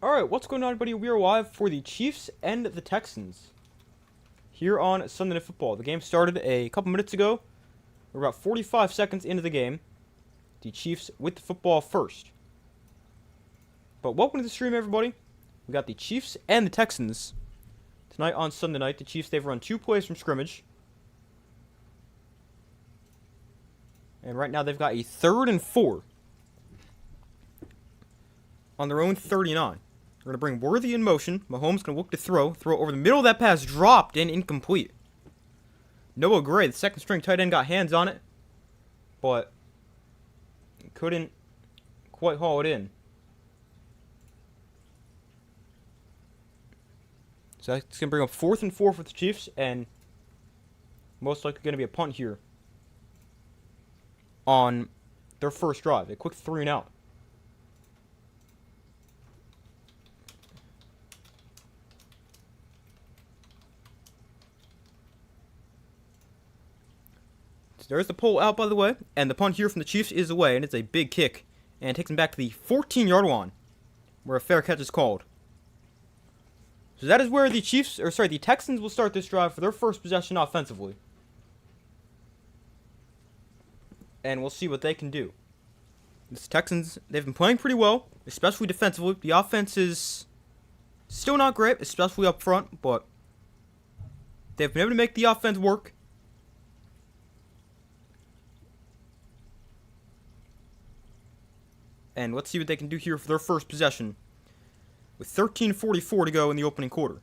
Alright, what's going on, everybody? We are live for the Chiefs and the Texans here on Sunday Night Football. The game started a couple minutes ago. We're about 45 seconds into the game. The Chiefs with the football first. But welcome to the stream, everybody. We got the Chiefs and the Texans tonight on Sunday night. The Chiefs, they've run 2 plays from scrimmage. And right now they've got a 3rd and 4 on their own 39. They're going to bring Worthy in motion. Mahomes going to look to throw. Throw over the middle of that pass. Dropped and incomplete. Noah Gray, the second string tight end, got hands on it. But couldn't quite haul it in. So that's going to bring up 4th and 4 for the Chiefs. And most likely going to be a punt here on their first drive. A quick 3 and out. There's the pole out, by the way, and the punt here from the Chiefs is away, and it's a big kick, and it takes them back to the 14-yard line, where a fair catch is called. So that is where the the Texans will start this drive for their first possession offensively. And we'll see what they can do. The Texans, they've been playing pretty well, especially defensively. The offense is still not great, especially up front, but they've been able to make the offense work. And let's see what they can do here for their first possession, with 13:44 to go in the opening quarter.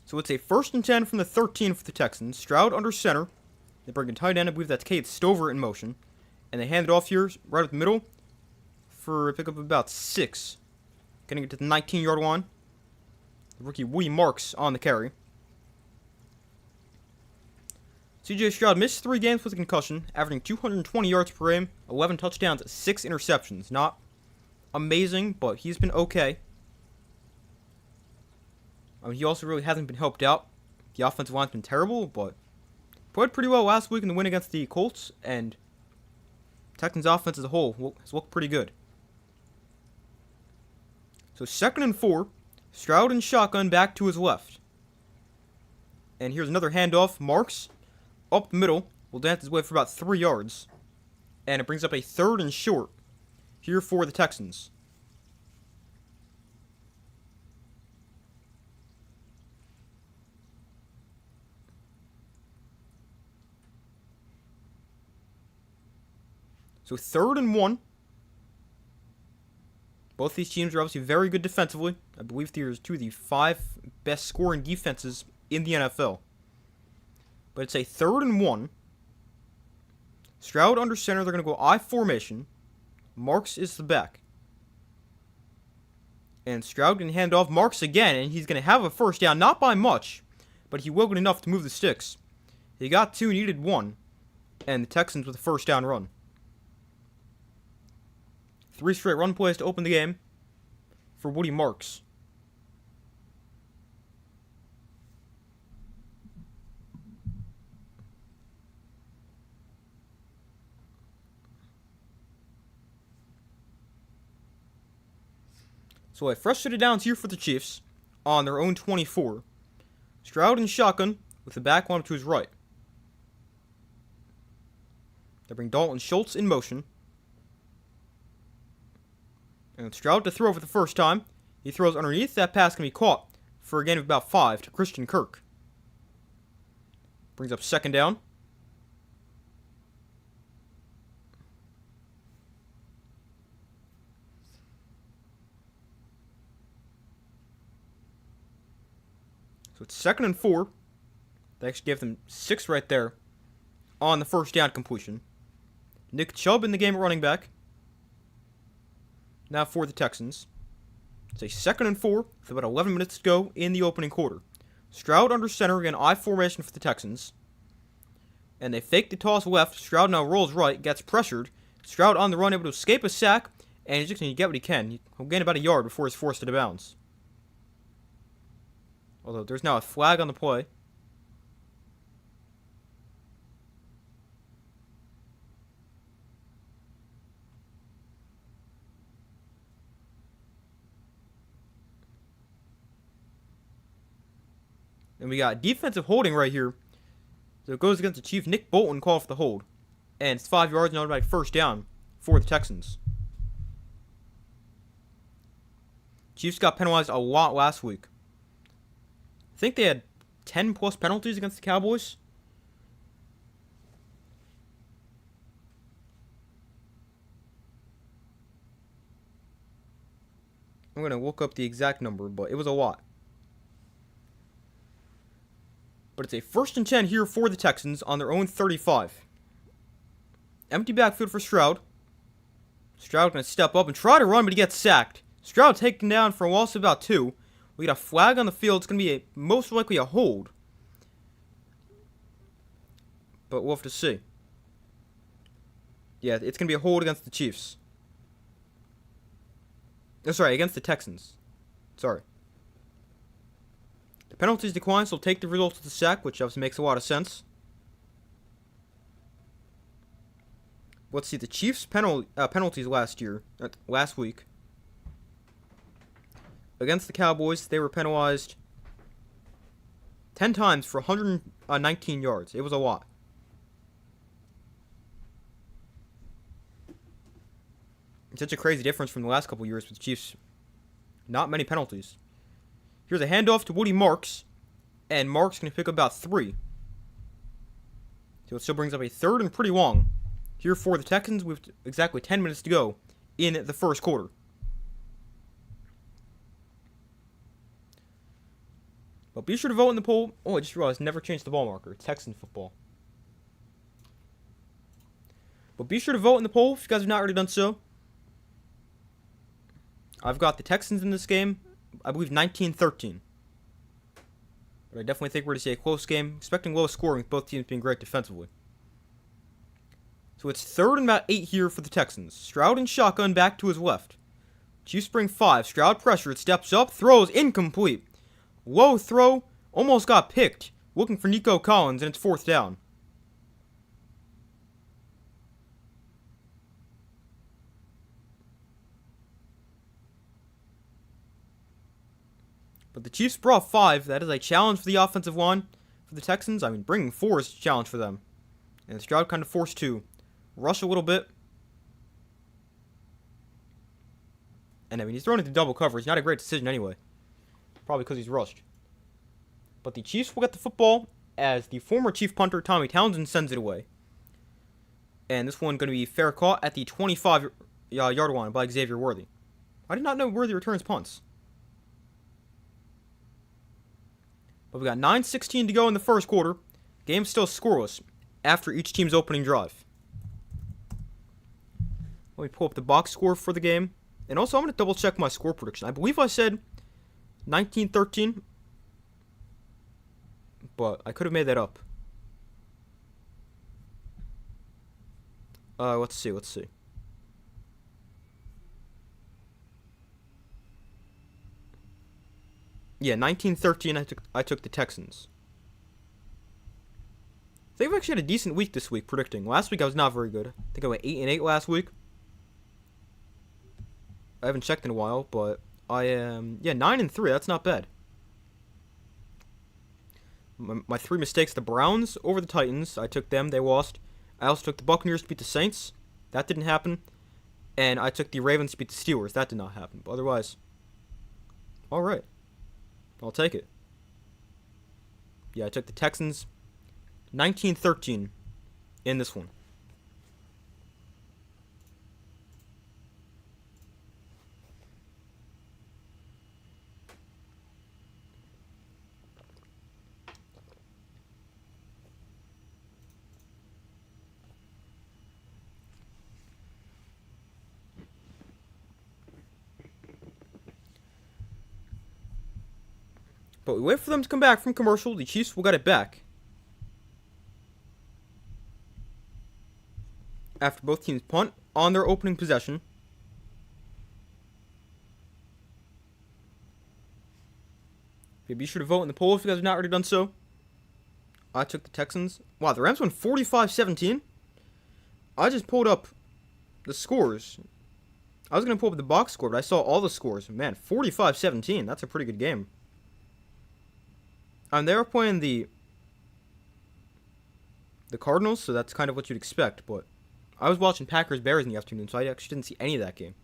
So it's a 1st and 10 from the 13 for the Texans. Stroud under center. They bring a tight end. I believe that's Kate Stover in motion. And they hand it off here right up the middle for a pickup of about 6. Getting it to the 19-yard line. Rookie Woody Marks on the carry. C.J. Stroud missed 3 games with a concussion, averaging 220 yards per game, 11 touchdowns, 6 interceptions. Not amazing, but he's been okay. I mean, he also really hasn't been helped out. The offensive line's been terrible, but played pretty well last week in the win against the Colts, and Texans offense as a whole has looked pretty good. So 2nd and 4. Stroud and shotgun back to his left. And here's another handoff. Marks up the middle. Will dance his way for about 3 yards. And it brings up a 3rd and short here for the Texans. So 3rd and 1. Both these teams are obviously very good defensively. I believe these are 2 of the 5 best scoring defenses in the NFL. But it's a 3rd and 1. Stroud under center. They're going to go I formation. Marks is the back. And Stroud can hand off Marks again, and he's going to have a first down. Not by much, but he will get enough to move the sticks. He got 2, needed 1. And the Texans with a first down run. 3 straight run plays to open the game for Woody Marks. So a fresh set of downs here for the Chiefs on their own 24. Stroud and shotgun with the back one to his right. They bring Dalton Schultz in motion. And Stroud to throw for the first time. He throws underneath. That pass can be caught for a gain of about 5 to Christian Kirk. Brings up 2nd down. So it's 2nd and 4. They actually gave them 6 right there on the first down completion. Nick Chubb in the game at running back. Now for the Texans. It's a 2nd and 4 with about 11 minutes to go in the opening quarter. Stroud under center, again, I formation for the Texans. And they fake the toss left. Stroud now rolls right, gets pressured. Stroud on the run, able to escape a sack, and he's just going to get what he can. He'll gain about a yard before he's forced out of bounds. Although there's now a flag on the play. And we got defensive holding right here. So it goes against the Chiefs. Nick Bolton called for the hold. And it's 5 yards and automatic first down for the Texans. Chiefs got penalized a lot last week. I think they had 10 plus penalties against the Cowboys. I'm going to look up the exact number, but it was a lot. But it's a 1st and 10 here for the Texans on their own 35. Empty backfield for Stroud. Stroud going to step up and try to run, but he gets sacked. Stroud taken down for a loss of about 2. We got a flag on the field. It's going to be most likely a hold. But we'll have to see. Yeah, it's going to be a hold against the Chiefs. Oh, sorry, against the Texans. Sorry. The penalties decline, so we'll take the results of the sack, which obviously makes a lot of sense. Let's see, the Chiefs' penalties last week. Against the Cowboys, they were penalized 10 times for 119 yards. It was a lot. It's such a crazy difference from the last couple years with the Chiefs. Not many penalties. Here's a handoff to Woody Marks. And Marks going to pick up about 3. So it still brings up a 3rd and pretty long. Here for the Texans with exactly 10 minutes to go in the first quarter. But be sure to vote in the poll. Oh, I just realized never change the ball marker. Texan football. But be sure to vote in the poll if you guys have not already done so. I've got the Texans in this game, I believe 19-13. But I definitely think we're going to see a close game. Expecting low scoring with both teams being great defensively. So it's 3rd and about 8 here for the Texans. Stroud in shotgun back to his left. Chiefs bring 5. Stroud pressured, steps up, throws, incomplete. Low throw, almost got picked. Looking for Nico Collins, and it's 4th down. But the Chiefs brought 5. That is a challenge for the offensive line for the Texans. I mean, bringing 4 is a challenge for them. And Stroud kind of forced to rush a little bit. And I mean, he's thrown into double coverage. Not a great decision anyway. Probably because he's rushed. But the Chiefs will get the football as the former Chief punter Tommy Townsend sends it away. And this one going to be fair caught at the 25-yard line by Xavier Worthy. I did not know Worthy returns punts. But we got 9:16 to go in the first quarter. Game's still scoreless after each team's opening drive. Let me pull up the box score for the game. And also, I'm going to double check my score prediction. I believe I said 19-13. But I could have made that up. Let's see. Yeah, 19-13, I took the Texans. I think I've actually had a decent week this week predicting. Last week I was not very good. I think I went 8-8 last week. I haven't checked in a while, but I am 9-3. That's not bad. My 3 mistakes: the Browns over the Titans. I took them. They lost. I also took the Buccaneers to beat the Saints. That didn't happen. And I took the Ravens to beat the Steelers. That did not happen. But otherwise, all right. I'll take it. Yeah, I took the Texans 19-13 in this one. But we wait for them to come back from commercial. The Chiefs will get it back. After both teams punt on their opening possession. Be sure to vote in the poll if you guys have not already done so. I took the Texans. Wow, the Rams won 45-17. I just pulled up the scores. I was going to pull up the box score, but I saw all the scores. Man, 45-17. That's a pretty good game. They were playing the Cardinals, so that's kind of what you'd expect. But I was watching Packers Bears in the afternoon, so I actually didn't see any of that game.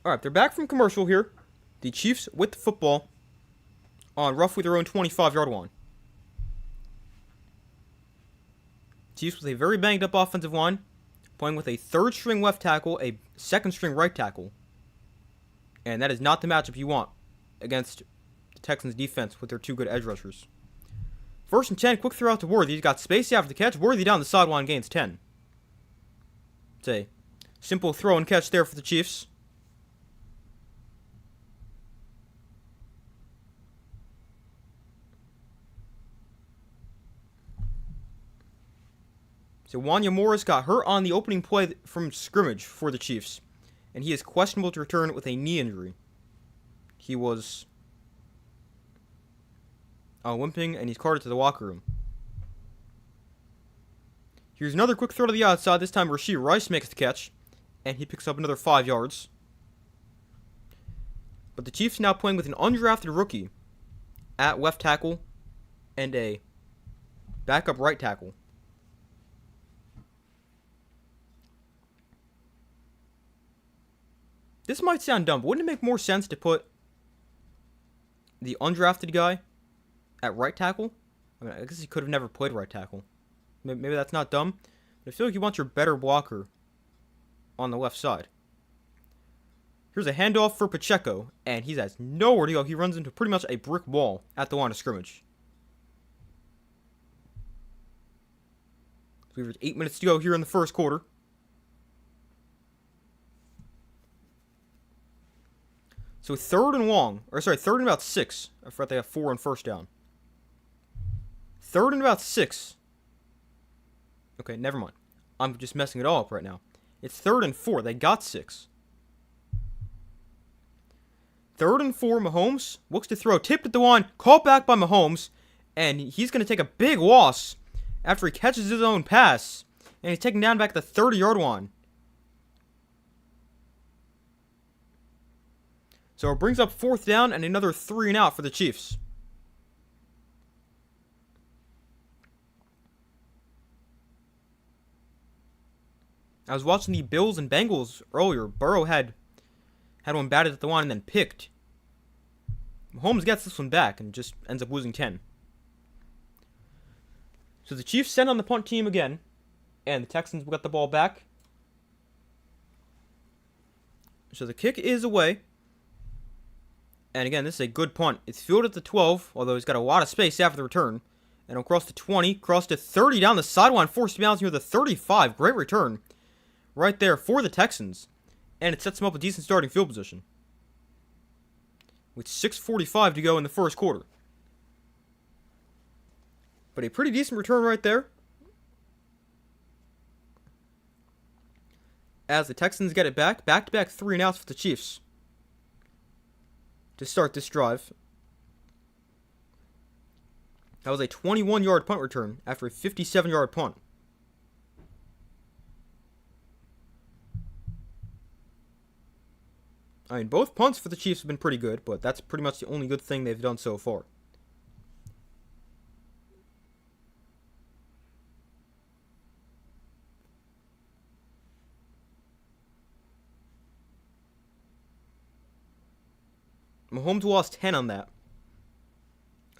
All right, they're back from commercial here. The Chiefs with the football on roughly their own 25-yard line. Chiefs with a very banged up offensive line, playing with a third-string left tackle, a second-string right tackle. And that is not the matchup you want against the Texans' defense with their two good edge rushers. 1st and 10, quick throw out to Worthy. He's got space after the catch. Worthy down the sideline, gains 10. It's a simple throw and catch there for the Chiefs. So Wanya Morris got hurt on the opening play from scrimmage for the Chiefs, and he is questionable to return with a knee injury. He was limping, and he's carted to the locker room. Here's another quick throw to the outside. This time Rashee Rice makes the catch, and he picks up another 5 yards. But the Chiefs now playing with an undrafted rookie at left tackle and a backup right tackle. This might sound dumb, but wouldn't it make more sense to put the undrafted guy at right tackle? I mean, I guess he could have never played right tackle. Maybe that's not dumb, but I feel like you want your better blocker on the left side. Here's a handoff for Pacheco, and he has nowhere to go. He runs into pretty much a brick wall at the line of scrimmage. So we have 8 minutes to go here in the first quarter. So third and about 6. I forgot they have 4 on first down. 3rd and about 6. Okay, never mind. I'm just messing it all up right now. It's 3rd and 4. They got 6. 3rd and 4, Mahomes looks to throw. Tipped at the line. Caught back by Mahomes. And he's going to take a big loss after he catches his own pass. And he's taken down back at the 30-yard line. So it brings up 4th down and another 3 and out for the Chiefs. I was watching the Bills and Bengals earlier. Burrow had one batted at the line and then picked. Mahomes gets this one back and just ends up losing 10. So the Chiefs send on the punt team again, and the Texans got the ball back. So the kick is away. And again, this is a good punt. It's fielded at the 12, although he's got a lot of space after the return. And across the 20, cross to 30 down the sideline, forced to bounce near the 35. Great return right there for the Texans. And it sets them up a decent starting field position. With 6:45 to go in the first quarter. But a pretty decent return right there. As the Texans get it back. Back-to-back 3 and outs for the Chiefs to start this drive. That was a 21-yard punt return after a 57-yard punt. I mean, both punts for the Chiefs have been pretty good, but that's pretty much the only good thing they've done so far. Mahomes lost 10 on that.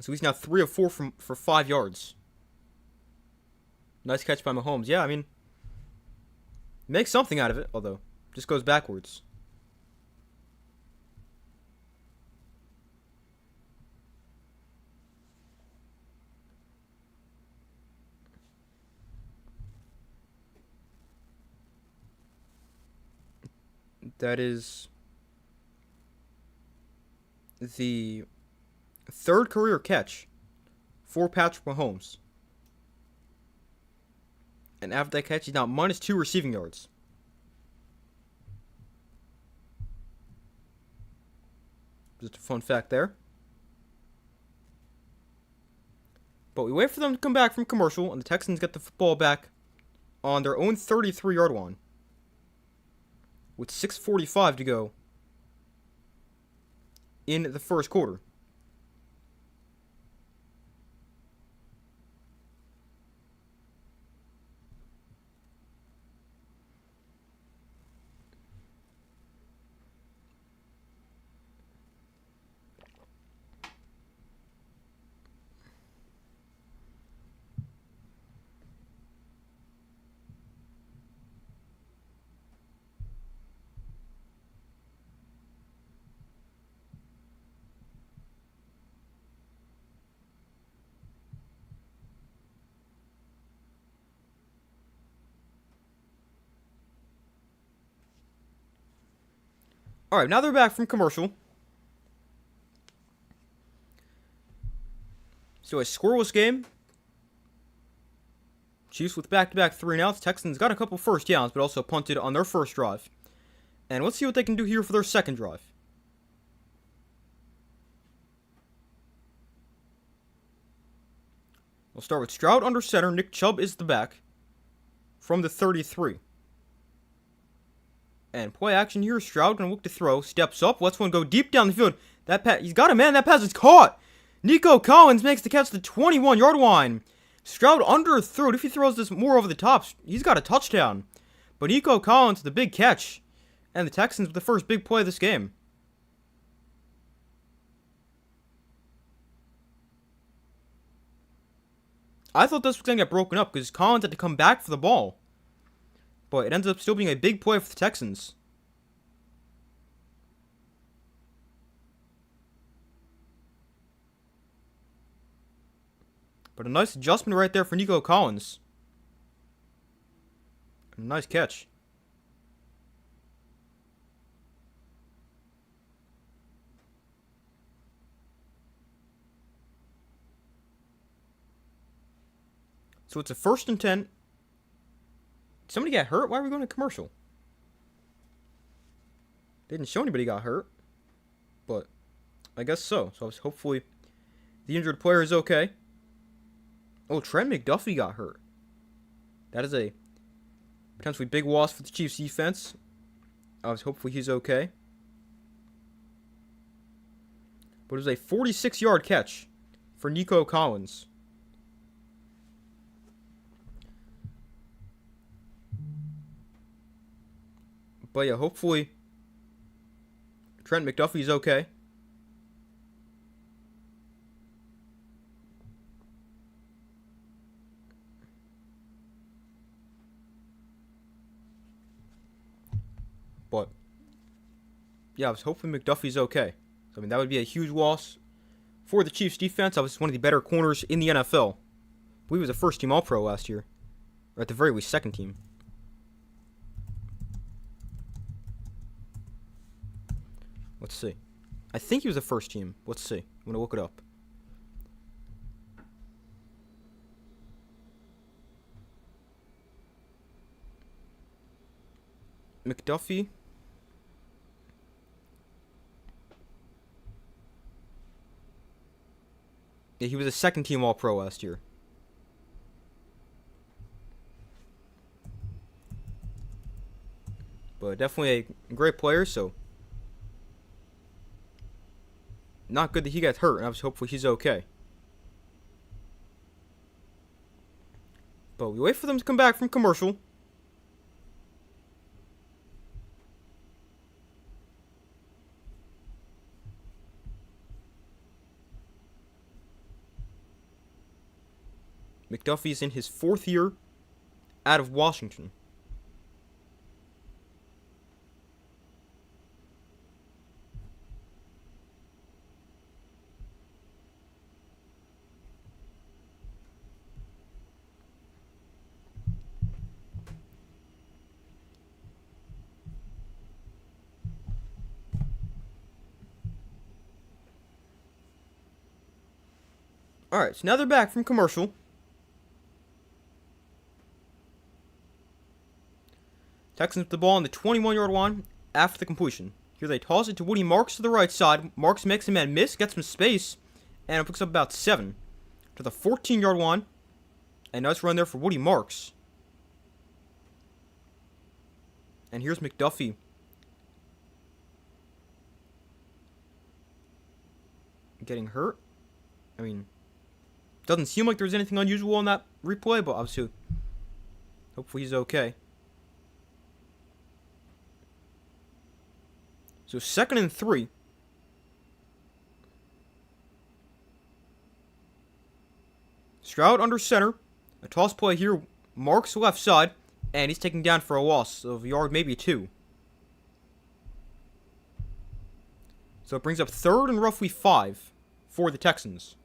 So he's now 3 of 4 for 5 yards. Nice catch by Mahomes. Yeah, I mean, makes something out of it, although just goes backwards. That is the 3rd career catch for Patrick Mahomes. And after that catch, he's now -2 receiving yards. Just a fun fact there. But we wait for them to come back from commercial, and the Texans get the football back on their own 33-yard line with 6:45 to go in the first quarter. All right, now they're back from commercial. So a scoreless game. Chiefs with back-to-back 3-and-outs. Texans got a couple first downs, but also punted on their first drive. And let's see what they can do here for their second drive. We'll start with Stroud under center. Nick Chubb is the back from the 33. And play action here. Stroud gonna look to throw. Steps up. Lets one go deep down the field. That pass, he's got it, man. That pass is caught. Nico Collins makes the catch at the 21-yard line. Stroud underthrew it. If he throws this more over the top, he's got a touchdown. But Nico Collins, the big catch. And the Texans with the first big play of this game. I thought this was going to get broken up because Collins had to come back for the ball. But it ends up still being a big play for the Texans. But a nice adjustment right there for Nico Collins. A nice catch. So it's a 1st and 10. Somebody got hurt? Why are we going to commercial? They didn't show anybody got hurt. But I guess so. So hopefully the injured player is okay. Oh, Trent McDuffie got hurt. That is a potentially big loss for the Chiefs defense. Hopefully he's okay. But it was a 46-yard catch for Nico Collins. But yeah, hopefully Trent McDuffie's okay. But yeah, hopefully McDuffie's okay. So, I mean, that would be a huge loss for the Chiefs defense. I was one of the better corners in the NFL. I believe he was a first-team All-Pro last year. Or at the very least, second team. Let's see. I think he was a first team. Let's see. I'm going to look it up. McDuffie. Yeah, he was a second team All-Pro last year. But definitely a great player, so not good that he got hurt, and hopefully he's okay. But we wait for them to come back from commercial. McDuffie's in his 4th year out of Washington. Alright, so now they're back from commercial. Texans with the ball on the 21-yard line after the completion. Here they toss it to Woody Marks to the right side. Marks makes a man miss, gets some space, and it picks up about 7. to the 14-yard line. And nice run there for Woody Marks. And here's McDuffie. Getting hurt. I mean, doesn't seem like there's anything unusual on that replay, but obviously, hopefully he's okay. So 2nd and 3. Stroud under center. A toss play here. Marks left side. And he's taken down for a loss of a yard, maybe 2. So it brings up 3rd and roughly 5 for the Texans.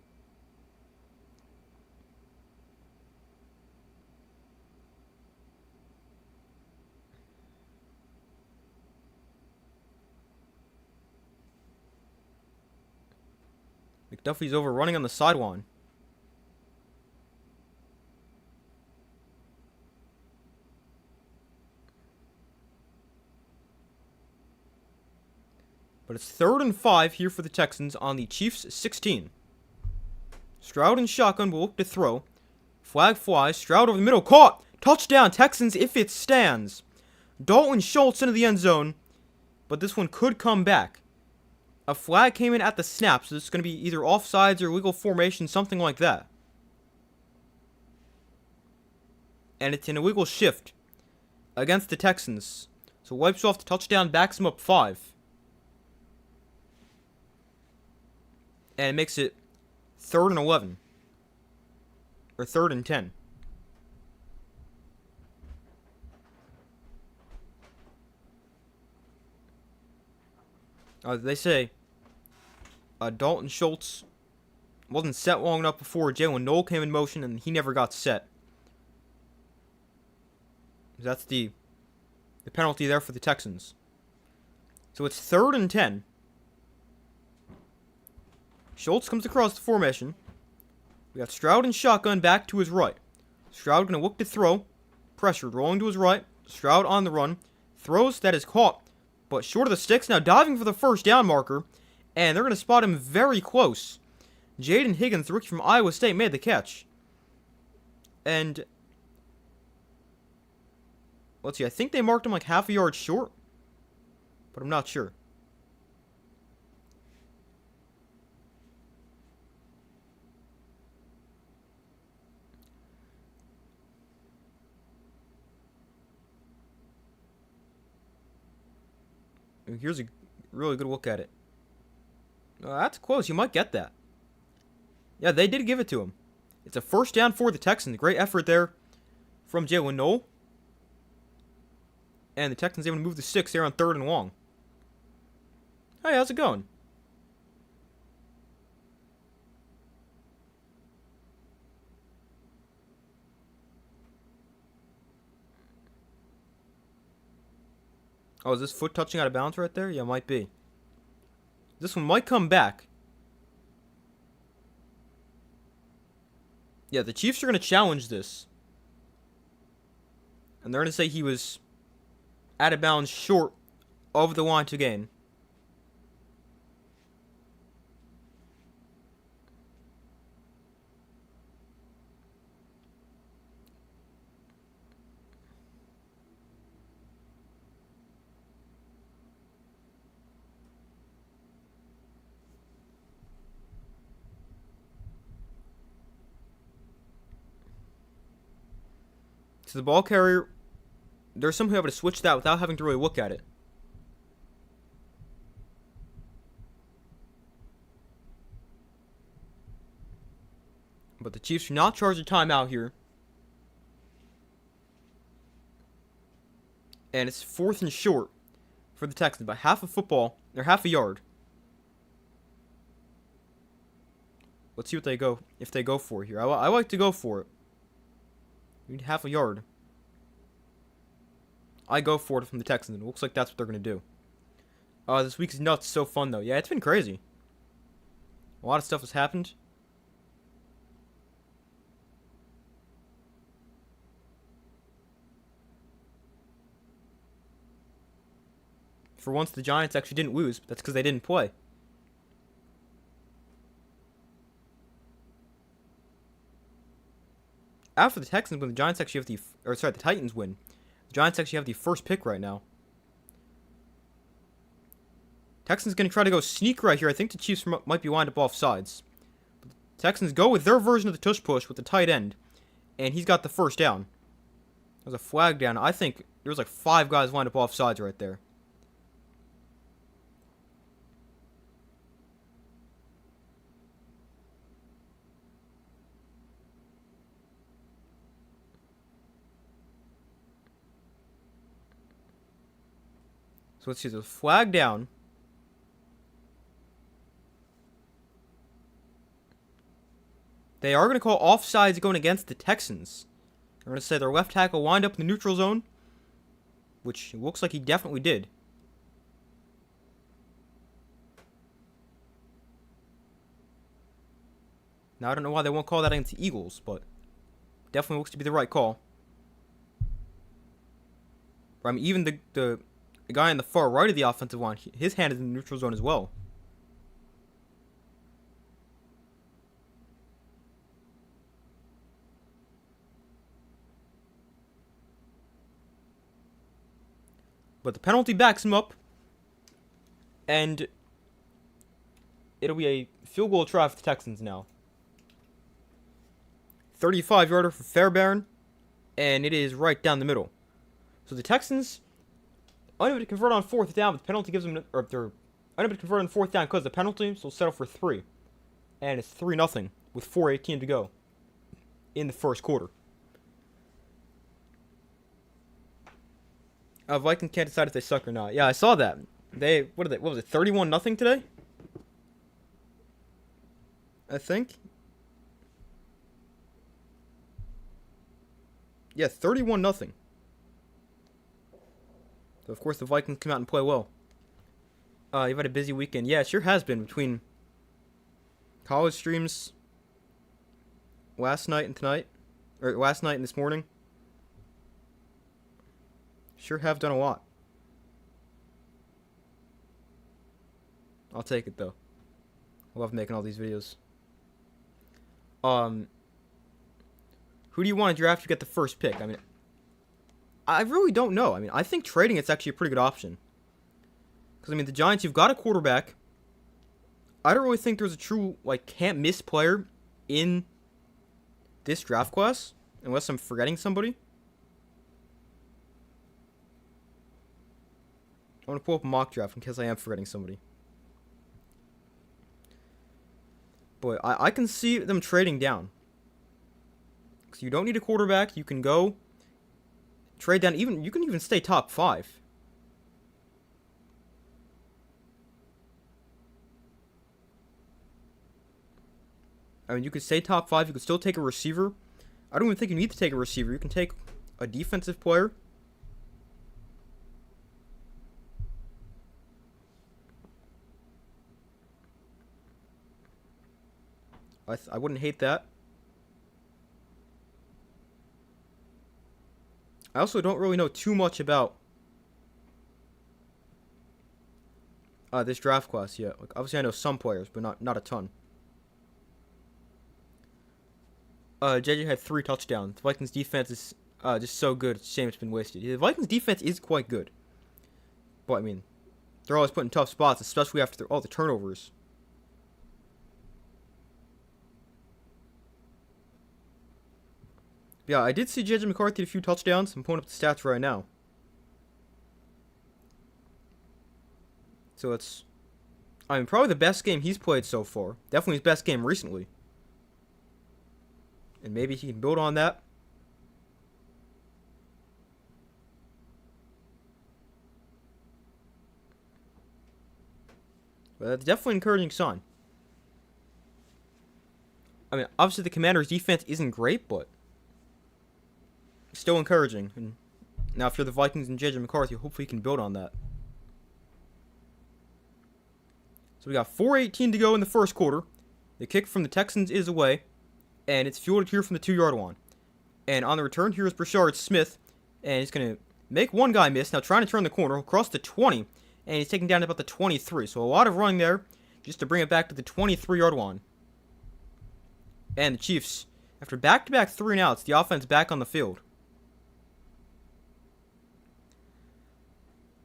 McDuffie's over running on the sideline. But it's 3rd and 5 here for the Texans on the Chiefs' 16. Stroud and shotgun will look to throw. Flag flies. Stroud over the middle. Caught! Touchdown, Texans, if it stands. Dalton Schultz into the end zone. But this one could come back. A flag came in at the snap, so this is going to be either offsides or illegal formation, something like that. And it's an illegal shift against the Texans. So wipes off the touchdown, backs them up 5. And it makes it 3rd and 11. Or 3rd and 10. They say Dalton Schultz wasn't set long enough before Jalen Noel came in motion, and he never got set. That's the penalty there for the Texans. So it's 3rd and 10. Schultz comes across the formation. We got Stroud and shotgun back to his right. Stroud going to look to throw. Pressured, rolling to his right. Stroud on the run. Throws, that is caught, but short of the sticks. Now diving for the first down marker. And they're going to spot him very close. Jaden Higgins, the rookie from Iowa State, made the catch. And let's see, I think they marked him like half a yard short. But I'm not sure. Here's a really good look at it. That's close. You might get that. Yeah, they did give it to him. It's a first down for the Texans. Great effort there from Jalen Noel. And the Texans able to move the 6 there on 3rd and long. Hey, how's it going? Oh, is this foot touching out of bounds right there? Yeah, it might be. This one might come back. Yeah, the Chiefs are going to challenge this. And they're going to say he was out of bounds short of the line to gain. So the ball carrier, they're somehow able to switch that without having to really look at it. But the Chiefs are not charged a timeout here. And it's 4th and short for the Texans by half a football, or half a yard. Let's see what they go, if they go for it here. I like to go for it. We need half a yard. I go for it from the Texans. It looks like that's what they're going to do. This week's nuts. So fun, though. Yeah, it's been crazy. A lot of stuff has happened. For once, the Giants actually didn't lose. But that's because they didn't play. after the Texans win, the Giants actually have the Titans win. The Giants actually have the first pick right now. Texans going to try to go sneak right here. I think the Chiefs might be wind up off sides. But the Texans go with their version of the tush push with the tight end, and he's got the first down. There's a flag down. I think there was like 5 guys lined up off sides right there. So let's see. There's a flag down. They are going to call offsides going against the Texans. They're going to say their left tackle wind up in the neutral zone, which looks like he definitely did. Now, I don't know why they won't call that against the Eagles, but definitely looks to be the right call. I mean, even the guy on the far right of the offensive line, his hand is in the neutral zone as well. But the penalty backs him up, and it'll be a field goal try for the Texans now. 35-yarder for Fairbairn, and it is right down the middle. So the Texans unable to convert on 4th down, but the penalty gives them, or they're unable to convert on 4th down because of the penalty, so they'll settle for 3. And it's 3-0 with 4:18 to go in the first quarter. Vikings can't decide if they suck or not. Yeah, I saw that. What was it, 31-0 today? I think. Yeah, 31-0. So, of course, the Vikings come out and play well. You've had a busy weekend. Yeah, it sure has been between college streams last night and tonight. Or last night and this morning. Sure have done a lot. I'll take it, though. I love making all these videos. Who do you want to draft to get the first pick? I mean, I really don't know. I mean, I think trading it's actually a pretty good option. Because, I mean, the Giants, you've got a quarterback. I don't really think there's a true, like, can't-miss player in this draft class. Unless I'm forgetting somebody. I want to pull up a mock draft in case I am forgetting somebody. But I can see them trading down. Because you don't need a quarterback. You can go trade down. You can even stay top 5. I mean, you could stay top 5. You could still take a receiver. I don't even think you need to take a receiver. You can take a defensive player. I wouldn't hate that. I also don't really know too much about this draft class yet. Like, obviously, I know some players, but not a ton. JJ had 3 touchdowns. The Vikings defense is just so good. It's a shame it's been wasted. The Vikings defense is quite good. But, I mean, they're always put in tough spots, especially after all the turnovers. Yeah, I did see JJ McCarthy had a few touchdowns. I'm pulling up the stats right now. So it's, I mean, probably the best game he's played so far. Definitely his best game recently. And maybe he can build on that. But that's definitely an encouraging sign. I mean, obviously the Commanders' defense isn't great, but still encouraging. And now if you're the Vikings and JJ McCarthy, hopefully you can build on that. So we got 4:18 to go in the first quarter. The kick from the Texans is away. And it's fielded here from the 2-yard line. And on the return, here's Brashard Smith. And he's going to make one guy miss. Now trying to turn the corner across the 20. And he's taken down about the 23. So a lot of running there just to bring it back to the 23-yard line. And the Chiefs After back-to-back 3-and-outs, the offense back on the field.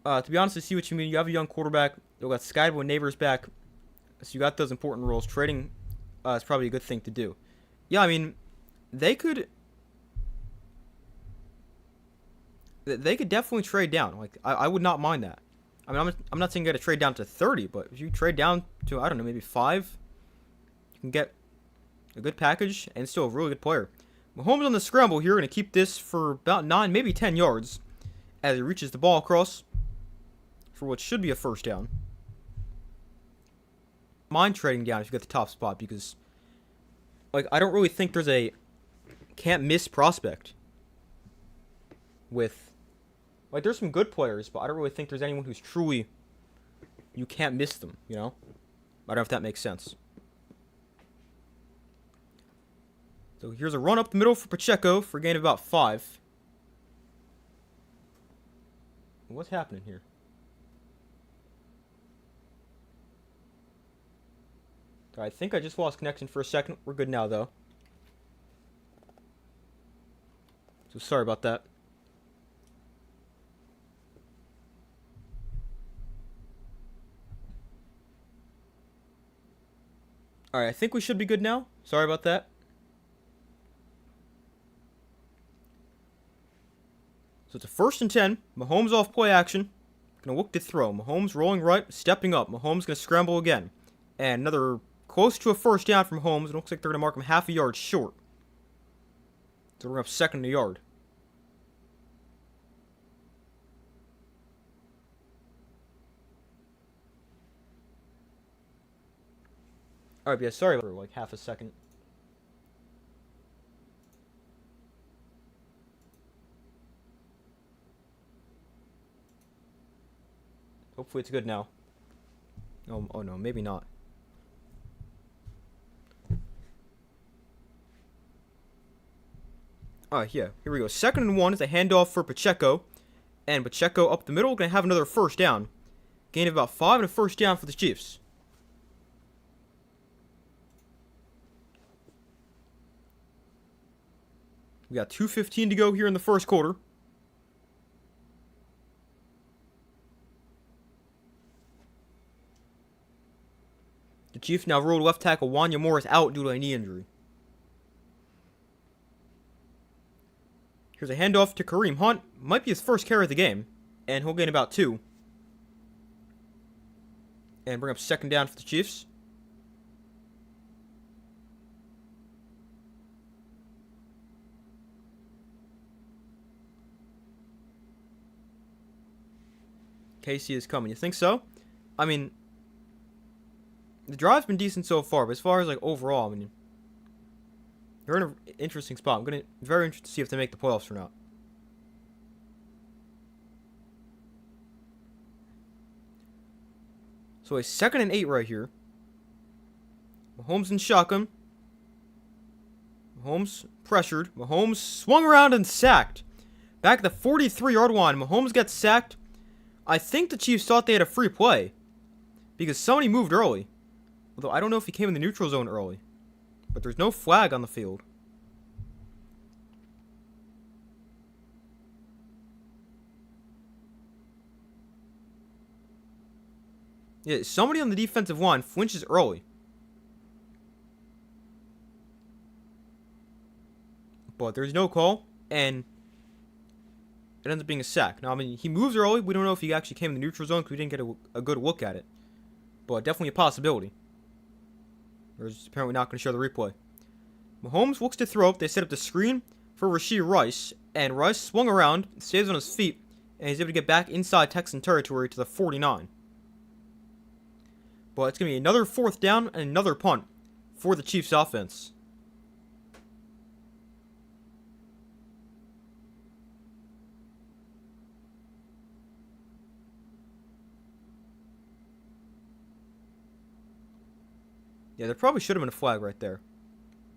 To be honest, I see what you mean. You have a young quarterback. You got Skybo and Neighbors back. So you got those important roles. Trading is probably a good thing to do. Yeah, I mean, they could definitely trade down. Like, I would not mind that. I mean, I'm not saying you got to trade down to 30, but if you trade down to, I don't know, maybe 5, you can get a good package and still a really good player. Mahomes on the scramble here, going to keep this for about 9, maybe 10 yards as he reaches the ball across for what should be a first down. Mind trading down if you get the top spot because, like, I don't really think there's a can't miss prospect with, like, there's some good players, but I don't really think there's anyone who's truly you can't miss them, you know? I don't know if that makes sense. So here's a run up the middle for Pacheco for a gain of about 5. What's happening here? I think I just lost connection for a second. We're good now, though. So sorry about that. Alright, I think we should be good now. Sorry about that. So it's a 1st and 10. Mahomes off play action. Gonna look to throw. Mahomes rolling right, stepping up. Mahomes gonna scramble again. And another close to a first down from Mahomes. It looks like they're gonna mark him half a yard short. So we're up 2nd and a yard. Alright, yeah, sorry for like half a second. Hopefully it's good now. Oh no, maybe not. Alright, yeah, here we go. 2nd and 1 is a handoff for Pacheco. And Pacheco up the middle, gonna have another first down. Gain of about 5 and a first down for the Chiefs. We got 2:15 to go here in the first quarter. The Chiefs now rolled left tackle Wanya Morris out due to a knee injury. Here's a handoff to Kareem Hunt. Might be his first carry of the game. And he'll gain about 2. And bring up 2nd down for the Chiefs. Casey is coming. You think so? I mean, the drive's been decent so far, but as far as, like, overall, I mean, they're in an interesting spot. I'm very interested to see if they make the playoffs or not. So a 2nd and 8 right here. Mahomes in shotgun. Mahomes pressured. Mahomes swung around and sacked. Back at the 43-yard line, Mahomes gets sacked. I think the Chiefs thought they had a free play because somebody moved early. Although I don't know if he came in the neutral zone early. But there's no flag on the field. Yeah, somebody on the defensive line flinches early. But there's no call, and it ends up being a sack. Now, I mean, he moves early. We don't know if he actually came in the neutral zone because we didn't get a good look at it. But definitely a possibility. We're just apparently not going to show the replay. Mahomes looks to throw up. They set up the screen for Rashee Rice. And Rice swung around, stays on his feet, and he's able to get back inside Texan territory to the 49. But it's going to be another 4th down and another punt for the Chiefs offense. Yeah, there probably should have been a flag right there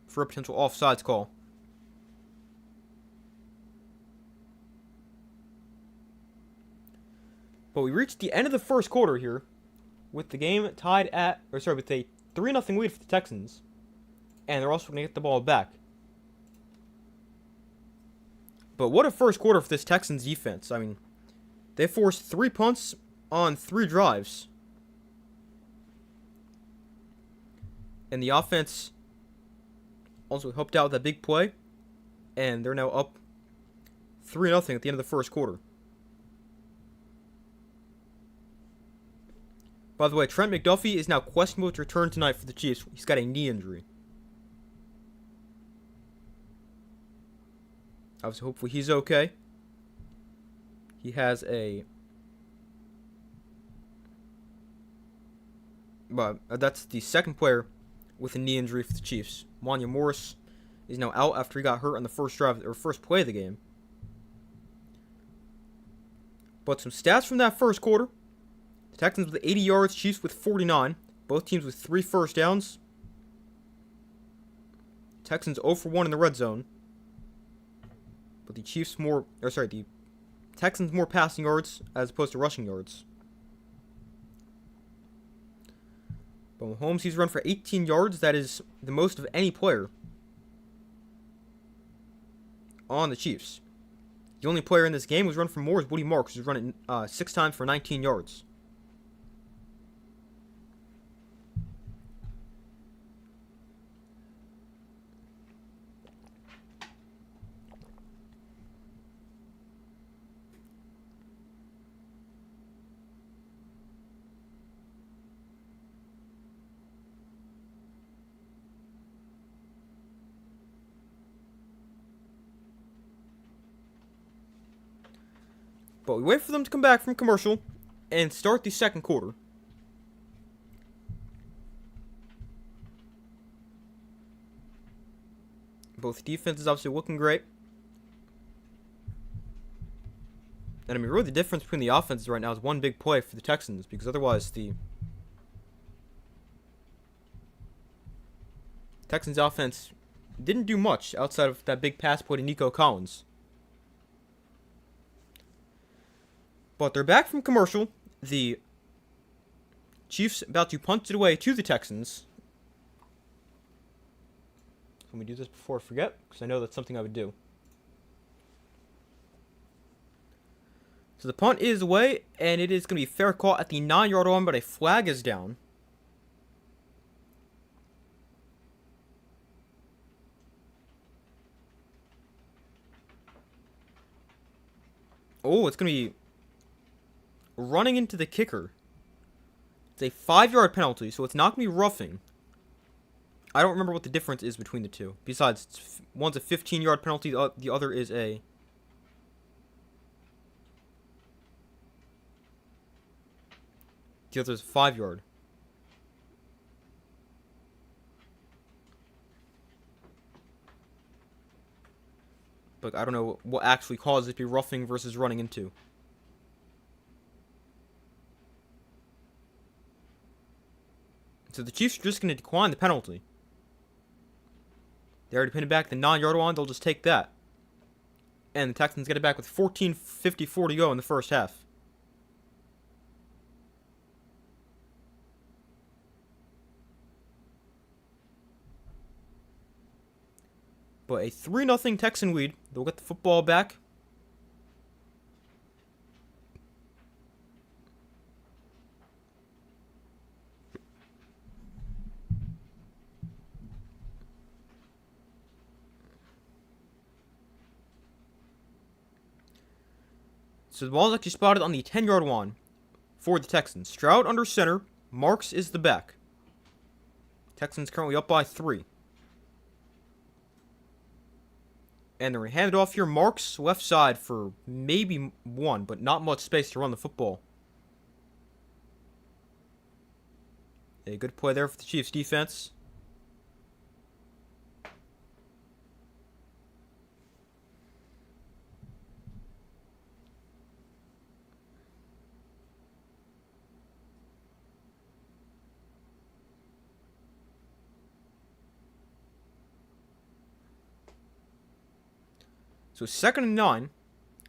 for a potential offsides call. But we reached the end of the first quarter here with the game tied at, with a 3-0 lead for the Texans. And they're also going to get the ball back. But what a first quarter for this Texans defense. I mean, they forced 3 punts on 3 drives. And the offense also helped out with that big play. And they're now up 3-0 at the end of the first quarter. By the way, Trent McDuffie is now questionable to return tonight for the Chiefs. He's got a knee injury. Obviously, hopefully he's okay. He has that's the second player with a knee injury for the Chiefs. Wanya Morris is now out after he got hurt on the first play of the game. But some stats from that first quarter. The Texans with 80 yards, Chiefs with 49. Both teams with 3 first downs. Texans 0 for 1 in the red zone. But the Texans more passing yards as opposed to rushing yards. But Mahomes, he's run for 18 yards. That is the most of any player on the Chiefs. The only player in this game who's run for more is Woody Marks, who's run it 6 times for 19 yards. But we wait for them to come back from commercial and start the second quarter. Both defenses obviously looking great. And I mean, really the difference between the offenses right now is one big play for the Texans, because otherwise the Texans offense didn't do much outside of that big pass play to Nico Collins. But they're back from commercial. The Chiefs about to punt it away to the Texans. Let me do this before I forget, because I know that's something I would do. So the punt is away, and it is going to be fair call at the 9-yard line, but a flag is down. Oh, it's going to be running into the kicker. It's a 5-yard penalty, so it's not going to be roughing. I don't remember what the difference is between the two. Besides, one's a 15-yard penalty, the other is the other's 5-yard. But I don't know what actually causes it to be roughing versus running into. So the Chiefs are just going to decline the penalty. They already pinned it back the 9-yard line. They'll just take that. And the Texans get it back with 14:54 to go in the first half. But a 3-0 Texan lead. They'll get the football back. So the ball is actually spotted on the 10-yard line for the Texans. Stroud under center. Marks is the back. Texans currently up by 3. And they're going to hand it off here. Marks left side for maybe 1, but not much space to run the football. A good play there for the Chiefs defense. So 2nd and 9.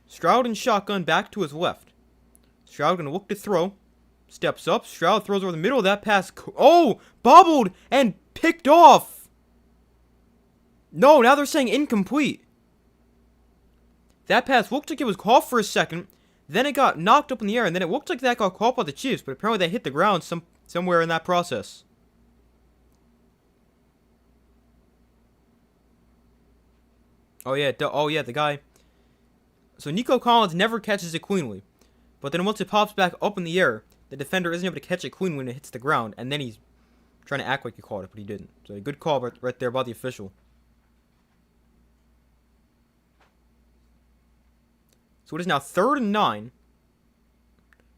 Stroud and shotgun back to his left. Stroud going to look to throw. Steps up. Stroud throws over the middle of that pass. Oh! Bobbled and picked off. No, now they're saying incomplete. That pass looked like it was caught for a second. Then it got knocked up in the air, and then it looked like that got caught by the Chiefs, but apparently they hit the ground somewhere in that process. Oh yeah, the guy. So Nico Collins never catches it cleanly, but then once it pops back up in the air, the defender isn't able to catch it clean when it hits the ground, and then he's trying to act like he caught it, but he didn't. So a good call right there by the official. So it is now 3rd and 9.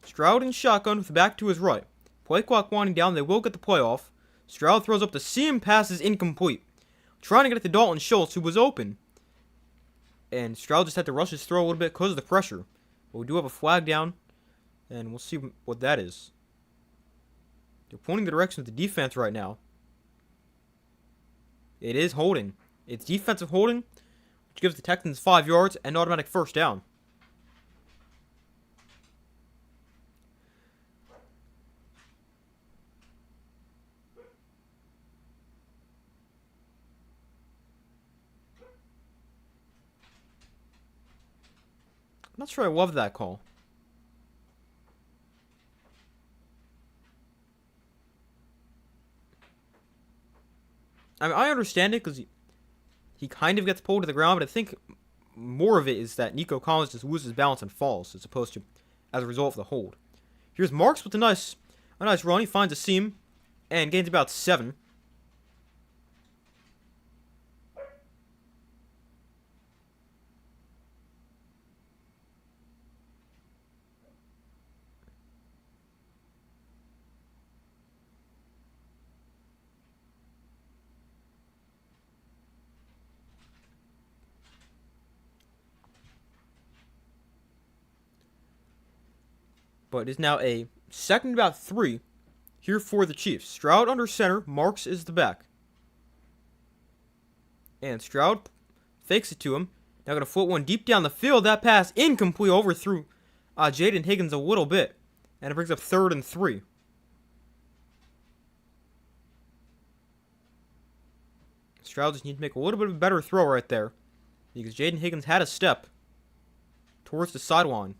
Stroud in shotgun with the back to his right. Play clock winding down. They will get the play off. Stroud throws up the seam, pass is incomplete. Trying to get it to Dalton Schultz, who was open. And Stroud just had to rush his throw a little bit because of the pressure. But we do have a flag down, and we'll see what that is. They're pointing the direction of the defense right now. It is holding. It's defensive holding, which gives the Texans 5 yards and automatic first down. I'm not sure I love that call. I mean, I understand it because he kind of gets pulled to the ground, but I think more of it is that Nico Collins just loses balance and falls as opposed to as a result of the hold. Here's Marks with a nice run. He finds a seam and gains about 7. But it is now a 2nd and about 3 here for the Chiefs. Stroud under center. Marks is the back. And Stroud fakes it to him. Now going to float one deep down the field. That pass incomplete, overthrew Jaden Higgins a little bit. And it brings up 3rd and 3. Stroud just needs to make a little bit of a better throw right there, because Jaden Higgins had a step towards the sideline.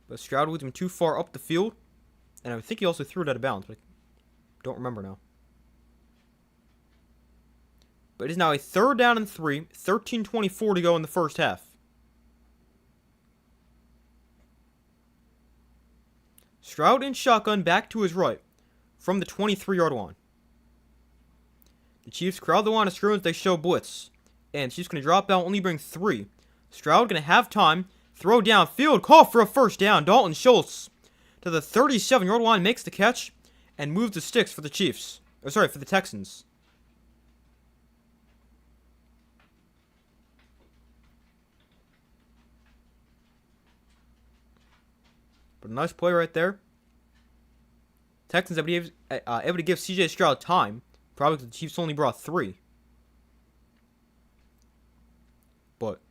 But Stroud leads him too far up the field. And I think he also threw it out of bounds, but I don't remember now. But it is now a 3rd down and 3. 13:24 to go in the first half. Stroud in shotgun back to his right from the 23-yard line. The Chiefs crowd the line of scrimmage. They show blitz. And Chiefs going to drop out, only bring 3. Stroud going to have time. Throw downfield, call for a first down. Dalton Schultz to the 37-yard line, makes the catch, and moves the sticks for the Chiefs. For the Texans. But a nice play right there. Texans able to give CJ Stroud time, probably because the Chiefs only brought 3. But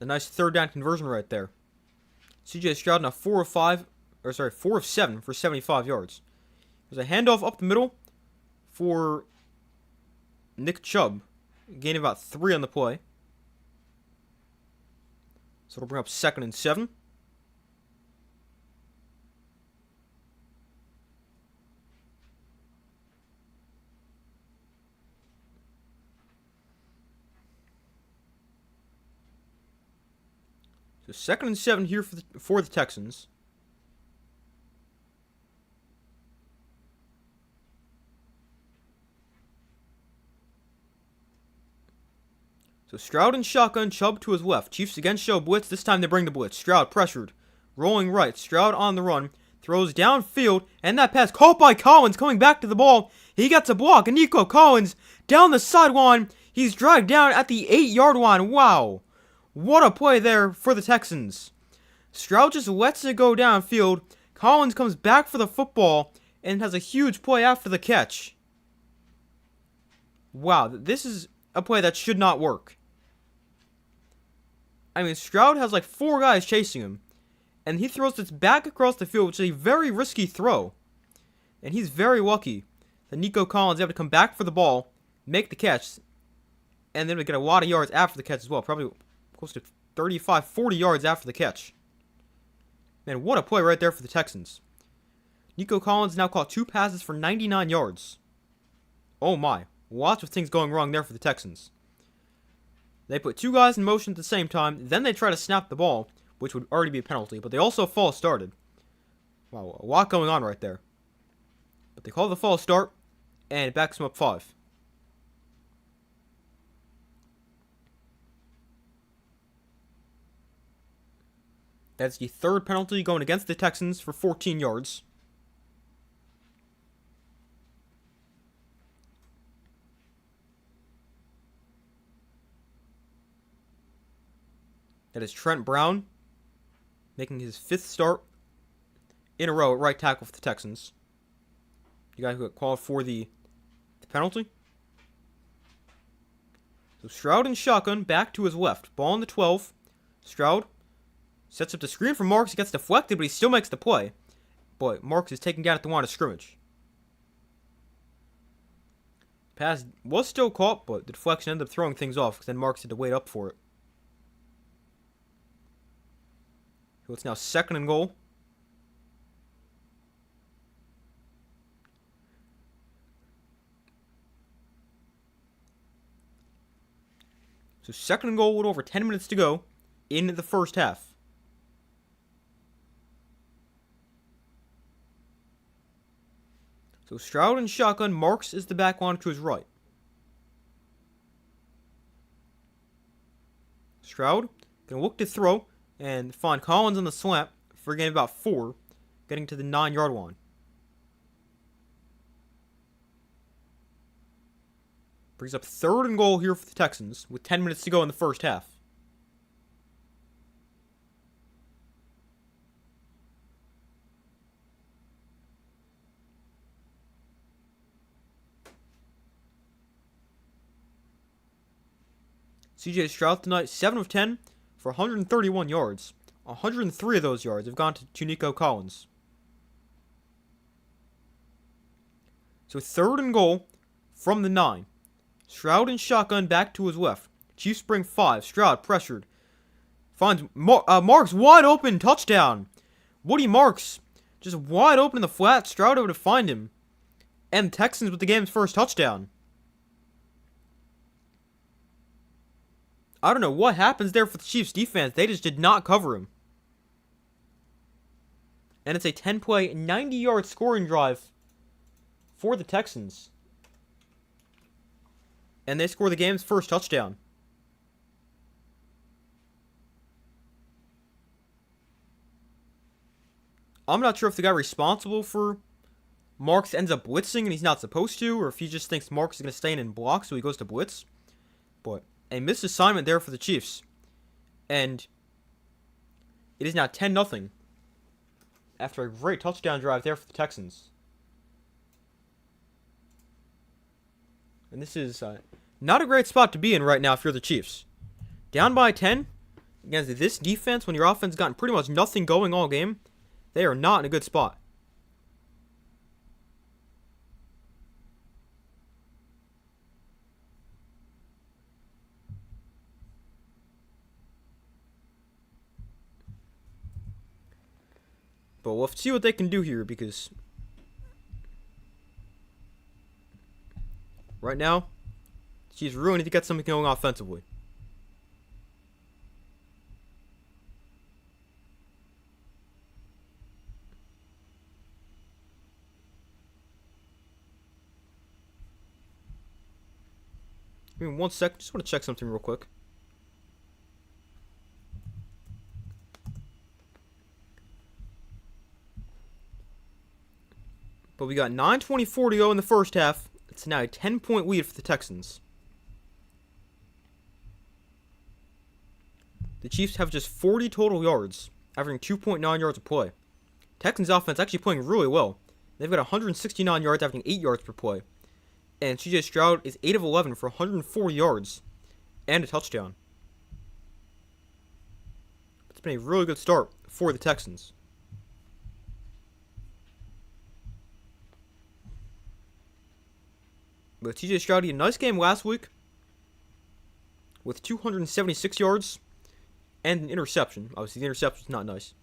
a nice 3rd down conversion right there. CJ Stroud now 4 of 7 for 75 yards. There's a handoff up the middle for Nick Chubb, gaining about 3 on the play. So it'll bring up 2nd and 7. So 2nd and 7 here for the Texans. So Stroud in shotgun, Chubb to his left. Chiefs again show blitz. This time they bring the blitz. Stroud pressured. Rolling right. Stroud on the run. Throws downfield. And that pass caught by Collins coming back to the ball. He gets a block. And Nico Collins down the sideline. He's dragged down at the 8-yard line. Wow. What a play there for the Texans. Stroud just lets it go downfield. Collins comes back for the football and has a huge play after the catch. Wow, this is a play that should not work. I mean, Stroud has like 4 guys chasing him, and he throws this back across the field, which is a very risky throw. And he's very lucky that Nico Collins is able to come back for the ball, make the catch, And then we get a lot of yards after the catch as well. Probably close to 35, 40 yards after the catch. Man, what a play right there for the Texans. Nico Collins now caught 2 passes for 99 yards. Oh my. Lots of things going wrong there for the Texans. They put 2 guys in motion at the same time. Then they try to snap the ball, which would already be a penalty. But they also false started. Wow, a lot going on right there. But they call the false start, and it backs them up 5. That's the 3rd penalty going against the Texans for 14 yards. That is Trent Brown making his 5th start in a row at right tackle for the Texans. The guy who got called for the penalty. So Stroud in shotgun, back to his left. Ball on the 12. Stroud sets up the screen for Marks. He gets deflected, but he still makes the play. But Marks is taken down at the line of scrimmage. Pass was still caught, but the deflection ended up throwing things off because then Marks had to wait up for it. So it's now 2nd and goal. So 2nd and goal with over 10 minutes to go in the first half. So Stroud and shotgun. Marks is the back line to his right. Stroud can look to throw and find Collins on the slant for a gain of about 4, getting to the 9-yard line. Brings up 3rd and goal here for the Texans with 10 minutes to go in the first half. CJ Stroud tonight, 7 of 10 for 131 yards. 103 of those yards have gone to Nico Collins. So 3rd and goal from the 9. Stroud in shotgun back to his left. Chiefs bring 5. Stroud pressured. Finds Marks wide open. Touchdown. Woody Marks just wide open in the flat. Stroud able to find him. And the Texans with the game's first touchdown. I don't know what happens there for the Chiefs defense. They just did not cover him. And it's a 10-play, 90-yard scoring drive for the Texans. And they score the game's first touchdown. I'm not sure if the guy responsible for Marks ends up blitzing and he's not supposed to, or if he just thinks Marks is going to stay in and block, so he goes to blitz. But a missed assignment there for the Chiefs. And it is now 10-0 after a great touchdown drive there for the Texans. And this is not a great spot to be in right now if you're the Chiefs. Down by 10 against this defense when your offense gotten pretty much nothing going all game. They are not in a good spot. But we'll have to see what they can do here because right now, the Chiefs really need to get something going offensively. Give me 1 sec. Just want to check something real quick. But we got 9:24 to go in the first half. It's now a 10-point lead for the Texans. The Chiefs have just 40 total yards, averaging 2.9 yards a play. Texans offense actually playing really well. They've got 169 yards, averaging 8 yards per play. And CJ Stroud is 8 of 11 for 104 yards and a touchdown. It's been a really good start for the Texans. But CJ Stroud had a nice game last week. with 276 yards and an interception. Obviously, the interception's not nice.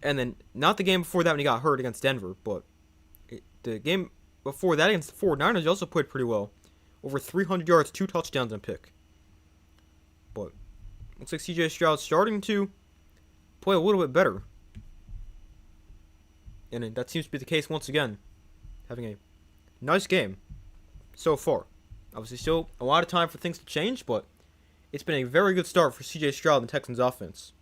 And then, not the game before that when he got hurt against Denver, but the game before that against the 49ers, he also played pretty well. Over 300 yards, 2 touchdowns, and a pick. But looks like CJ Stroud's starting to play a little bit better. And that seems to be the case once again. Having a nice game so far. Obviously, still a lot of time for things to change, but it's been a very good start for CJ Stroud and the Texans offense.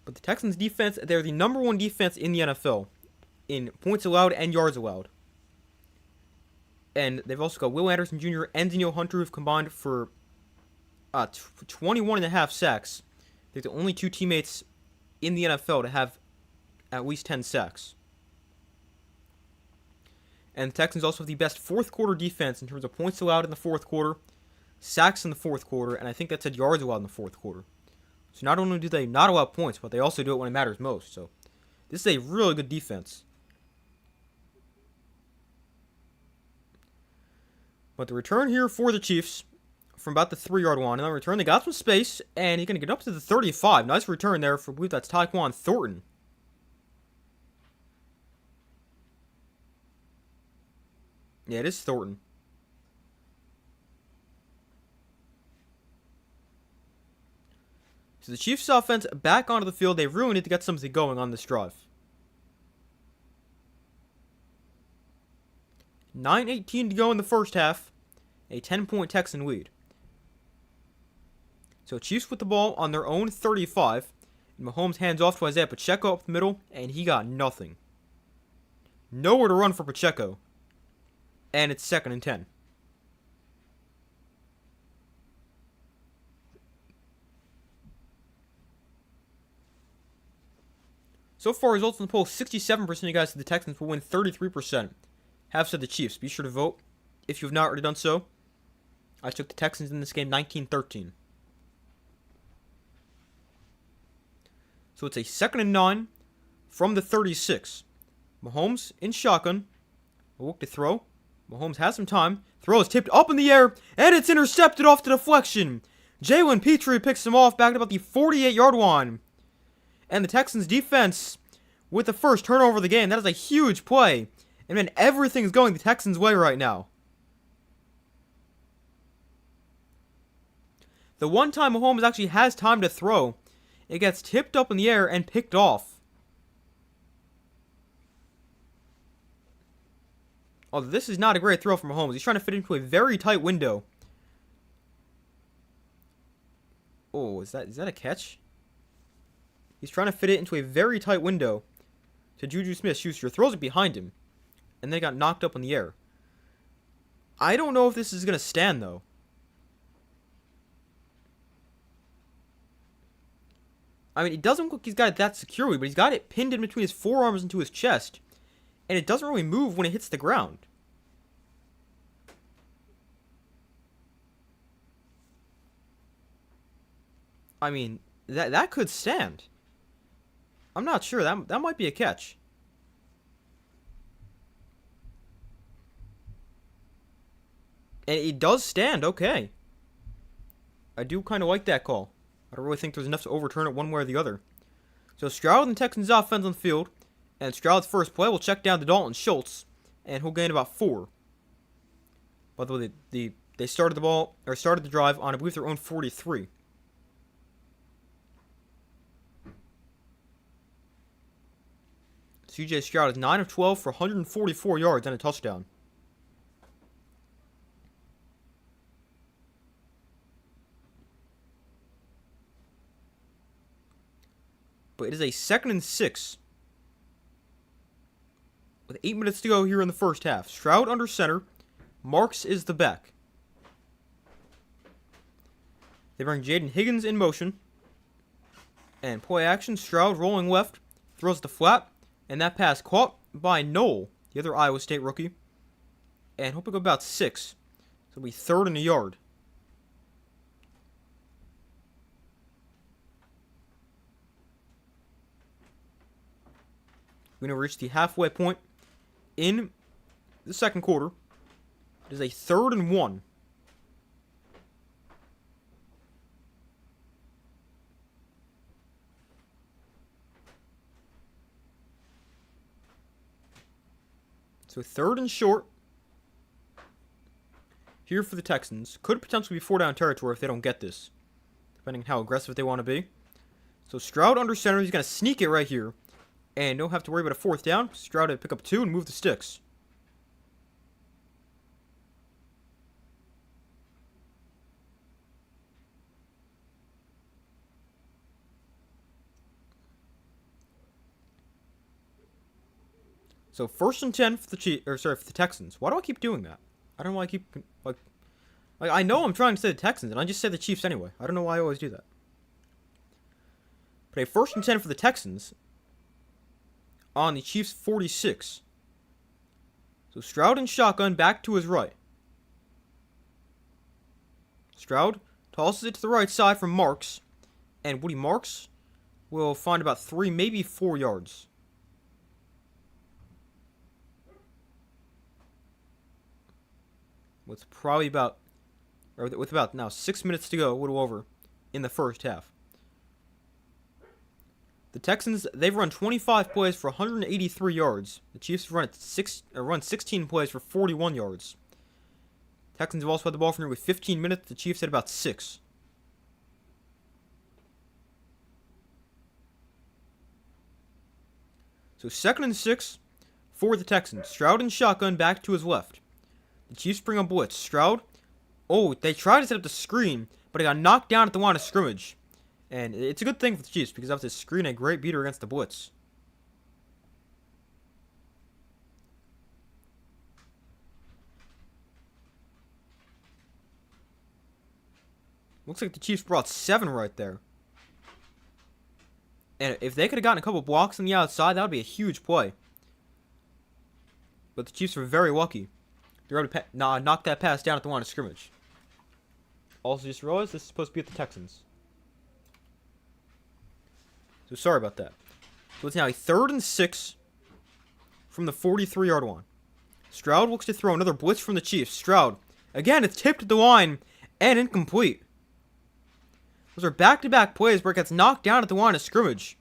But the Texans defense, they're the number 1 defense in the NFL in points allowed and yards allowed. And they've also got Will Anderson Jr. and Danielle Hunter, who've combined for 21.5 sacks. They're the only 2 teammates in the NFL to have at least 10 sacks. And the Texans also have the best fourth quarter defense in terms of points allowed in the fourth quarter, sacks in the fourth quarter, and I think that said yards allowed in the fourth quarter. So not only do they not allow points, but they also do it when it matters most. So this is a really good defense. But the return here for the Chiefs from about the 3-yard line. And on return, they got some space, and he's going to get up to the 35. Nice return there for, I believe that's Tyquan Thornton. Yeah, it is Thornton. So the Chiefs' offense back onto the field. They really need to get something going on this drive. 9:18 to go in the first half. A 10-point Texan lead. So Chiefs with the ball on their own 35. And Mahomes hands off to Isaiah Pacheco up the middle, and he got nothing. Nowhere to run for Pacheco. And it's 2nd and 10. So far, results in the poll, 67% of you guys said the Texans will win, 33% have said the Chiefs. Be sure to vote if you have not already done so. I took the Texans in this game 19-13. So it's a 2nd and 9 from the 36. Mahomes in shotgun. Will look to throw. Mahomes has some time. Throw is tipped up in the air, and it's intercepted off the deflection. Jalen Petrie picks him off back at about the 48-yard line. And the Texans defense with the first turnover of the game. That is a huge play. And man, everything's going the Texans' way right now. The one time Mahomes actually has time to throw, it gets tipped up in the air and picked off. Although this is not a great throw from Mahomes. He's trying to fit into a very tight window. Oh, is that a catch? He's trying to fit it into a very tight window to Juju Smith-Schuster. Throws it behind him. And then got knocked up in the air. I don't know if this is going to stand, though. I mean, it doesn't look like he's got it that securely, but he's got it pinned in between his forearms into his chest. And it doesn't really move when it hits the ground. I mean, that could stand. I'm not sure. That might be a catch. And it does stand, okay. I do kind of like that call. I don't really think there's enough to overturn it one way or the other. So Stroud and the Texans offense on the field. And Stroud's first play will check down to Dalton Schultz. And he'll gain about 4. By the way, they started the drive on, I believe, their own 43. CJ Stroud is 9 of 12 for 144 yards and a touchdown. But it is a 2nd and 6. With 8 minutes to go here in the first half. Stroud under center. Marks is the back. They bring Jaden Higgins in motion. And play action. Stroud rolling left. Throws the flat. And that pass caught by Knoll, the other Iowa State rookie. And he'll pick up about 6. So it'll be 3rd and a yard. We're going to reach the halfway point in the second quarter. It is a 3rd and 1. So 3rd and short here for the Texans. Could potentially be 4-down territory if they don't get this, depending on how aggressive they want to be. So Stroud under center. He's going to sneak it right here. And don't have to worry about a 4th down. Stroud to pick up 2 and move the sticks. So 1st and 10 for the Texans. Why do I keep doing that? I don't know why I keep like I know I'm trying to say the Texans and I just say the Chiefs anyway. I don't know why I always do that. But a 1st and 10 for the Texans on the Chiefs 46. So Stroud in shotgun back to his right. Stroud tosses it to the right side from Marks, and Woody Marks will find about 3, maybe 4 yards. With about now 6 minutes to go, a little over, in the first half. The Texans, they've run 25 plays for 183 yards. The Chiefs run 16 plays for 41 yards. Texans have also had the ball for nearly 15 minutes. The Chiefs had about 6. So 2nd and 6 for the Texans. Stroud in shotgun back to his left. The Chiefs bring on blitz. Stroud. Oh, they tried to set up the screen, but it got knocked down at the line of scrimmage. And it's a good thing for the Chiefs because that was a screen, a great beater against the blitz. Looks like the Chiefs brought 7 right there. And if they could have gotten a couple blocks on the outside, that would be a huge play. But the Chiefs were very lucky. They were able to knock that pass down at the line of scrimmage. Also just realized this is supposed to be at the Texans. So sorry about that. So it's now a 3rd and 6 from the 43-yard line. Stroud looks to throw another blitz from the Chiefs. Stroud, again, it's tipped at the line and incomplete. Those are back-to-back plays where it gets knocked down at the line of scrimmage.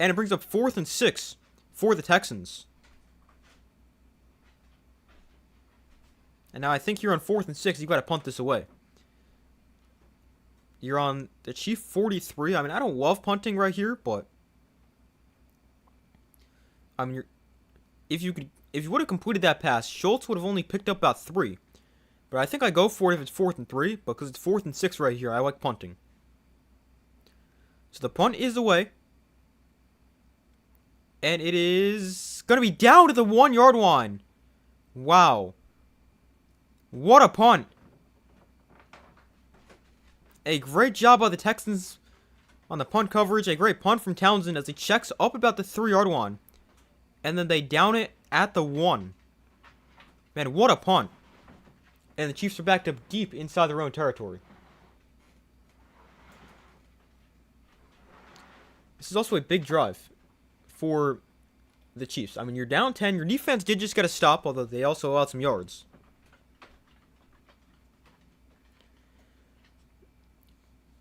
And it brings up 4th and 6 for the Texans. And now I think you're on 4th and 6. You've got to punt this away. You're on the Chief 43. I mean, I don't love punting right here, but I mean, if you would have completed that pass, Schultz would have only picked up about 3. But I think I go for it if it's 4th and 3, because it's 4th and 6 right here. I like punting. So the punt is away. And it is going to be down to the 1-yard line. Wow. What a punt. A great job by the Texans on the punt coverage. A great punt from Townsend as he checks up about the 3-yard line. And then they down it at the 1. Man, what a punt. And the Chiefs are backed up deep inside their own territory. This is also a big drive for the Chiefs. I mean, you're down 10. Your defense did just get a stop, although they also allowed some yards.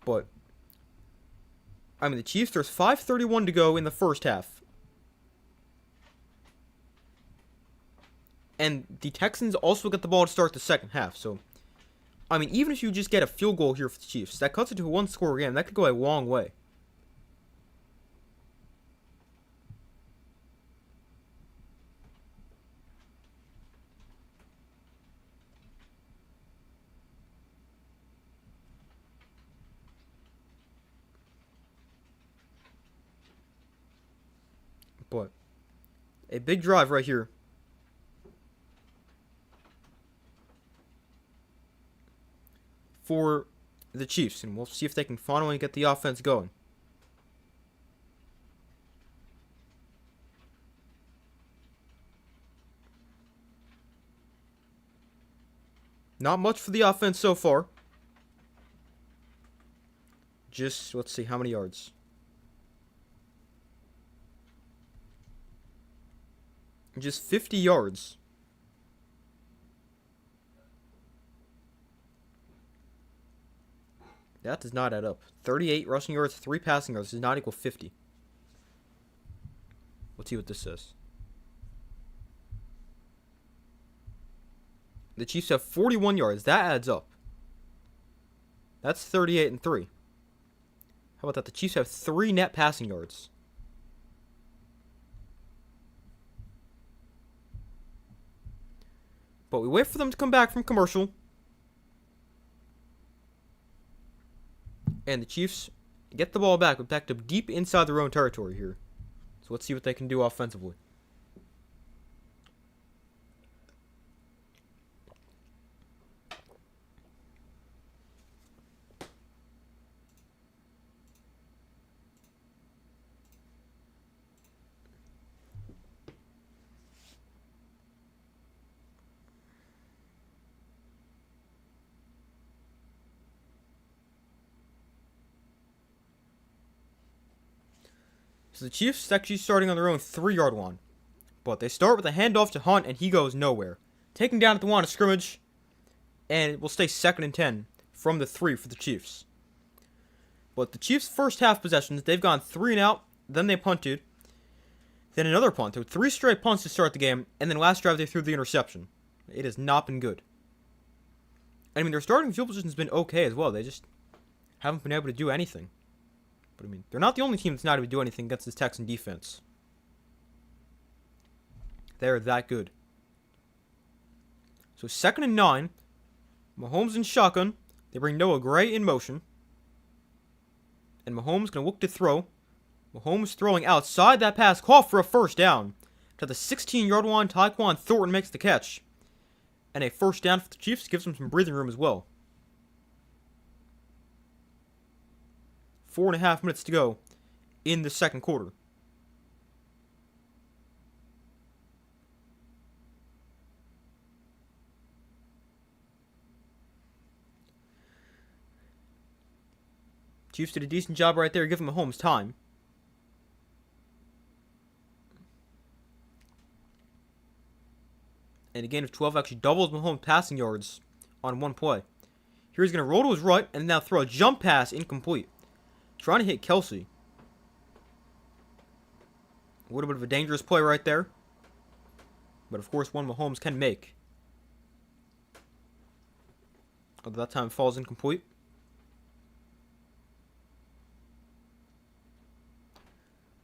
But, I mean, the Chiefs, there's 5:31 to go in the first half. And the Texans also get the ball to start the second half. So, I mean, even if you just get a field goal here for the Chiefs, that cuts it to a 1-score game. That could go a long way. But a big drive right here for the Chiefs, and we'll see if they can finally get the offense going. Not much for the offense so far. Just, let's see, how many yards? just 50 yards. That does not add up. 38 rushing yards, 3 passing yards does not equal 50. Let's see what this says. The Chiefs have 41 yards. That adds up. That's 38 and 3. How about that? The Chiefs have 3 net passing yards. But we wait for them to come back from commercial. And the Chiefs get the ball back, but backed up deep inside their own territory here. So let's see what they can do offensively. So the Chiefs actually starting on their own 3-yard line. But they start with a handoff to Hunt, and he goes nowhere. Taken down at the line of scrimmage, and it will stay 2nd and 10 from the 3 for the Chiefs. But the Chiefs' first half possessions, they've gone 3 and out, then they punted, then another punt. There were 3 straight punts to start the game, and then last drive they threw the interception. It has not been good. I mean, their starting field position has been okay as well. They just haven't been able to do anything. But I mean, they're not the only team that's not able to do anything against this Texan defense. They're that good. So 2nd and 9. Mahomes in shotgun. They bring Noah Gray in motion. And Mahomes going to look to throw. Mahomes throwing outside that pass. Call for a first down. To the 16-yard line, Tyquan Thornton makes the catch. And a first down for the Chiefs. Gives them some breathing room as well. 4.5 minutes to go in the second quarter. Chiefs did a decent job right there, giving Mahomes time. And a gain of 12 actually doubles Mahomes' passing yards on one play. Here he's going to roll to his right and now throw a jump pass incomplete. Trying to hit Kelsey. A little bit of a dangerous play right there. But of course one Mahomes can make. Although that time falls incomplete.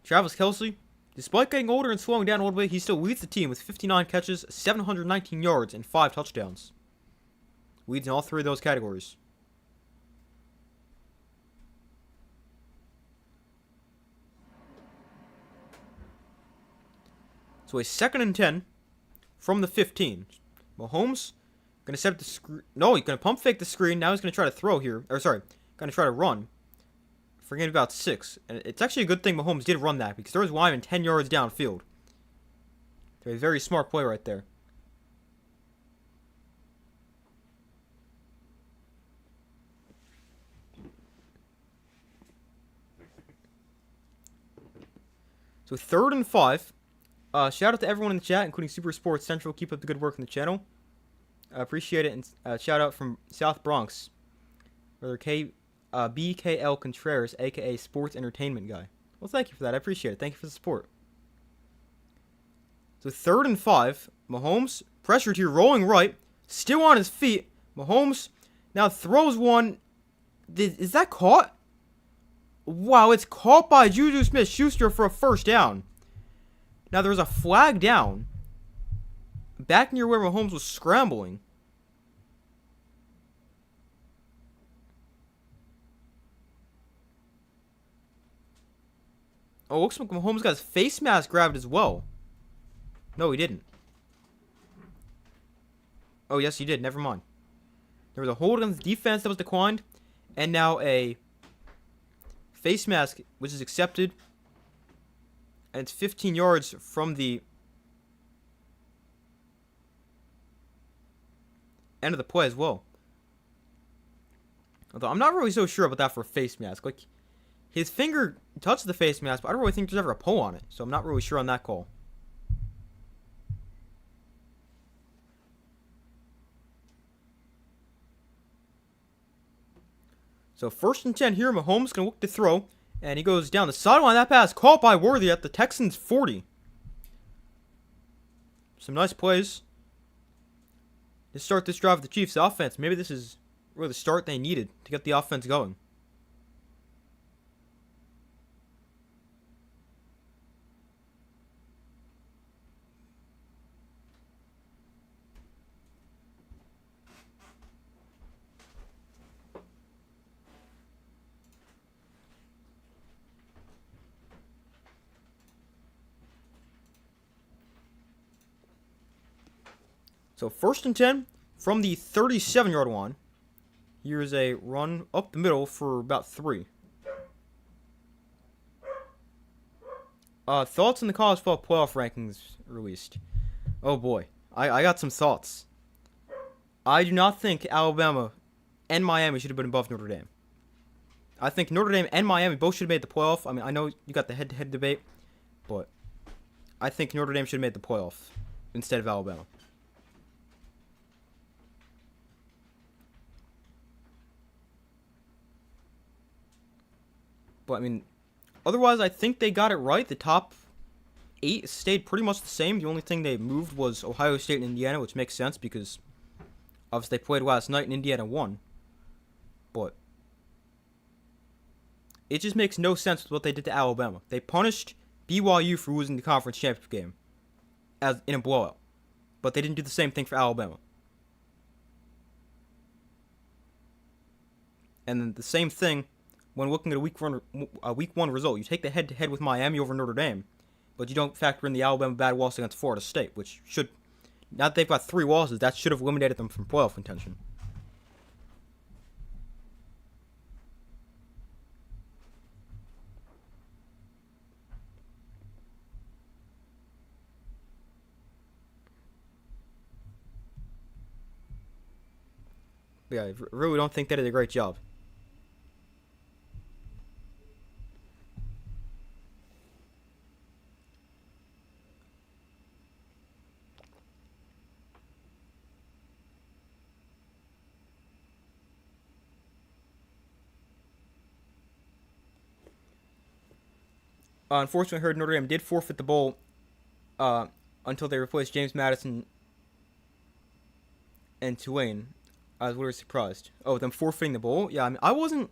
Travis Kelsey, despite getting older and slowing down a little bit, he still leads the team with 59 catches, 719 yards, and 5 touchdowns. Leads in all 3 of those categories. So a 2nd and 10 from the 15. Mahomes going to set up the screen. No, he's going to pump fake the screen. Now he's going to try to throw here. Or sorry, going to try to run. Forgetting about 6. And it's actually a good thing Mahomes did run that because there was Wyman 10 yards downfield. So a very smart play right there. So 3rd and 5. Shout out to everyone in the chat, including Super Sports Central. Keep up the good work in the channel. I appreciate it. And shout out from South Bronx, brother BKL Contreras, aka Sports Entertainment Guy. Well, thank you for that. I appreciate it. Thank you for the support. So 3rd and 5. Mahomes pressured here, rolling right, still on his feet. Mahomes now throws one. Is that caught? Wow, it's caught by Juju Smith-Schuster for a first down. Now, there was a flag down back near where Mahomes was scrambling. Oh, looks like Mahomes got his face mask grabbed as well. No, he didn't. Oh, yes, he did. Never mind. There was a hold on the defense that was declined, and now a face mask, which is accepted. And it's 15 yards from the end of the play as well. Although I'm not really so sure about that for a face mask. Like, his finger touched the face mask, but I don't really think there's ever a pull on it. So I'm not really sure on that call. So 1st and 10 here. Mahomes going to look to throw. And he goes down the sideline. That pass caught by Worthy at the Texans 40. Some nice plays to start this drive of the Chiefs offense. Maybe this is really the start they needed to get the offense going. So 1st and 10 from the 37-yard line. Here's a run up the middle for about 3. Thoughts on the college football playoff rankings released. Oh boy, I got some thoughts. I do not think Alabama and Miami should have been above Notre Dame. I think Notre Dame and Miami both should have made the playoff. I mean, I know you got the head-to-head debate, but I think Notre Dame should have made the playoff instead of Alabama. But, I mean, otherwise, I think they got it right. The top 8 stayed pretty much the same. The only thing they moved was Ohio State and Indiana, which makes sense because, obviously, they played last night and Indiana won. But it just makes no sense with what they did to Alabama. They punished BYU for losing the conference championship game as in a blowout. But they didn't do the same thing for Alabama. And then the same thing when looking at a week one result. You take the head-to-head with Miami over Notre Dame, but you don't factor in the Alabama bad loss against Florida State, which should, now that they've got 3 losses, that should have eliminated them from playoff contention. But yeah, I really don't think they did a great job. Unfortunately, I heard Notre Dame did forfeit the bowl until they replaced James Madison and Tulane. I was really surprised. Oh, them forfeiting the bowl? Yeah, I mean, I wasn't.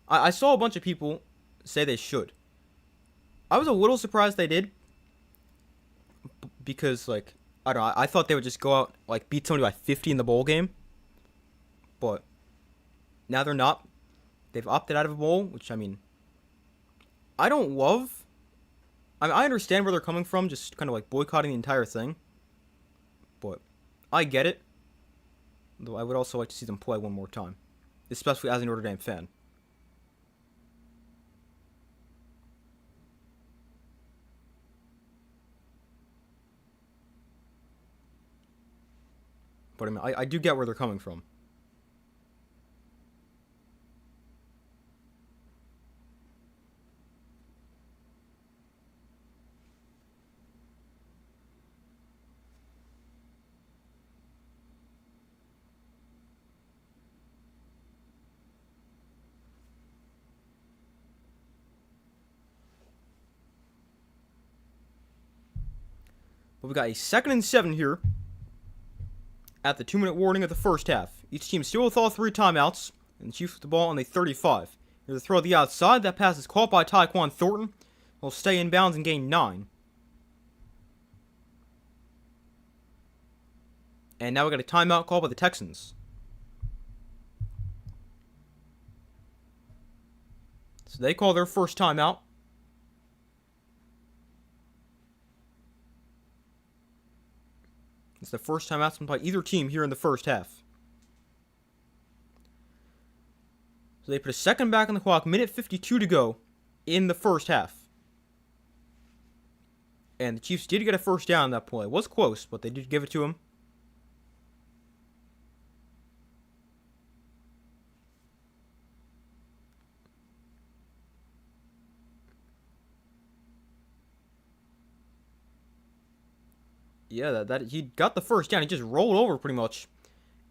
I saw a bunch of people say they should. I was a little surprised they did because, like, I don't know. I thought they would just go out, like, beat somebody by 50 in the bowl game. But now they're not. They've opted out of a bowl, which, I mean, I don't love. I mean, I understand where they're coming from, just kind of like boycotting the entire thing. But I get it. Though I would also like to see them play one more time, especially as a Notre Dame fan. But I mean, I do get where they're coming from. But we got a 2nd and 7 here at the 2-minute warning of the first half. Each team still with all 3 timeouts, and the Chiefs with the ball on the 35. Here's the throw to the outside. That pass is caught by Tyquan Thornton. He'll stay in bounds and gain 9. And now we got a timeout call by the Texans. So they call their first timeout. It's the first timeout spent by either team here in the first half. So they put a second back on the clock, minute 52 to go in the first half. And the Chiefs did get a first down on that play. It was close, but they did give it to him. Yeah, that he got the first down. He just rolled over pretty much.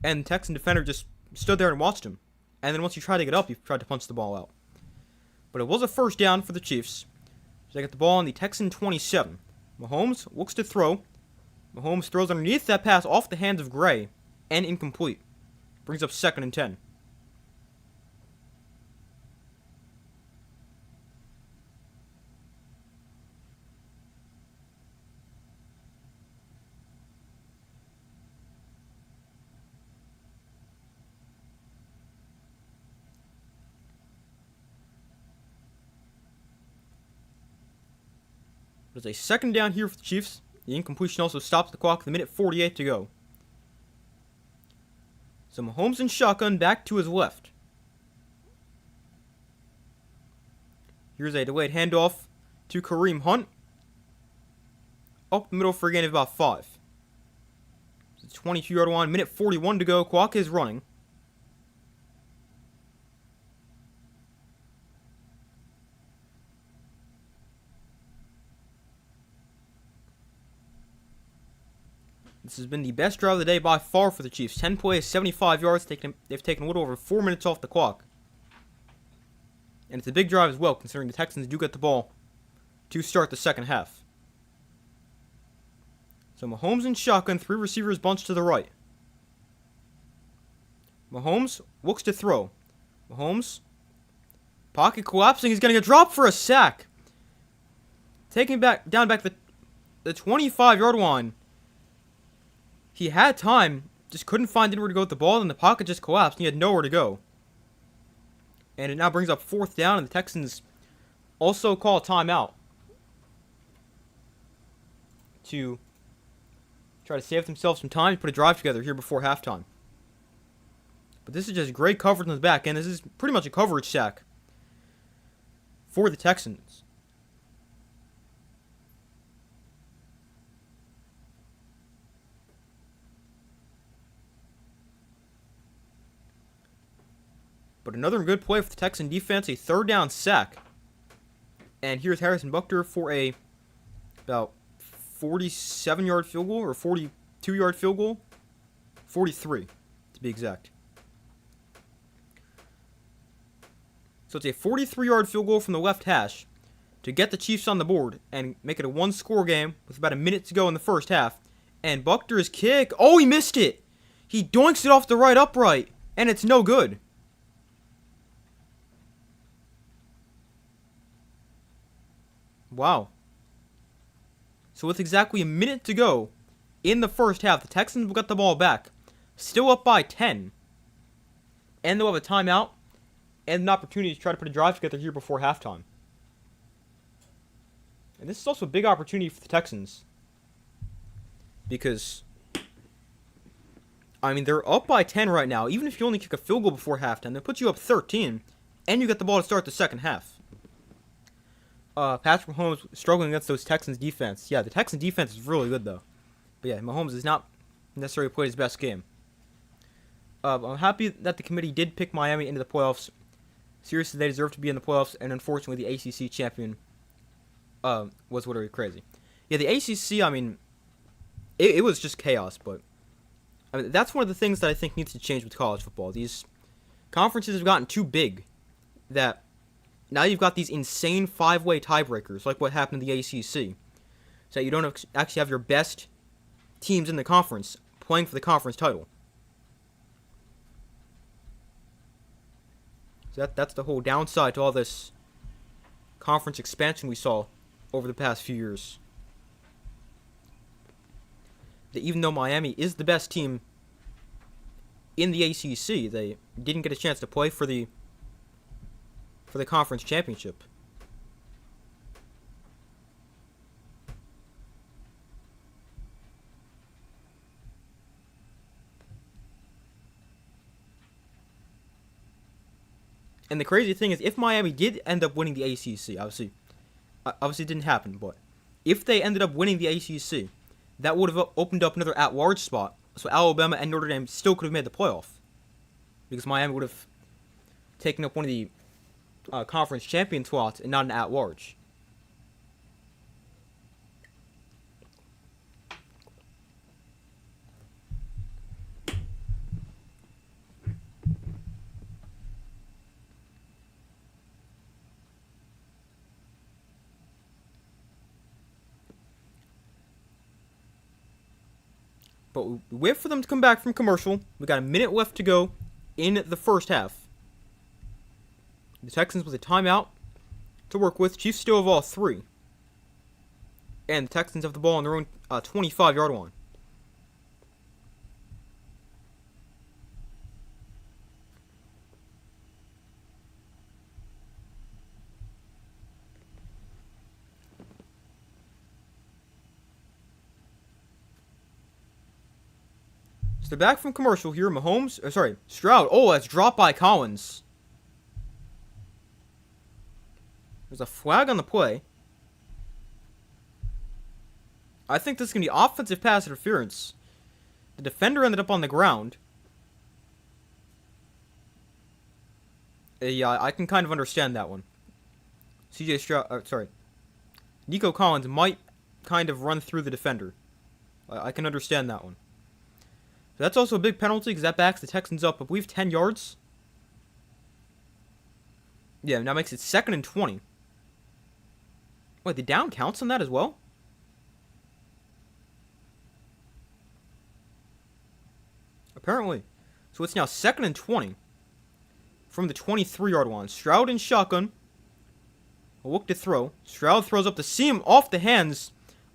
And the Texan defender just stood there and watched him. And then once you tried to get up, you tried to punch the ball out. But it was a first down for the Chiefs. So they get the ball on the Texan 27. Mahomes looks to throw. Mahomes throws underneath that pass off the hands of Gray and incomplete. Brings up 2nd and 10. There's a 2nd down here for the Chiefs. The incompletion also stops the clock with a minute 48 to go. So Mahomes in shotgun back to his left. Here's a delayed handoff to Kareem Hunt. Up the middle for a gain of about 5. It's a 22-yard line, minute 41 to go. Clock is running. This has been the best drive of the day by far for the Chiefs. 10 plays, 75 yards. They've taken a little over 4 minutes off the clock. And it's a big drive as well, considering the Texans do get the ball to start the second half. So Mahomes in shotgun, 3 receivers bunched to the right. Mahomes looks to throw. Mahomes, pocket collapsing. He's going to get dropped for a sack. Taking down back the 25-yard line. He had time, just couldn't find anywhere to go with the ball, and the pocket just collapsed, and he had nowhere to go. And it now brings up 4th down, and the Texans also call a timeout to try to save themselves some time to put a drive together here before halftime. But this is just great coverage on the back end. This is pretty much a coverage sack for the Texans. But another good play for the Texan defense, a 3rd down sack. And here's Harrison Butker for a about 47-yard field goal, or 42-yard field goal. 43, to be exact. So it's a 43-yard field goal from the left hash to get the Chiefs on the board and make it a 1-score game with about a minute to go in the first half. And Butker's kick, oh, he missed it! He doinks it off the right upright, and it's no good. Wow. So with exactly a minute to go in the first half, the Texans will get the ball back. Still up by 10. And they'll have a timeout and an opportunity to try to put a drive together here before halftime. And this is also a big opportunity for the Texans. Because, I mean, they're up by 10 right now. Even if you only kick a field goal before halftime, they put you up 13. And you get the ball to start the second half. Patrick Mahomes struggling against those Texans defense. Yeah, the Texans defense is really good, though. But yeah, Mahomes has not necessarily played his best game. I'm happy that the committee did pick Miami into the playoffs. Seriously, they deserve to be in the playoffs, and unfortunately, the ACC champion was literally crazy. Yeah, the ACC, I mean, it was just chaos, but I mean, that's one of the things that I think needs to change with college football. These conferences have gotten too big that now you've got these insane 5-way tiebreakers, like what happened in the ACC. So you don't actually have your best teams in the conference playing for the conference title. So that's the whole downside to all this conference expansion we saw over the past few years. That even though Miami is the best team in the ACC, they didn't get a chance to play for the conference championship. And the crazy thing is, if Miami did end up winning the ACC, obviously it didn't happen, but if they ended up winning the ACC, that would have opened up another at-large spot, so Alabama and Notre Dame still could have made the playoff, because Miami would have taken up one of the conference champion slots and not an at-large. But we wait for them to come back from commercial. We got a minute left to go in the first half. The Texans with a timeout to work with. Chiefs still have all 3. And the Texans have the ball on their own 25-yard line. So they're back from commercial here. Stroud. Oh, that's dropped by Collins. There's a flag on the play. I think this is going to be offensive pass interference. The defender ended up on the ground. Yeah, I can kind of understand that one. Nico Collins might kind of run through the defender. I can understand that one. That's also a big penalty because that backs the Texans up, I believe, 10 yards. Yeah, now makes it 2nd and 20. Wait, the down counts on that as well? Apparently. So it's now 2nd and 20 from the 23-yard line. Stroud in shotgun. A look to throw. Stroud throws up the seam off the hands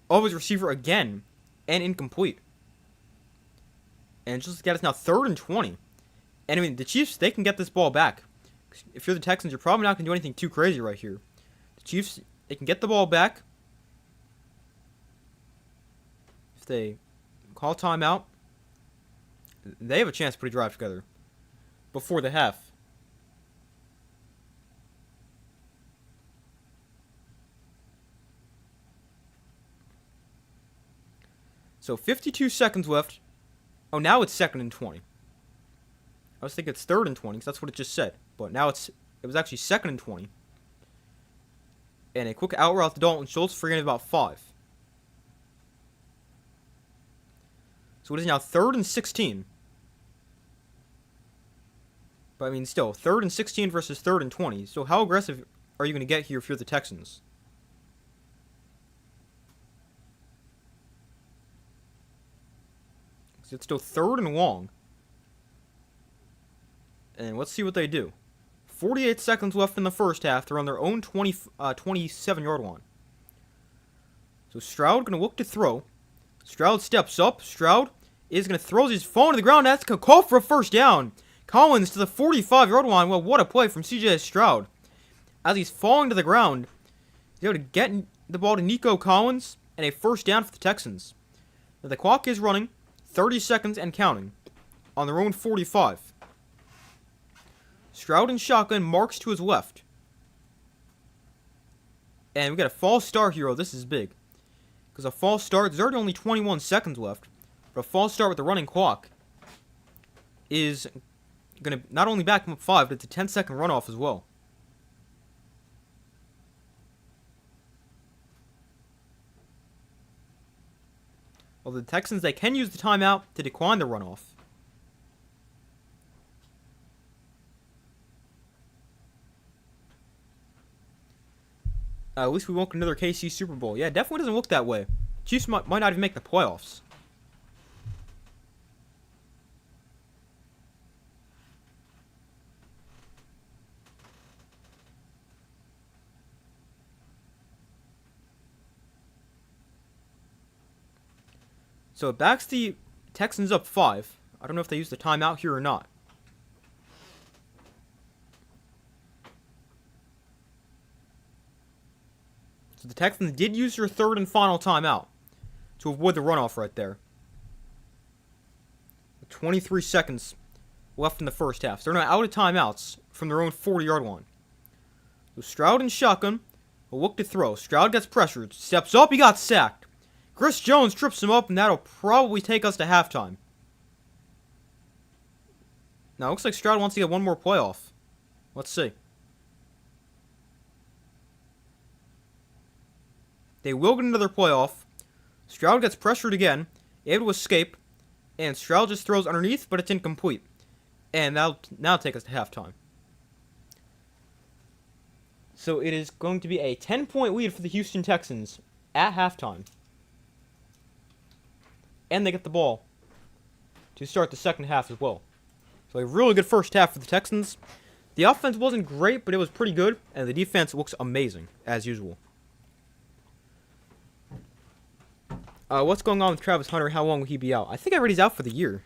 of his receiver again. And incomplete. And just like that, it's now 3rd and 20. And I mean, the Chiefs, they can get this ball back. If you're the Texans, you're probably not going to do anything too crazy right here. The Chiefs, they can get the ball back. If they call timeout, they have a chance to put a drive together before the half. So 52 seconds left. Oh, now it's 2nd and 20. I was thinking it's 3rd and 20 because that's what it just said. But now it was actually 2nd and 20. And a quick out route to Dalton Schultz for about 5. So it is now 3rd and 16. But I mean, still, 3rd and 16 versus 3rd and 20. So how aggressive are you going to get here if you're the Texans? So it's still 3rd and long. And let's see what they do. 48 seconds left in the first half. They're on their own 27-yard line. So Stroud going to look to throw. Stroud steps up. Stroud is going to throw his phone to the ground. That's going to call for a first down. Collins to the 45-yard line. Well, what a play from C.J. Stroud. As he's falling to the ground, he's able to get the ball to Nico Collins and a first down for the Texans. Now the clock is running. 30 seconds and counting on their own 45. Stroud in shotgun, marks to his left. And we got a false start here. Oh, this is big. Because a false start, there's already only 21 seconds left. But a false start with the running clock is going to not only back him up 5, but it's a 10-second runoff as well. Well, the Texans, they can use the timeout to decline the runoff. At least we won't get another KC Super Bowl. Yeah, it definitely doesn't look that way. Chiefs might not even make the playoffs. So it backs the Texans up 5. I don't know if they use the timeout here or not. So the Texans did use their 3rd and final timeout to avoid the runoff right there. 23 seconds left in the first half. So they're now out of timeouts from their own 40-yard line. So Stroud in shotgun will look to throw. Stroud gets pressured. Steps up. He got sacked. Chris Jones trips him up, and that'll probably take us to halftime. Now, it looks like Stroud wants to get one more playoff. Let's see. They will get another playoff. Stroud gets pressured again, able to escape, and Stroud just throws underneath, but it's incomplete. And that'll now take us to halftime. So it is going to be a 10-point lead for the Houston Texans at halftime. And they get the ball to start the second half as well. So a really good first half for the Texans. The offense wasn't great, but it was pretty good, and the defense looks amazing, as usual. What's going on with Travis Hunter? How long will he be out? I think I read he's out for the year.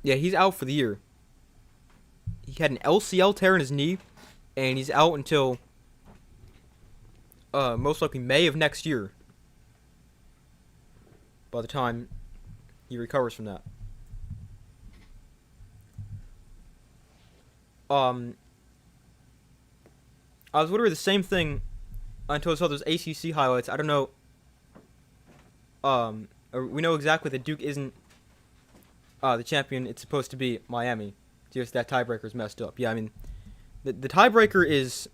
Yeah, he's out for the year. He had an LCL tear in his knee, and he's out until most likely May of next year. By the time he recovers from that. I was literally the same thing until I saw those ACC highlights. I don't know. We know exactly that Duke isn't the champion. It's supposed to be Miami. Just that tiebreaker's messed up. Yeah, I mean, the tiebreaker is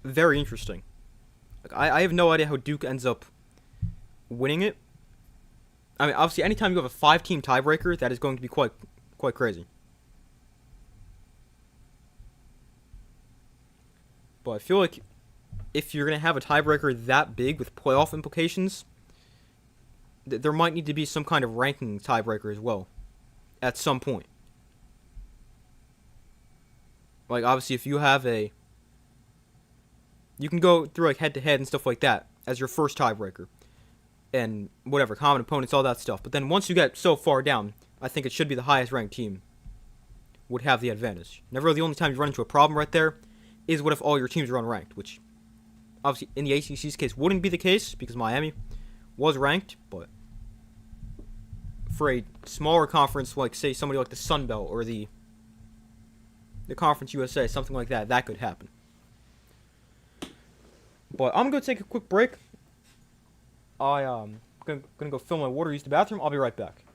very interesting. Like, I have no idea how Duke ends up winning it. I mean, obviously, anytime you have a 5-team tiebreaker, that is going to be quite crazy. But I feel like if you're going to have a tiebreaker that big with playoff implications, there might need to be some kind of ranking tiebreaker as well at some point. Like, obviously, if you have you can go through, like, head-to-head and stuff like that as your first tiebreaker. And whatever, common opponents, all that stuff. But then once you get so far down, I think it should be the highest-ranked team would have the advantage. Never the only time you run into a problem right there is what if all your teams are unranked, which obviously in the ACC's case wouldn't be the case because Miami was ranked, but for a smaller conference like, say, somebody like the Sun Belt or the Conference USA, something like that, that could happen. But I'm going to take a quick break. I'm going to go fill my water, use the bathroom. I'll be right back.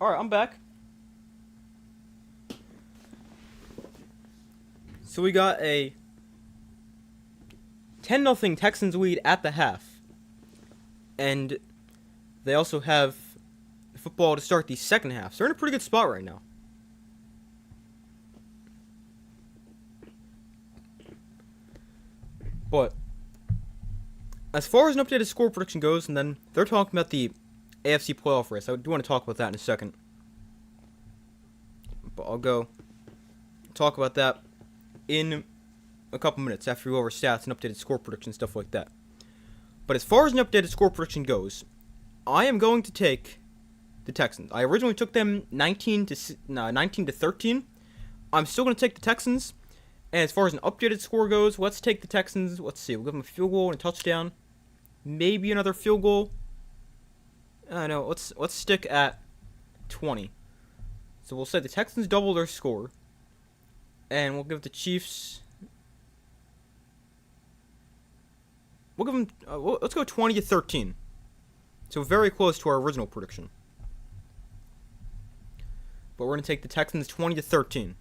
Alright, I'm back. So we got a 10-0 Texans lead at the half. And they also have football to start the second half. So they're in a pretty good spot right now. But as far as an updated score prediction goes, and then they're talking about the AFC playoff race. I do want to talk about that in a second. But I'll go talk about that in a couple minutes after we go over stats and updated score prediction, stuff like that. But as far as an updated score prediction goes, I am going to take the Texans. I originally took them 19 to 13. I'm still going to take the Texans. And as far as an updated score goes, let's take the Texans. Let's see. We'll give them a field goal and a touchdown. Maybe another field goal. I know. Let's stick at 20. So we'll say the Texans double their score. And we'll give the Chiefs... We'll give them... let's go 20 to 13. So very close to our original prediction. But we're going to take the Texans 20 to 13.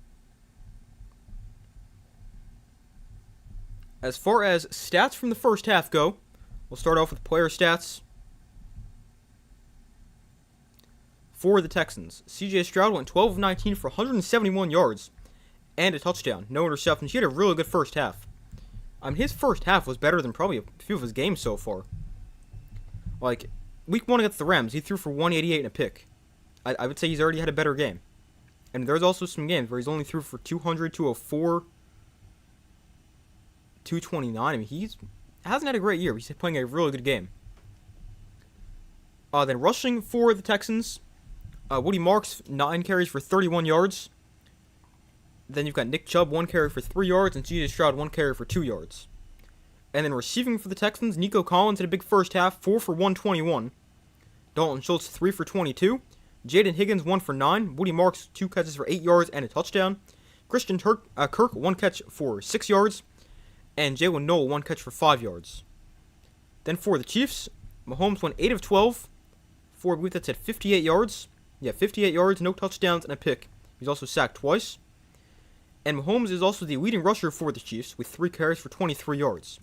As far as stats from the first half go, we'll start off with player stats. For the Texans, C.J. Stroud went 12 of 19 for 171 yards and a touchdown. No interceptions. He had a really good first half. His first half was better than probably a few of his games so far. Like, week 1 against the Rams, he threw for 188 and a pick. I would say he's already had a better game. And there's also some games where he's only threw for 200, 204, 229. I mean, he hasn't had a great year. He's playing a really good game. Then rushing for the Texans, Woody Marks, 9 carries for 31 yards. Then you've got Nick Chubb, 1 carry for 3 yards, and C.J. Stroud, 1 carry for 2 yards. And then receiving for the Texans, Nico Collins had a big first half, 4 for 121. Dalton Schultz, 3 for 22. Jaden Higgins, 1 for 9. Woody Marks, 2 catches for 8 yards and a touchdown. Christian Kirk, 1 catch for 6 yards. And Jalen Noel, 1 catch for 5 yards. Then for the Chiefs, Mahomes went 8 of 12. For, I believe that's at 58 yards. Yeah, 58 yards, no touchdowns, and a pick. He's also sacked twice. And Mahomes is also the leading rusher for the Chiefs with 3 carries for 23 yards.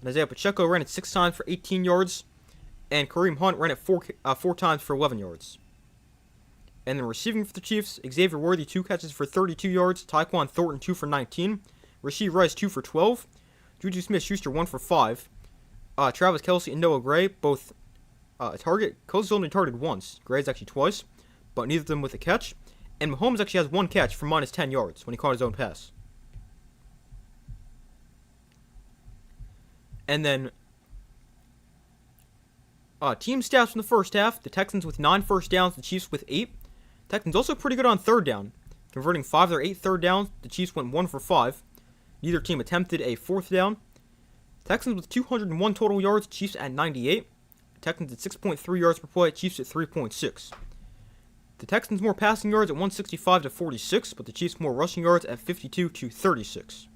And Isaiah Pacheco ran it 6 times for 18 yards. And Kareem Hunt ran it 4 times for 11 yards. And then receiving for the Chiefs, Xavier Worthy, 2 catches for 32 yards. Tyquan Thornton, 2 for 19. Rashee Rice, 2 for 12. Juju Smith-Schuster, 1 for 5. Travis Kelce and Noah Gray, both a target. Kelce's only targeted once. Gray's actually twice, but neither of them with a catch. And Mahomes actually has 1 catch for minus 10 yards when he caught his own pass. And then team stats from the first half. The Texans with 9 first downs, the Chiefs with 8. Texans also pretty good on third down, converting 5 of their 8 third downs. The Chiefs went 1 for 5. Neither team attempted a fourth down. Texans with 201 total yards, Chiefs at 98. Texans at 6.3 yards per play, Chiefs at 3.6. The Texans more passing yards at 165 to 46, but the Chiefs more rushing yards at 52 to 36.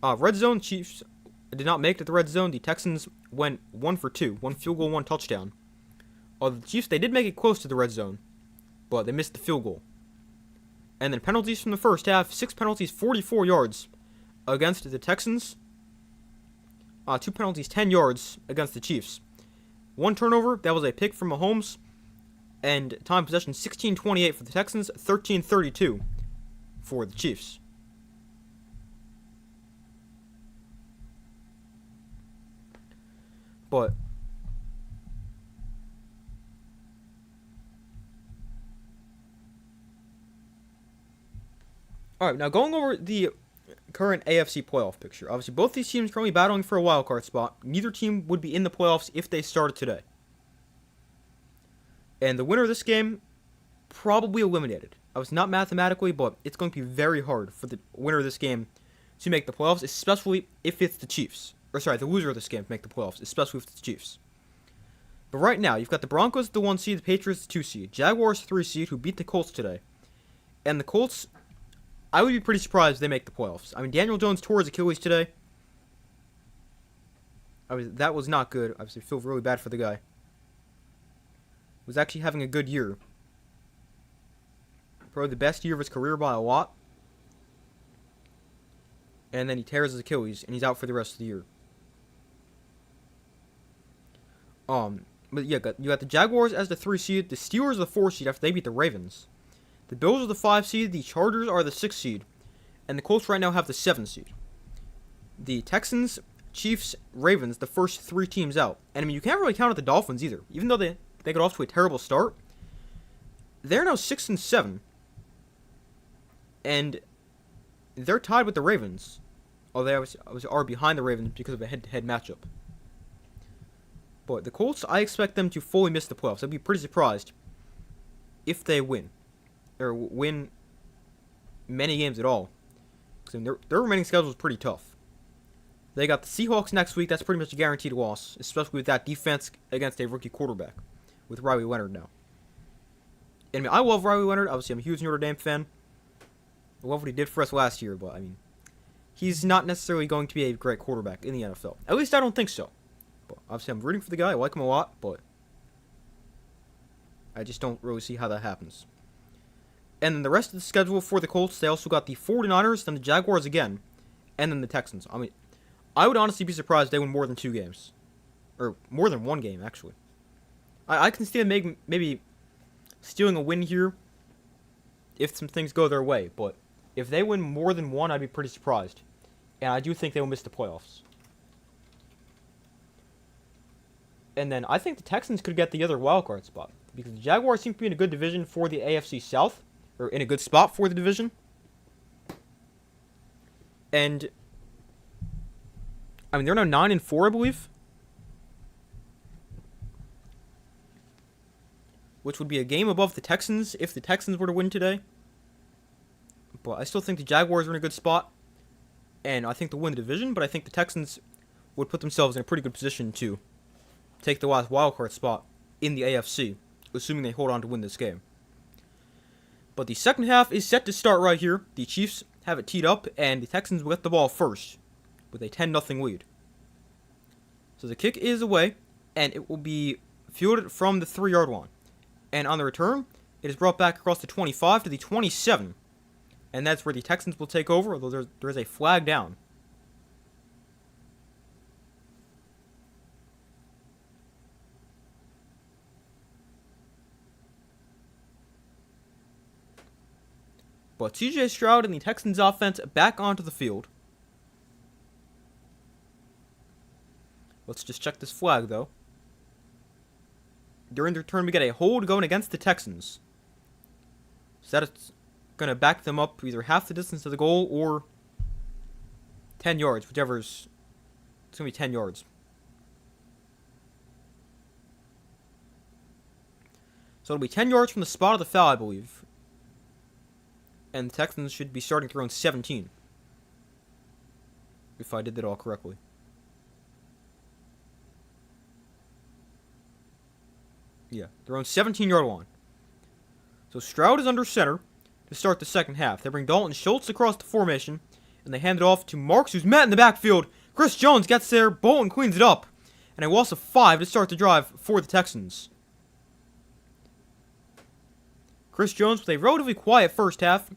Red zone, Chiefs did not make it to the red zone. The Texans went 1 for 2, 1 field goal, 1 touchdown. The Chiefs, they did make it close to the red zone, but they missed the field goal. And then penalties from the first half, 6 penalties, 44 yards against the Texans. 2 penalties, 10 yards against the Chiefs. 1 turnover, that was a pick from Mahomes. And time possession, 16-28 for the Texans, 13-32 for the Chiefs. But alright, now going over the current AFC playoff picture. Obviously, both these teams currently battling for a wild card spot. Neither team would be in the playoffs if they started today. And the winner of this game, probably eliminated. Obviously, not mathematically, but it's going to be very hard for the winner of this game to make the playoffs, especially if it's the Chiefs. Or sorry, the loser of this game to make the playoffs, especially if it's the Chiefs. But right now, you've got the Broncos, the 1 seed, the Patriots, the 2 seed, Jaguars, 3 seed, who beat the Colts today. And the Colts, I would be pretty surprised if they make the playoffs. I mean, Daniel Jones tore his Achilles today. That was not good. Obviously, I feel really bad for the guy. Was actually having a good year Probably the best year of his career by a lot. And then he tears his Achilles, and he's out for the rest of the year. But yeah, you got the Jaguars as the 3 seed, the Steelers are the 4 seed after they beat the Ravens. The Bills are the 5 seed, the Chargers are the 6 seed, and the Colts right now have the 7 seed. The Texans, Chiefs, Ravens, the first 3 teams out. And I mean, you can't really count out the Dolphins either. Even though they got off to a terrible start, they're now 6-7. And they're tied with the Ravens. Although they are behind the Ravens because of a head-to-head matchup. But the Colts, I expect them to fully miss the playoffs. I'd be pretty surprised if they win. Or win many games at all. Because their remaining schedule is pretty tough. They got the Seahawks next week. That's pretty much a guaranteed loss. Especially with that defense against a rookie quarterback. With Riley Leonard now. And I mean, I love Riley Leonard. Obviously, I'm a huge Notre Dame fan. I love what he did for us last year. But, I mean, he's not necessarily going to be a great quarterback in the NFL. At least I don't think so. But obviously, I'm rooting for the guy. I like him a lot. But I just don't really see how that happens. And then the rest of the schedule for the Colts, they also got the 49ers, then the Jaguars again, and then the Texans. I mean, I would honestly be surprised if they win more than 2 games. Or more than 1 game, actually. I can see them maybe stealing a win here if some things go their way. But if they win more than 1, I'd be pretty surprised. And I do think they will miss the playoffs. And then I think the Texans could get the other wildcard spot. Because the Jaguars seem to be in a good division for the AFC South. Or in a good spot for the division. And I mean, they're now 9-4, I believe. Which would be a game above the Texans if the Texans were to win today. But I still think the Jaguars are in a good spot. And I think they'll win the division. But I think the Texans would put themselves in a pretty good position to take the last wildcard spot in the AFC. Assuming they hold on to win this game. But the second half is set to start right here. The Chiefs have it teed up. And the Texans will get the ball first. With a 10-0 lead. So the kick is away. And it will be fielded from the 3-yard line. And on the return, it is brought back across the 25 to the 27. And that's where the Texans will take over, although there is a flag down. But C.J. Stroud and the Texans offense back onto the field. Let's just check this flag, though. During the return, we get a hold going against the Texans. So that's going to back them up either half the distance to the goal or 10 yards, whichever's... It's going to be 10 yards. So it'll be 10 yards from the spot of the foul, I believe. And the Texans should be starting at their own 17. If I did that all correctly. Yeah, their own 17-yard line. So Stroud is under center to start the second half. They bring Dalton Schultz across the formation, and they hand it off to Marks, who's met in the backfield. Chris Jones gets there, Bolton cleans it up, and a loss of 5 to start the drive for the Texans. Chris Jones with a relatively quiet first half.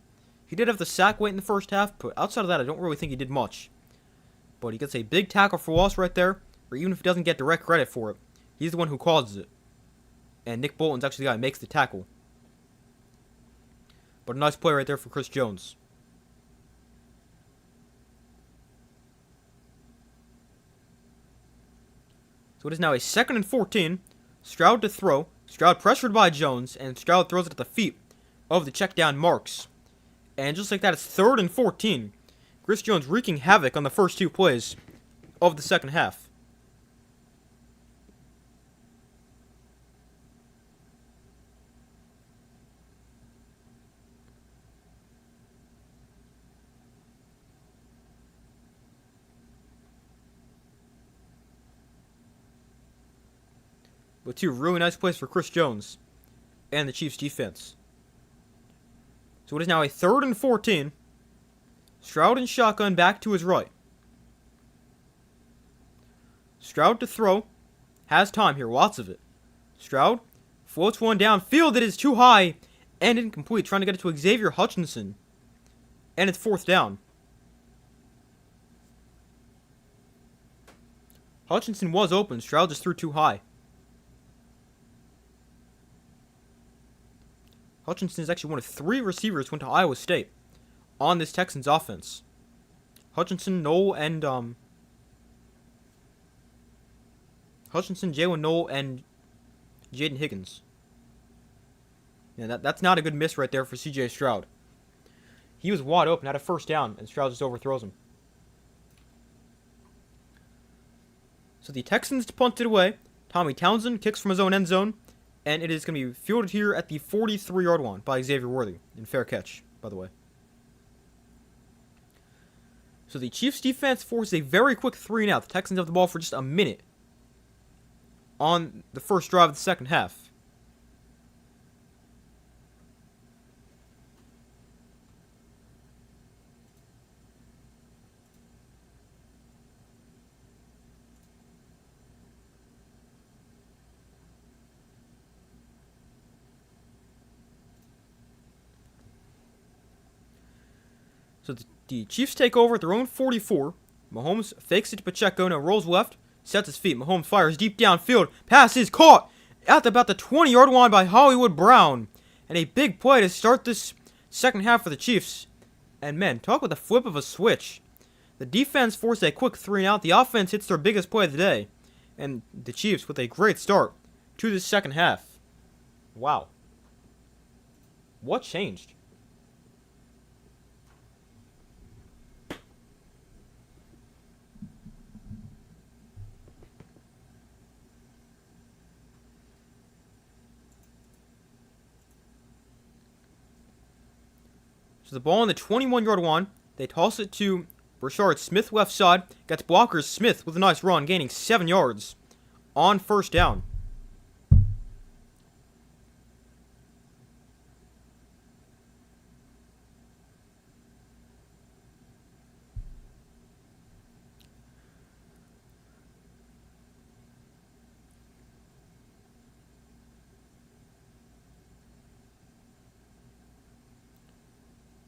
He did have the sack late in the first half, but outside of that, I don't really think he did much. But he gets a big tackle for loss right there, or even if he doesn't get direct credit for it, he's the one who causes it. And Nick Bolton's actually the guy who makes the tackle. But a nice play right there for Chris Jones. So it is now a 2nd and 14. Stroud to throw. Stroud pressured by Jones. And Stroud throws it at the feet of the check down Marks. And just like that, it's 3rd and 14. Chris Jones wreaking havoc on the first 2 plays of the second half. But 2 really nice plays for Chris Jones and the Chiefs defense. So it is now a 3rd and 14. Stroud in shotgun back to his right. Stroud to throw. Has time here, lots of it. Stroud floats one downfield. It is too high. and incomplete, trying to get it to Xavier Hutchinson. And it's 4th down. Hutchinson was open. Stroud just threw too high. Hutchinson is actually one of 3 receivers who went to Iowa State on this Texans offense. Hutchinson, Knoll, and Hutchinson, Jalen Knoll, and Jaden Higgins. Yeah, that's not a good miss right there for C.J. Stroud. He was wide open, had a 1st down, and Stroud just overthrows him. So the Texans punt it away. Tommy Townsend kicks from his own end zone, and it is going to be fielded here at the 43-yard line by Xavier Worthy. And fair catch, by the way. So the Chiefs defense forces a very quick 3-and-out. The Texans have the ball for just a minute on the first drive of the second half. So the Chiefs take over at their own 44. Mahomes fakes it to Pacheco, now rolls left, sets his feet. Mahomes fires deep downfield. Pass is caught at about the 20-yard line by Hollywood Brown. And a big play to start this second half for the Chiefs. And man, talk about the flip of a switch. The defense forced a quick 3-and-out. The offense hits their biggest play of the day. And the Chiefs with a great start to the second half. Wow. What changed? So the ball on the 21-yard line. They toss it to Rashard Smith left side. Gets blockers. Smith with a nice run, gaining 7 yards on 1st down.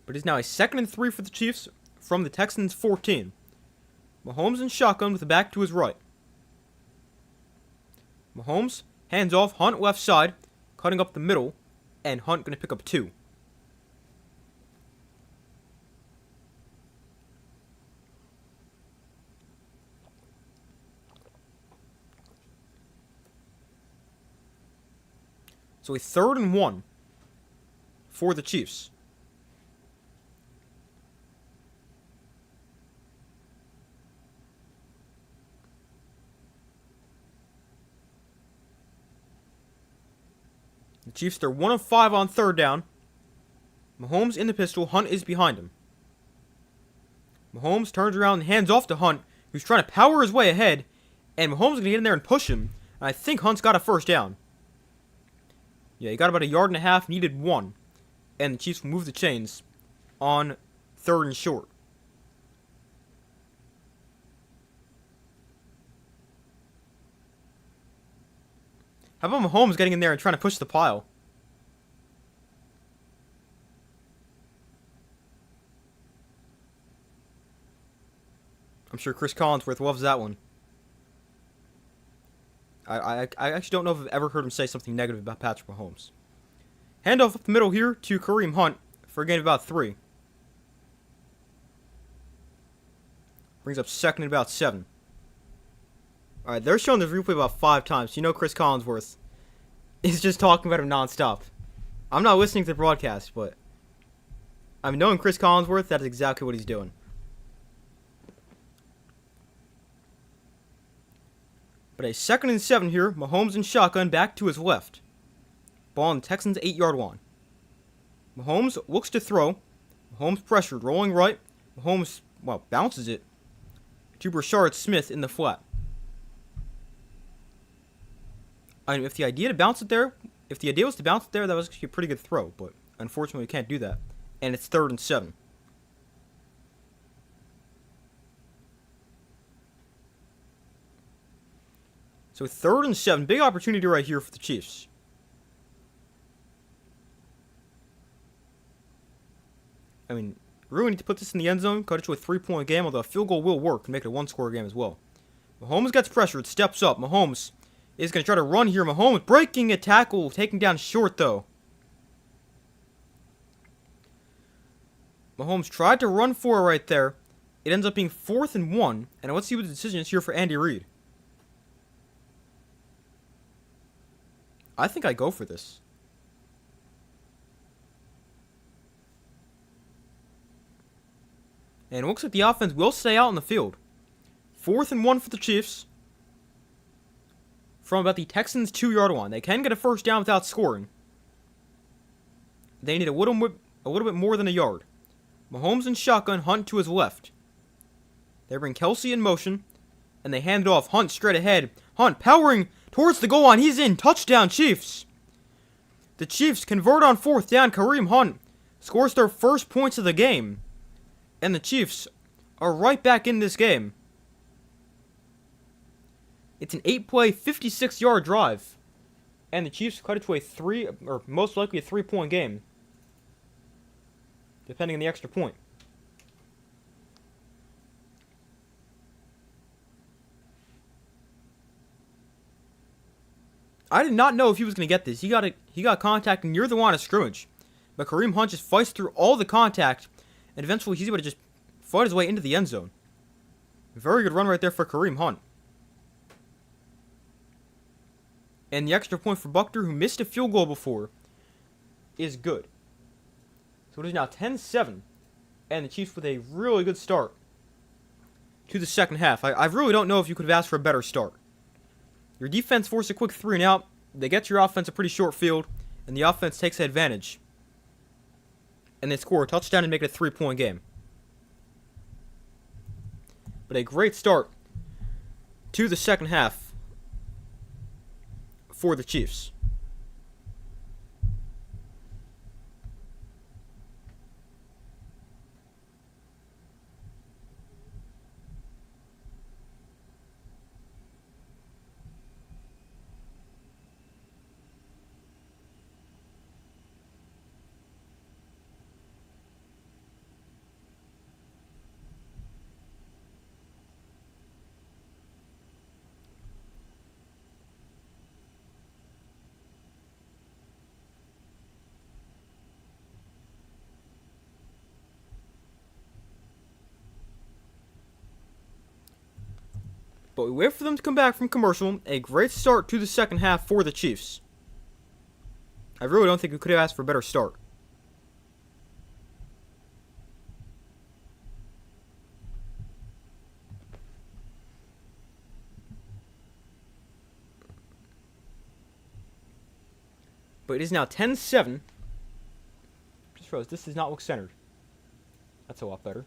But it's now a 2nd and 3 for the Chiefs from the Texans' 14. Mahomes in shotgun with the back to his right. Mahomes hands off. Hunt left side, cutting up the middle, and Hunt going to pick up 2. So a 3rd and 1 for the Chiefs. The Chiefs, they're 1 of 5 on 3rd down. Mahomes in the pistol. Hunt is behind him. Mahomes turns around and hands off to Hunt, who's trying to power his way ahead. And Mahomes is going to get in there and push him. And I think Hunt's got a 1st down. Yeah, he got about 1.5 yards, needed 1. And the Chiefs will move the chains on 3rd and short. How about Mahomes getting in there and trying to push the pile? I'm sure Chris Collinsworth loves that one. I actually don't know if I've ever heard him say something negative about Patrick Mahomes. Handoff up the middle here to Kareem Hunt for a gain of about 3. Brings up 2nd and about 7. Alright, they're showing this replay about 5 times. You know Chris Collinsworth is just talking about him nonstop. I'm not listening to the broadcast, but I'm knowing Chris Collinsworth, that's exactly what he's doing. But a 2nd and 7 here. Mahomes in shotgun back to his left. Ball on the Texans' 8-yard line. Mahomes looks to throw. Mahomes pressured, rolling right. Mahomes, bounces it to Rashard Smith in the flat. I mean, if the idea was to bounce it there, that was actually a pretty good throw. But unfortunately, we can't do that. And it's 3rd and 7. So 3rd and 7. Big opportunity right here for the Chiefs. I mean, really need to put this in the end zone, cut it to a 3-point game, although a field goal will work and make it a 1-score game as well. Mahomes gets pressured, steps up. Mahomes is going to try to run here. Mahomes breaking a tackle, taking down short though. Mahomes tried to run for it right there. It ends up being 4th and 1, and let's see what the decision is here for Andy Reid. I think I go for this. And it looks like the offense will stay out on the field. 4th and 1 for the Chiefs. From about the Texans' 2-yard line. They can get a first down without scoring. They need a little bit more than a yard. Mahomes in shotgun, Hunt to his left. They bring Kelsey in motion, and they hand it off. Hunt straight ahead. Hunt powering towards the goal line. He's in. Touchdown, Chiefs. The Chiefs convert on 4th down. Kareem Hunt scores their first points of the game. And the Chiefs are right back in this game. It's an 8-play, 56-yard drive. And the Chiefs cut it to most likely a 3-point game. Depending on the extra point. I did not know if he was going to get this. He got contact near the line of scrimmage. But Kareem Hunt just fights through all the contact. And eventually he's able to just fight his way into the end zone. Very good run right there for Kareem Hunt. And the extra point for Buckner, who missed a field goal before, is good. So it is now 10-7. And the Chiefs with a really good start to the second half. I really don't know if you could have asked for a better start. Your defense forced a quick 3 and out. They get your offense a pretty short field. And the offense takes advantage. And they score a touchdown and make it a 3-point game. But a great start to the second half for the Chiefs. But we wait for them to come back from commercial. A great start to the second half for the Chiefs. I really don't think we could have asked for a better start. But it is now 10-7. Just realized this does not look centered. That's a lot better.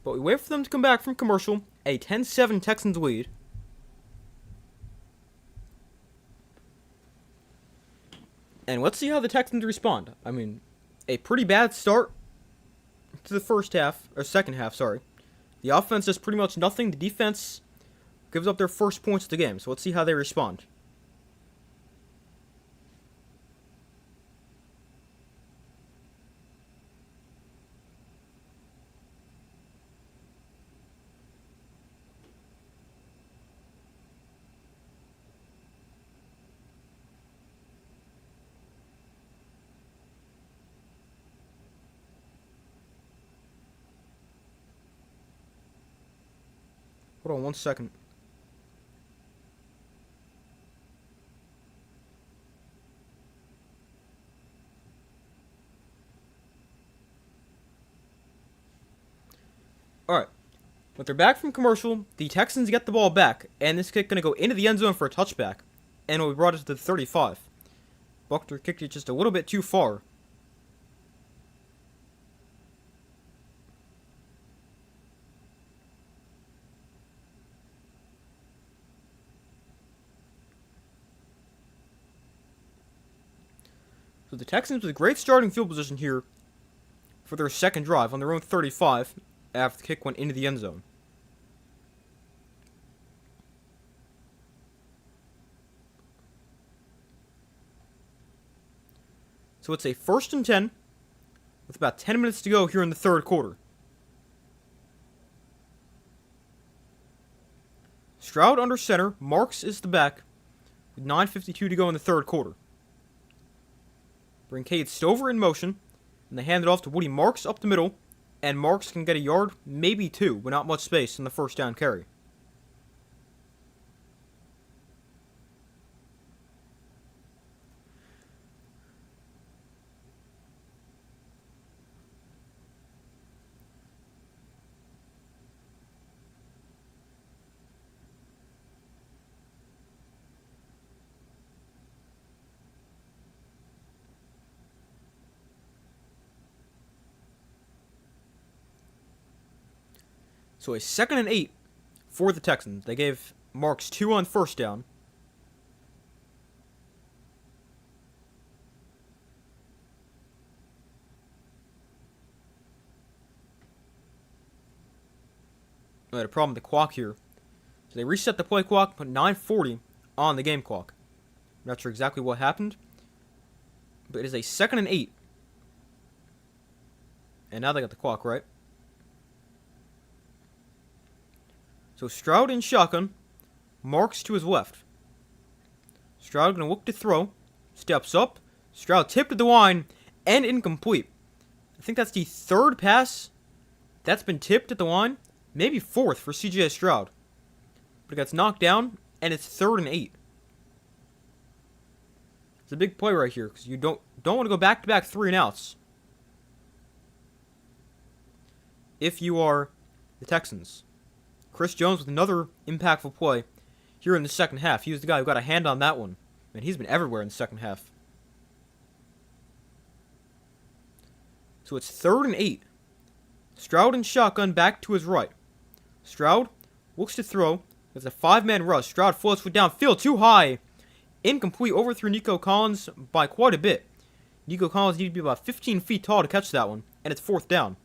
But we wait for them to come back from commercial. A 10-7 Texans lead. And let's see how the Texans respond. I mean, a pretty bad start to the second half, sorry. The offense does pretty much nothing. The defense gives up their first points of the game. So let's see how they respond. Hold on 1 second. Alright. But they're back from commercial. The Texans get the ball back. And this kick going to go into the end zone for a touchback. And we brought it to the 35. Buckner kicked it just a little bit too far. So the Texans with great starting field position here for their second drive on their own 35 after the kick went into the end zone. So it's a 1st and 10 with about 10 minutes to go here in the third quarter. Stroud under center. Marks is the back with 9:52 to go in the third quarter. Bring Cade Stover in motion, and they hand it off to Woody Marks up the middle, and Marks can get a yard, maybe two, with not much space in the first down carry. So a 2nd and 8 for the Texans. They gave Marks 2 on first down. They had a problem with the clock here. So they reset the play clock, put 9:40 on the game clock. I'm not sure exactly what happened, but it is a 2nd and 8. And now they got the clock right. So Stroud in shotgun, Marks to his left. Stroud going to look to throw, steps up, Stroud tipped at the line, and incomplete. I think that's the third pass that's been tipped at the line, maybe fourth for CJ Stroud. But it gets knocked down, and it's 3rd and 8. It's a big play right here, because you don't want to go back-to-back 3 and outs if you are the Texans. Chris Jones with another impactful play here in the second half. He was the guy who got a hand on that one. Man, he's been everywhere in the second half. So it's 3rd and 8. Stroud in shotgun back to his right. Stroud looks to throw. There's a 5-man rush. Stroud floats with downfield too high. Incomplete, overthrew Nico Collins by quite a bit. Nico Collins needed to be about 15 feet tall to catch that one, and it's 4th down.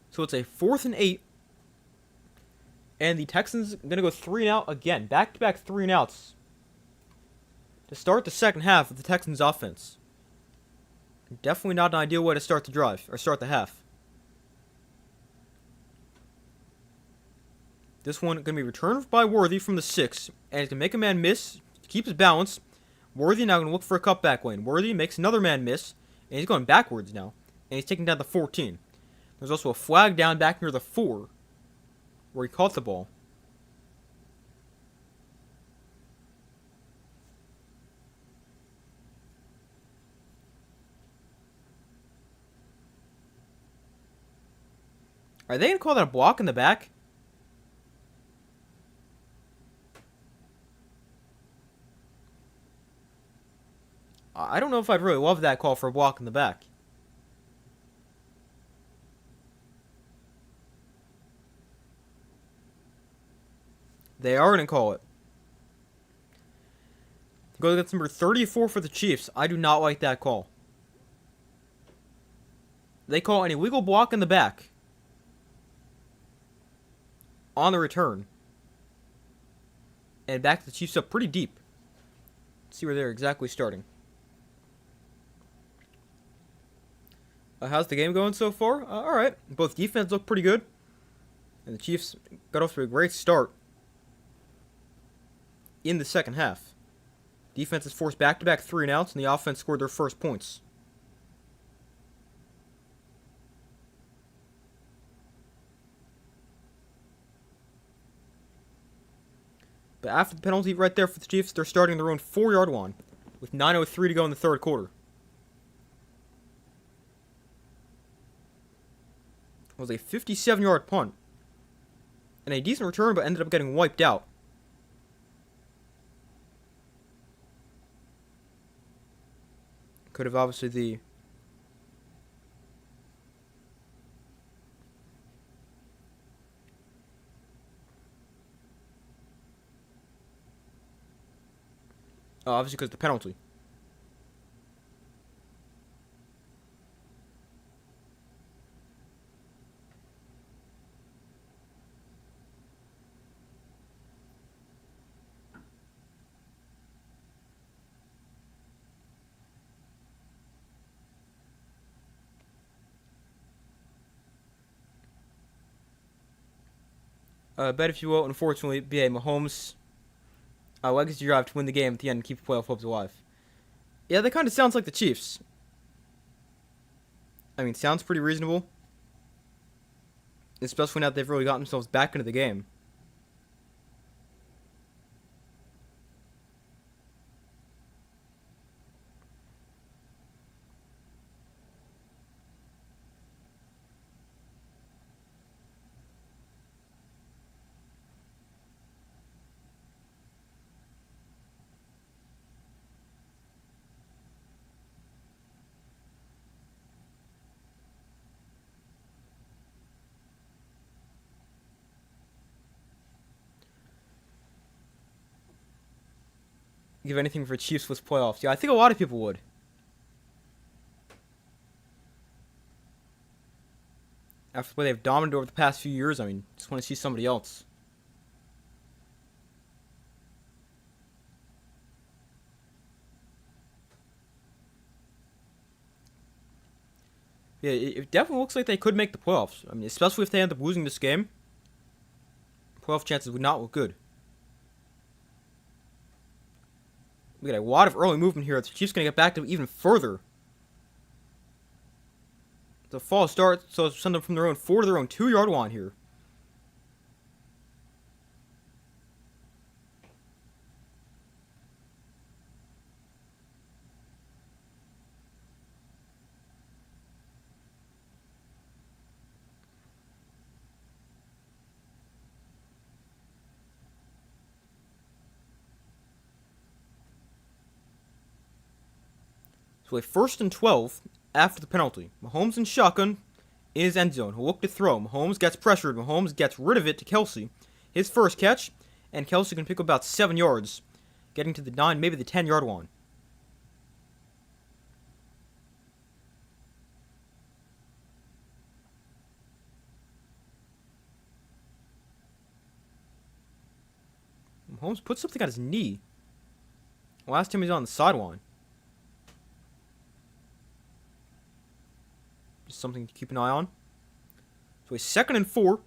So it's a 4th and 8. And the Texans are going to go 3 and out again. Back-to-back 3 and outs to start the second half of the Texans offense. Definitely not an ideal way to start the drive, or start the half. This one going to be returned by Worthy from the 6. And he's going to make a man miss, keep his balance. Worthy now going to look for a cutback lane. Worthy makes another man miss, and he's going backwards now. And he's taking down the 14. There's also a flag down back near the 4, where he caught the ball. Are they going to call that a block in the back? I don't know if I'd really love that call for a block in the back. They are going to call it. Go against number 34 for the Chiefs. I do not like that call. They call an illegal block in the back on the return. And back the Chiefs up pretty deep. Let's see where they're exactly starting. How's the game going so far? Alright. Both defenses look pretty good. And the Chiefs got off to a great start in the second half. Defense has forced back-to-back 3 and outs, and the offense scored their first points. But after the penalty right there for the Chiefs, they're starting their own 4-yard line with 9:03 to go in the third quarter. It was a 57-yard punt and a decent return, but ended up getting wiped out. Could have obviously Obviously because of the penalty. Bet if you will, unfortunately, BA Mahomes legacy drive to win the game at the end and keep the playoff hopes alive. Yeah, that kind of sounds like the Chiefs. I mean, sounds pretty reasonable. Especially now that they've really gotten themselves back into the game. Give anything for Chiefs with playoffs. Yeah, I think a lot of people would. After the way they've dominated over the past few years, I mean, just want to see somebody else. Yeah, it definitely looks like they could make the playoffs. I mean, especially if they end up losing this game. Playoff chances would not look good. We got a lot of early movement here. The Chiefs going to get back to even further. The false start, so send them from their own 4 to their own 2-yard line here. So a 1st and 12 after the penalty. Mahomes in shotgun in his end zone. He'll look to throw. Mahomes gets pressured. Mahomes gets rid of it to Kelsey. His first catch, and Kelsey can pick up about 7 yards, getting to the 9, maybe the 10-yard line. Mahomes put something on his knee. Last time he was on the sideline. Just something to keep an eye on. So a 2nd and 4.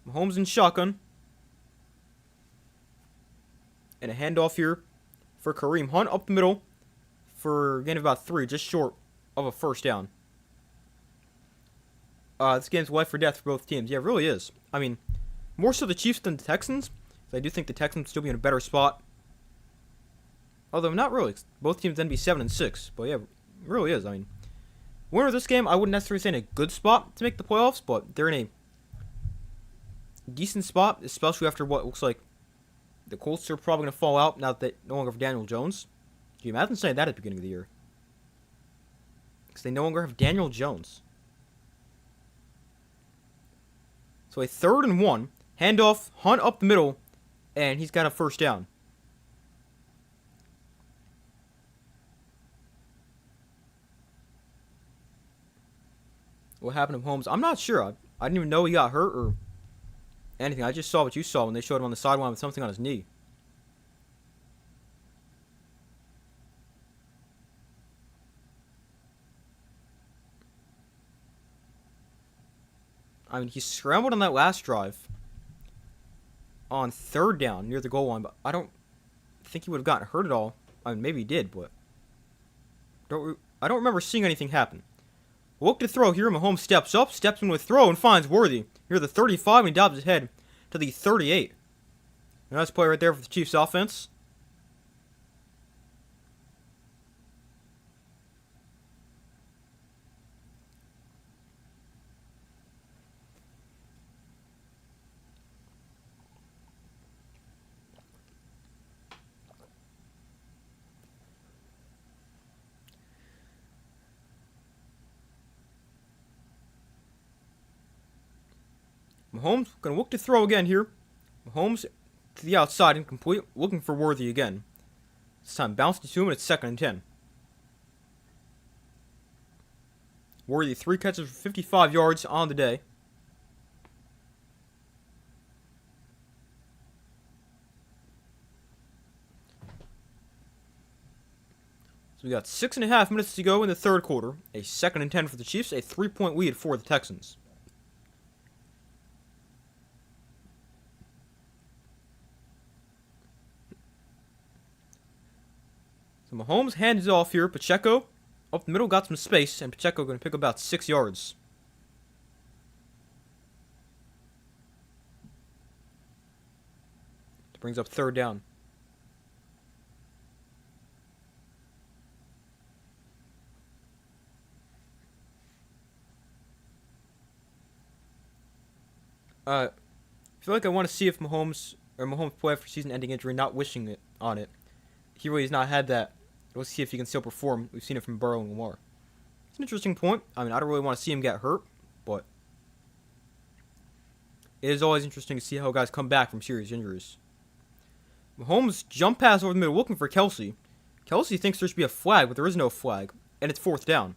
Mahomes in shotgun. And a handoff here for Kareem Hunt up the middle for a gain of about 3, just short of a first down. This game's life or death for both teams. Yeah, it really is. I mean, more so the Chiefs than the Texans. I do think the Texans will still be in a better spot. Although not really. Both teams then be 7 and 6. But yeah, it really is. I mean, winner of this game, I wouldn't necessarily say in a good spot to make the playoffs, but they're in a decent spot, especially after what looks like the Colts are probably going to fall out now that they no longer have Daniel Jones. Can you imagine saying that at the beginning of the year? Because they no longer have Daniel Jones. So a 3rd and 1. Handoff, Hunt up the middle, and he's got a first down. What happened to Holmes? I'm not sure. I didn't even know he got hurt or anything. I just saw what you saw when they showed him on the sideline with something on his knee. I mean, he scrambled on that last drive on 3rd down near the goal line, but I don't think he would have gotten hurt at all. I mean, maybe he did, but I don't remember seeing anything happen. Look to throw here. Mahomes steps up, steps in with throw, and finds Worthy near the 35, and he dobs his head to the 38. Nice play right there for the Chiefs offense. Mahomes going to look to throw again here. Mahomes to the outside, incomplete, looking for Worthy again. This time bounced to him, and it's 2nd and 10. Worthy 3 catches for 55 yards on the day. So we got 6.5 minutes to go in the third quarter. A 2nd and 10 for the Chiefs, a 3-point lead for the Texans. So Mahomes hands it off here. Pacheco up the middle, got some space, and Pacheco going to pick up about 6 yards. It brings up 3rd down. I feel like I want to see if Mahomes play after season-ending injury, not wishing it on it. He really has not had that. Let's see if he can still perform. We've seen it from Burrow and Lamar. It's an interesting point. I mean, I don't really want to see him get hurt, but it is always interesting to see how guys come back from serious injuries. Mahomes jump pass over the middle looking for Kelsey. Kelsey thinks there should be a flag, but there is no flag, and it's 4th down.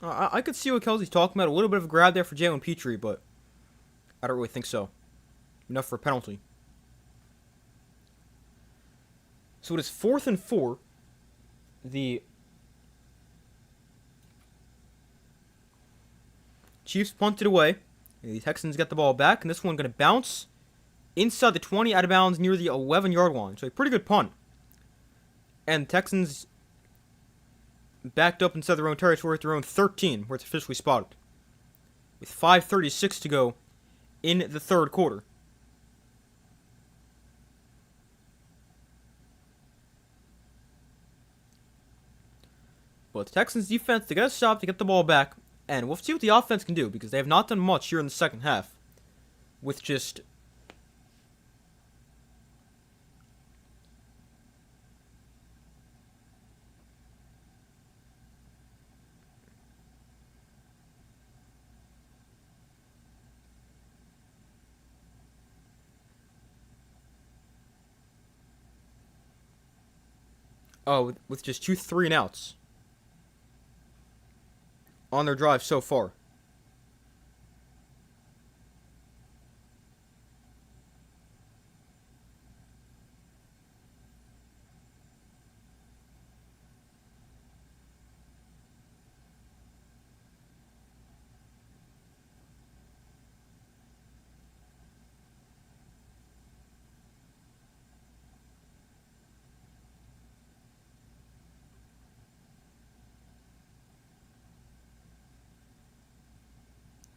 I could see what Kelsey's talking about. A little bit of a grab there for Jalen Petrie, but I don't really think so. Enough for a penalty. So it is 4th and 4. The Chiefs punted away. The Texans get the ball back, and this one going to bounce inside the 20, out of bounds near the 11-yard line. So a pretty good punt. And Texans backed up inside their own territory at their own 13, where it's officially spotted. With 5:36 to go in the third quarter. But the Texans defense, they got to stop to get the ball back. And we'll see what the offense can do, because they have not done much here in the second half. With just with just 2 3-and-outs on their drive so far.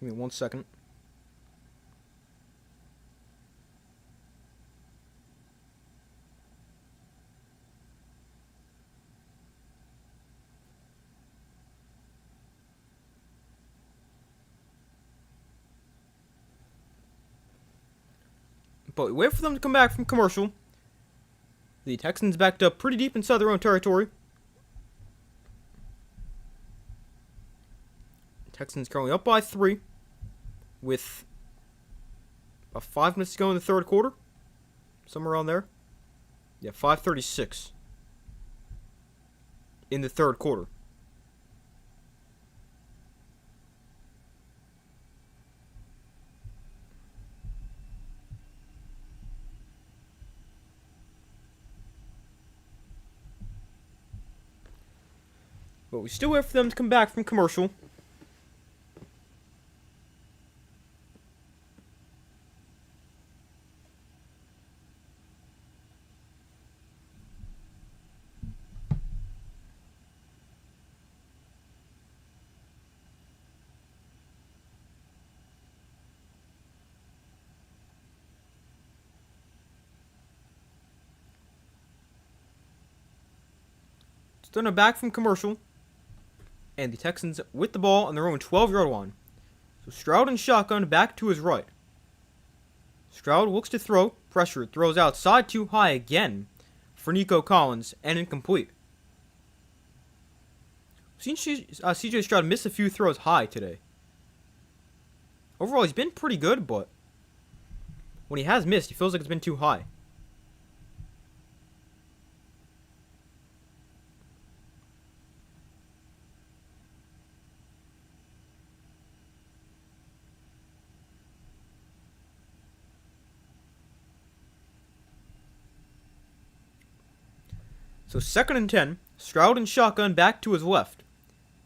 Give me 1 second. But we wait for them to come back from commercial. The Texans backed up pretty deep inside their own territory. Texans currently up by 3 with about 5 minutes to go in the third quarter. Somewhere around there. Yeah, 5:36 in the third quarter. But we still wait for them to come back from commercial. Still no back from commercial. And the Texans with the ball on their own 12-yard line. So Stroud in shotgun back to his right. Stroud looks to throw. Pressure. Throws outside too high again. for Nico Collins and incomplete. CJ Stroud missed a few throws high today. Overall, he's been pretty good, but when he has missed, he feels like it's been too high. So 2nd and 10, Stroud and shotgun back to his left.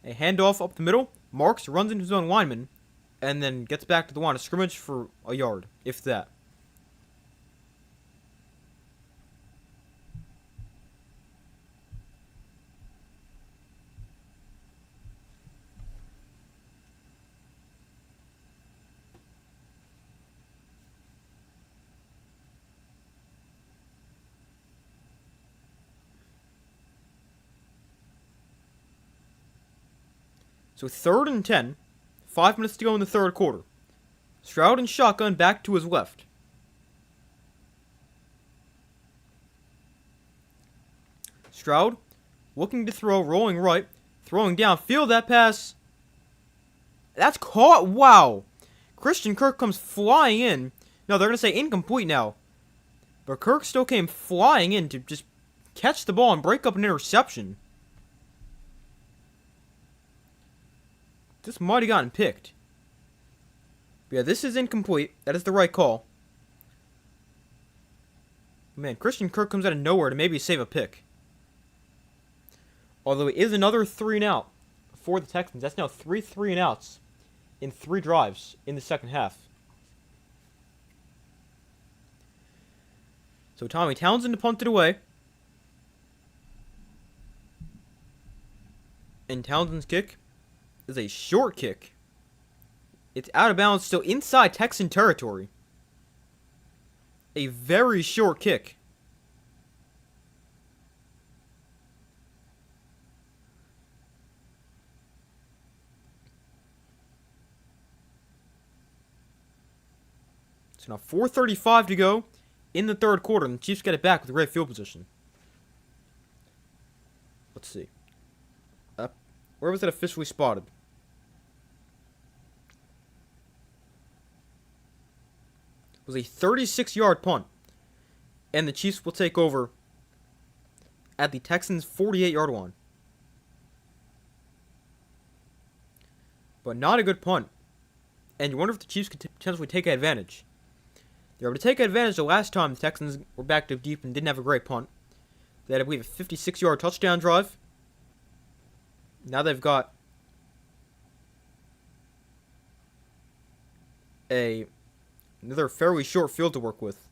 A handoff up the middle, Marks runs into his own lineman, and then gets back to the line of scrimmage for a yard, if that. So 3rd and 10, 5 minutes to go in the third quarter. Stroud and shotgun back to his left. Stroud looking to throw, rolling right, throwing downfield. That pass, that's caught. Wow. Christian Kirk comes flying in. No, they're going to say incomplete now. But Kirk still came flying in to just catch the ball and break up an interception. This might have gotten picked. But yeah, this is incomplete. That is the right call. Man, Christian Kirk comes out of nowhere to maybe save a pick. Although it is another 3-and-out for the Texans. That's now 3 3-and-outs in 3 drives in the second half. So Tommy Townsend punted away. And Townsend's kick is a short kick. It's out of bounds, still inside Texan territory. A very short kick. So now 4:35 to go in the third quarter, and the Chiefs get it back with great field position. Let's see. Where was it officially spotted? It was a 36-yard punt. And the Chiefs will take over at the Texans' 48-yard line. But not a good punt. And you wonder if the Chiefs could potentially take advantage. They were able to take advantage the last time the Texans were backed up deep and didn't have a great punt. They had, I believe, a 56-yard touchdown drive. Now they've got another fairly short field to work with.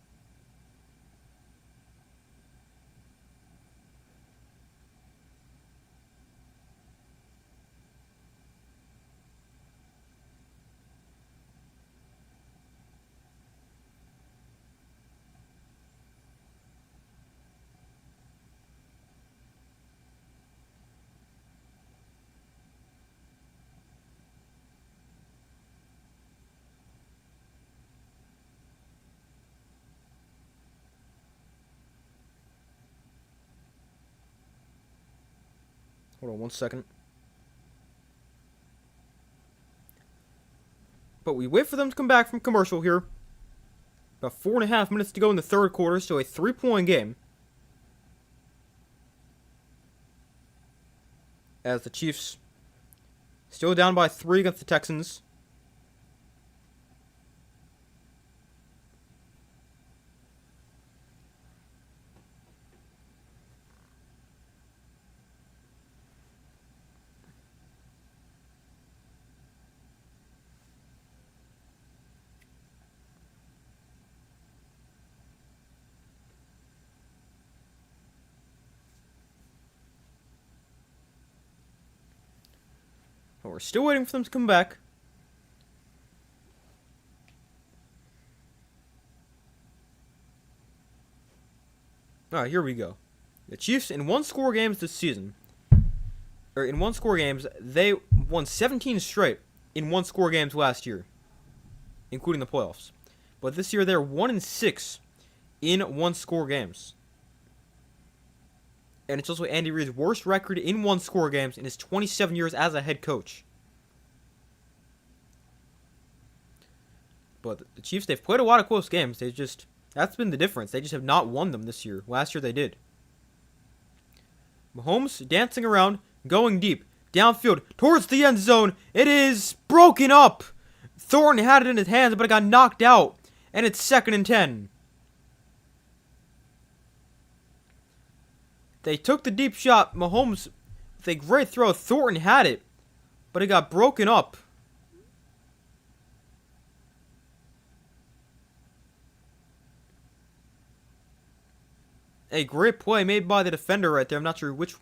Hold on 1 second. But we wait for them to come back from commercial here. About 4.5 minutes to go in the third quarter, so a 3-point game. As the Chiefs still down by 3 against the Texans. But we're still waiting for them to come back. Alright, here we go. The Chiefs in one-score games this season, in one-score games, they won 17 straight in one-score games last year, including the playoffs. But this year they're 1-6 in one-score games. And it's also Andy Reid's worst record in one-score games in his 27 years as a head coach. But the Chiefs, they've played a lot of close games. That's been the difference. They just have not won them this year. Last year they did. Mahomes dancing around, going deep, downfield, towards the end zone. It is broken up. Thornton had it in his hands, but it got knocked out. And it's 2nd and 10. They took the deep shot. Mahomes, with a great throw. Thornton had it, but it got broken up. A great play made by the defender right there. I'm not sure which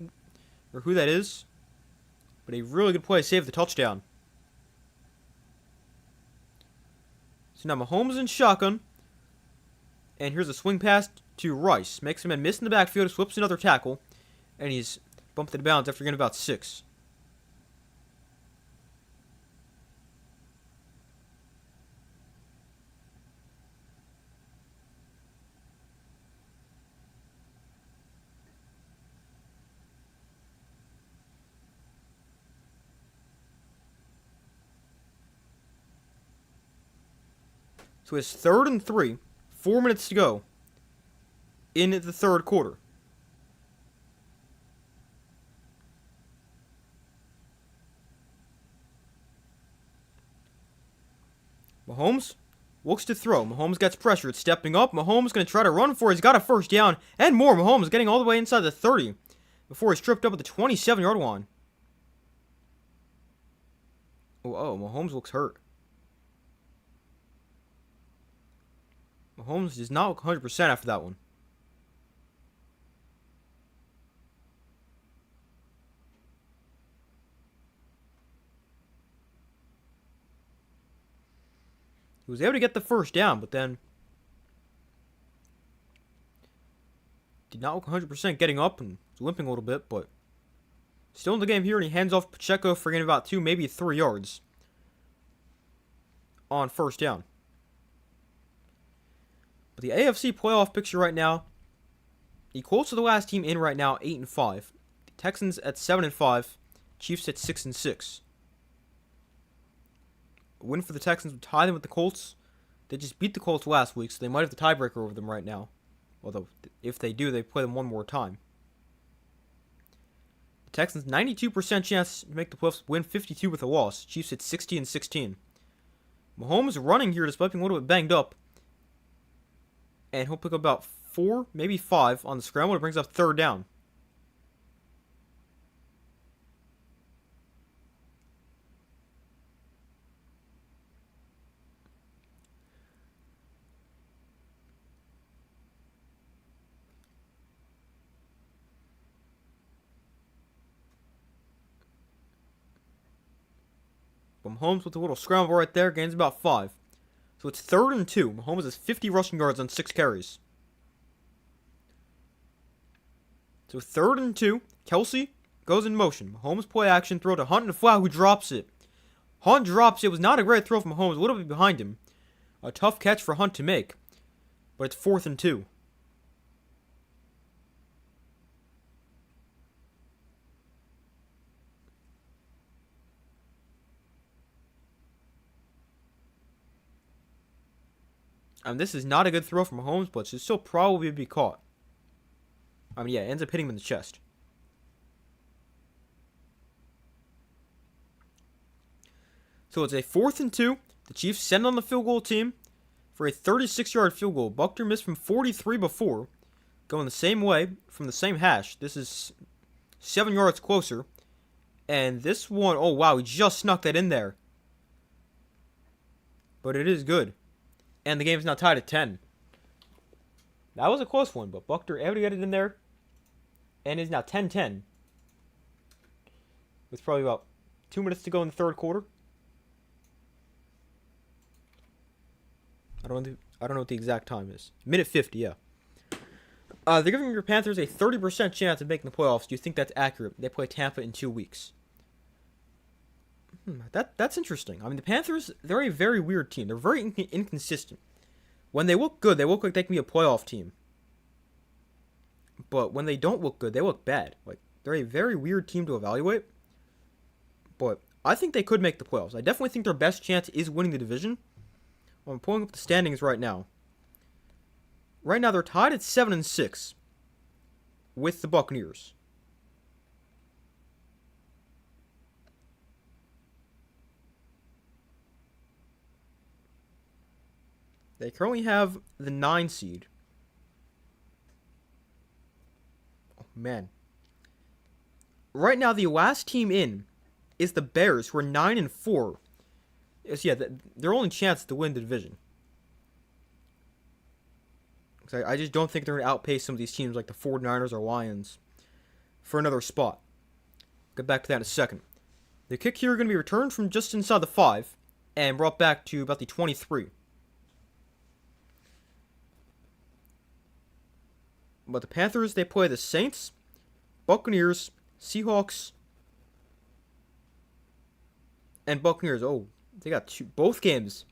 or who that is, but a really good play saved the touchdown. So now Mahomes in shotgun, and here's a swing pass to Rice. Makes him a miss in the backfield, flips another tackle, and he's bumped to the bounds after getting about 6. So it's 3rd and 3, 4 minutes to go in the third quarter. Mahomes looks to throw. Mahomes gets pressure. It's stepping up. Mahomes going to try to run for it. He's got a first down and more. Mahomes getting all the way inside the 30 before he's tripped up at the 27-yard line. Oh, Mahomes looks hurt. Mahomes does not look 100% after that one. He was able to get the first down, but then did not look 100% getting up and was limping a little bit, but still in the game here, and he hands off Pacheco for getting about 2, maybe 3 yards on first down. But the AFC playoff picture right now, equals to the last team in right now, 8-5. The Texans at 7-5, Chiefs at 6-6. A win for the Texans would tie them with the Colts. They just beat the Colts last week, so they might have the tiebreaker over them right now. Although, if they do, they play them one more time. The Texans, 92% chance to make the playoffs, win 52 with a loss. Chiefs at 60-16. Mahomes running here despite being a little bit banged up. And he'll pick up about 4, maybe 5 on the scramble. It brings up 3rd down. But Mahomes with a little scramble right there gains about 5. So it's 3rd and 2. Mahomes has 50 rushing yards on 6 carries. So 3rd and 2. Kelsey goes in motion. Mahomes play action, throw to Hunt and Flau, who drops it. Hunt drops it. It was not a great throw from Mahomes. A little bit behind him. A tough catch for Hunt to make. But it's 4th and 2. This is not a good throw from Mahomes, but it should still probably be caught. It ends up hitting him in the chest. So it's a 4th and 2. The Chiefs send on the field goal team for a 36-yard field goal. Buckner missed from 43 before, going the same way from the same hash. This is 7 yards closer. And this one, oh wow, he just snuck that in there. But it is good. And the game's now tied at 10. That was a close one, but Buckner able to get it in there. And is now 10-10. With probably about 2 minutes to go in the third quarter. I don't know what the exact time is. Minute 50, yeah. They're giving your Panthers a 30% chance of making the playoffs. Do you think that's accurate? They play Tampa in 2 weeks. That's interesting. The Panthers, they're a very weird team. They're very inconsistent. When they look good, they look like they can be a playoff team. but when they don't look good, they look bad. Like, they're a very weird team to evaluate. But I think they could make the playoffs. I definitely think their best chance is winning the division. I'm pulling up the standings right now. Right now, they're tied at 7-6 with the Buccaneers. They currently have the 9 seed. Oh, man. Right now, the last team in is the Bears, who are 9-4. Yes, yeah, their only chance to win the division. I just don't think they're going to outpace some of these teams like the 49ers or Lions for another spot. Get back to that in a second. The kick here is going to be returned from just inside the 5 and brought back to about the 23. But the Panthers, they play the Saints, Buccaneers, Seahawks, and Buccaneers. Oh, they got both games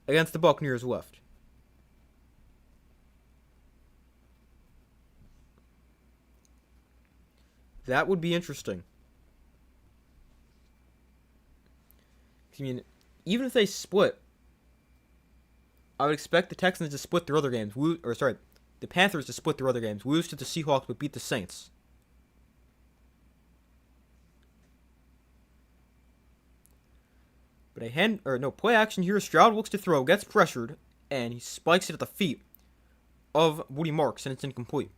against the Buccaneers left. That would be interesting. I mean, even if they split, I would expect the Texans to split their other games. The Panthers to split their other games. Lose to the Seahawks, but beat the Saints. But play action here. Stroud looks to throw, gets pressured, and he spikes it at the feet of Woody Marks, and it's incomplete.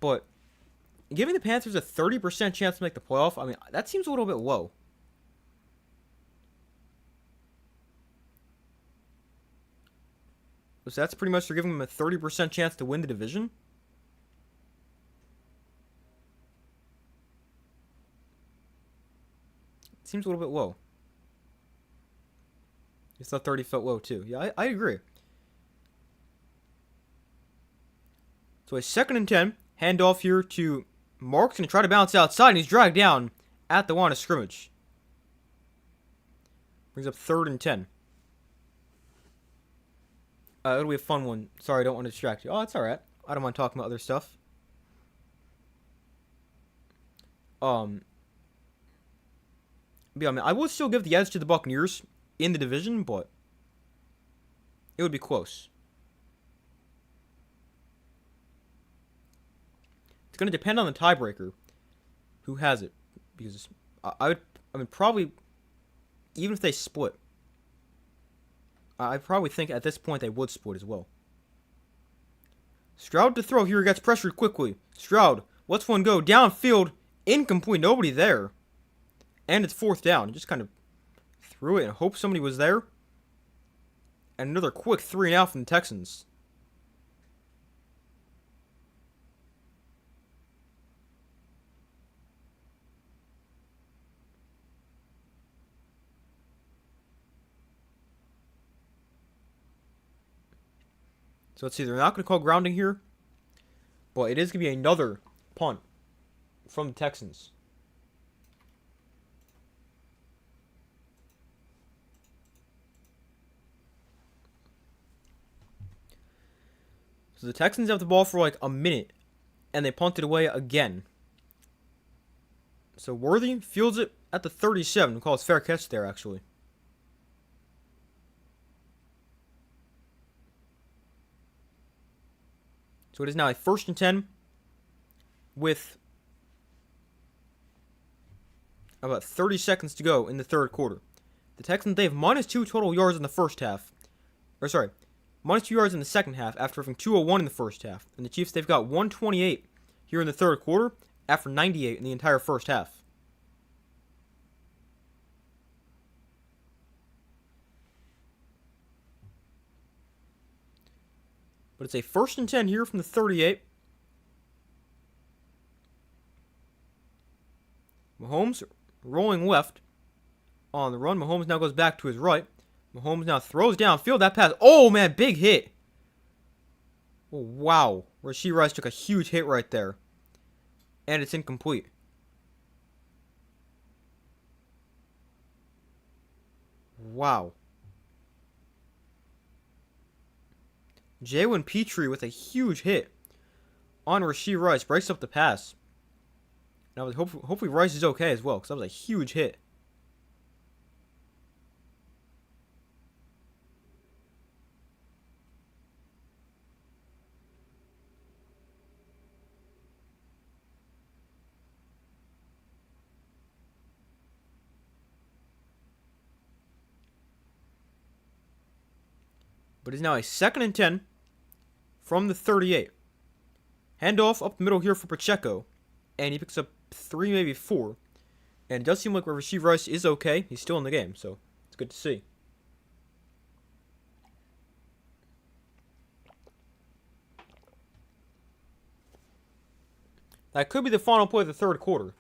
But giving the Panthers a 30% chance to make the playoff, I mean, that seems a little bit low. So that's pretty much they're giving them a 30% chance to win the division. It seems a little bit low. I thought 30 felt low too. Yeah, I agree. So a 2nd and 10. Handoff here to Marks, going to try to bounce outside, and he's dragged down at the line of scrimmage. Brings up 3rd and 10. It'll be a fun one. Sorry, I don't want to distract you. Oh, it's alright. I don't mind talking about other stuff. Yeah, I mean, I would still give the edge to the Buccaneers in the division, but it would be close. It's going to depend on the tiebreaker who has it, because I mean, probably, even if they split, I probably think at this point they would split as well. Stroud to throw here, gets pressured quickly. Stroud lets one go downfield, incomplete, nobody there. And it's 4th down. He just kind of threw it and hoped somebody was there. And another quick 3 and out from the Texans. So let's see, they're not going to call grounding here, but it is going to be another punt from the Texans. So the Texans have the ball for like a minute, and they punt it away again. So Worthy fields it at the 37. We'll call it fair catch there, actually. So it is now a 1st and 10 with about 30 seconds to go in the 3rd quarter. The Texans, they have -2 total yards in the first half. -2 yards in the second half after having 201 in the first half. And the Chiefs, they've got 128 here in the 3rd quarter after 98 in the entire first half. But it's a 1st and 10 here from the 38. Mahomes rolling left on the run. Mahomes now goes back to his right. Mahomes now throws downfield. That pass. Oh, man, big hit. Oh, wow. Rashee Rice took a huge hit right there. And it's incomplete. Wow. Jalen Petrie with a huge hit on Rashee Rice. Breaks up the pass. Now, hopefully Rice is okay as well, because that was a huge hit. But it's now a 2nd and 10 from the 38. Handoff up the middle here for Pacheco. And he picks up 3, maybe 4. And it does seem like Rashee Rice is okay. He's still in the game, so it's good to see. That could be the final play of the third quarter.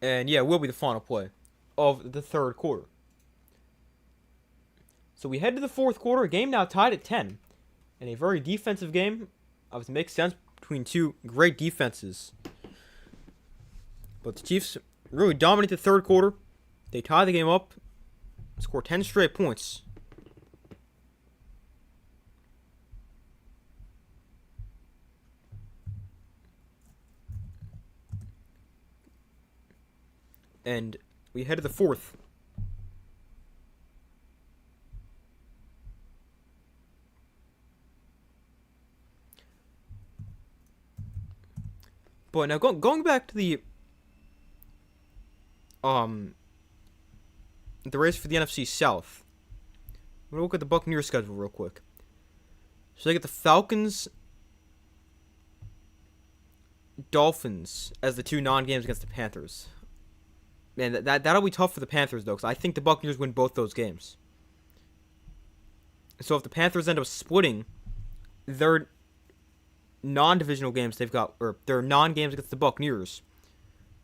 And yeah, it will be the final play of the third quarter. So we head to the fourth quarter, a game now tied at 10. And a very defensive game. Obviously makes sense between two great defenses. But the Chiefs really dominate the third quarter. They tie the game up, score 10 straight points. And we head to the fourth. But now going back to the race for the NFC South. I'm gonna look at the Buccaneers schedule real quick. So they get the Falcons, Dolphins as the two non-games against the Panthers. Man, that'll be tough for the Panthers though, because I think the Buccaneers win both those games. So if the Panthers end up splitting their non-divisional games they've got, or their non-games against the Buccaneers,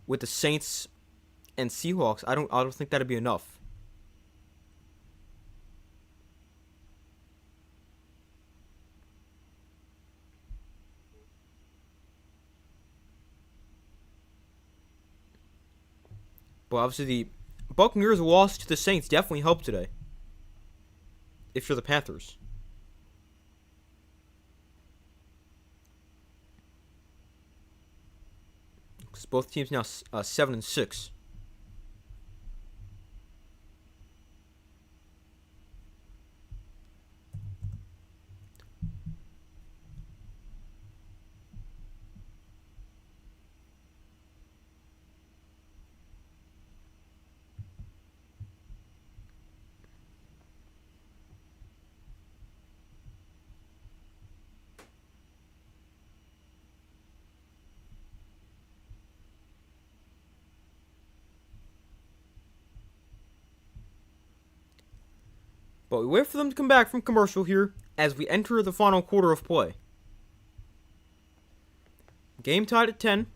with the Saints and Seahawks, I don't think that'd be enough. But obviously the Buccaneers' loss to the Saints definitely helped today. If you're the Panthers. Because both teams now 7-6. But we wait for them to come back from commercial here as we enter the final quarter of play. Game tied at 10.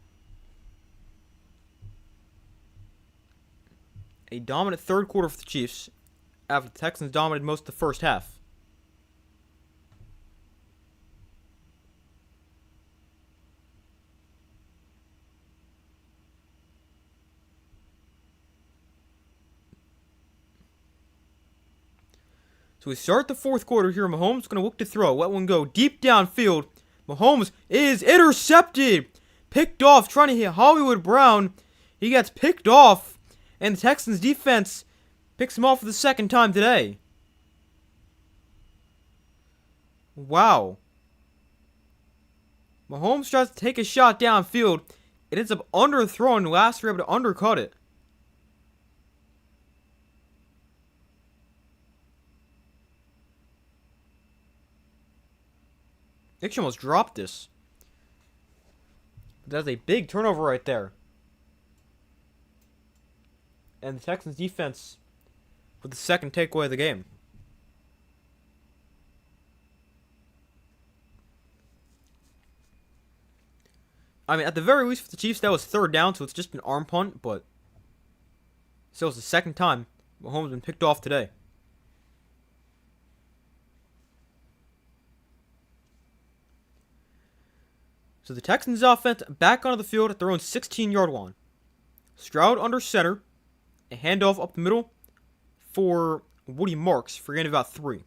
A dominant third quarter for the Chiefs after the Texans dominated most of the first half. So we start the fourth quarter here. Mahomes going to look to throw. Let one go deep downfield. Mahomes is intercepted. Picked off, trying to hit Hollywood Brown. He gets picked off. And the Texans defense picks him off for the second time today. Wow. Mahomes tries to take a shot downfield. It ends up underthrown. Last year able to undercut it. Actually almost dropped this. That's a big turnover right there. And the Texans defense with the second takeaway of the game. I mean, at the very least for the Chiefs, that was third down, so it's just an arm punt, but still it's the second time Mahomes has been picked off today. So the Texans offense back onto the field at their own 16-yard line. Stroud under center. A handoff up the middle for Woody Marks for a gain of about 3.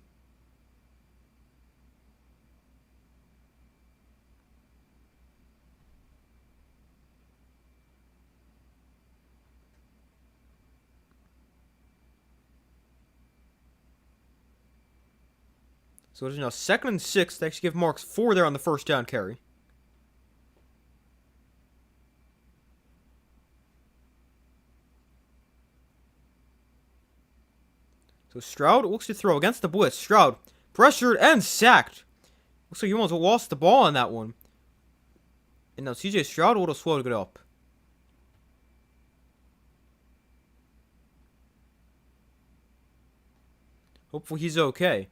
So it is now 2nd and 6. They actually give Marks 4 there on the first down carry. So Stroud looks to throw against the blitz. Stroud pressured and sacked. Looks like he almost lost the ball on that one. And now CJ Stroud a little slow to get up. Hopefully he's okay.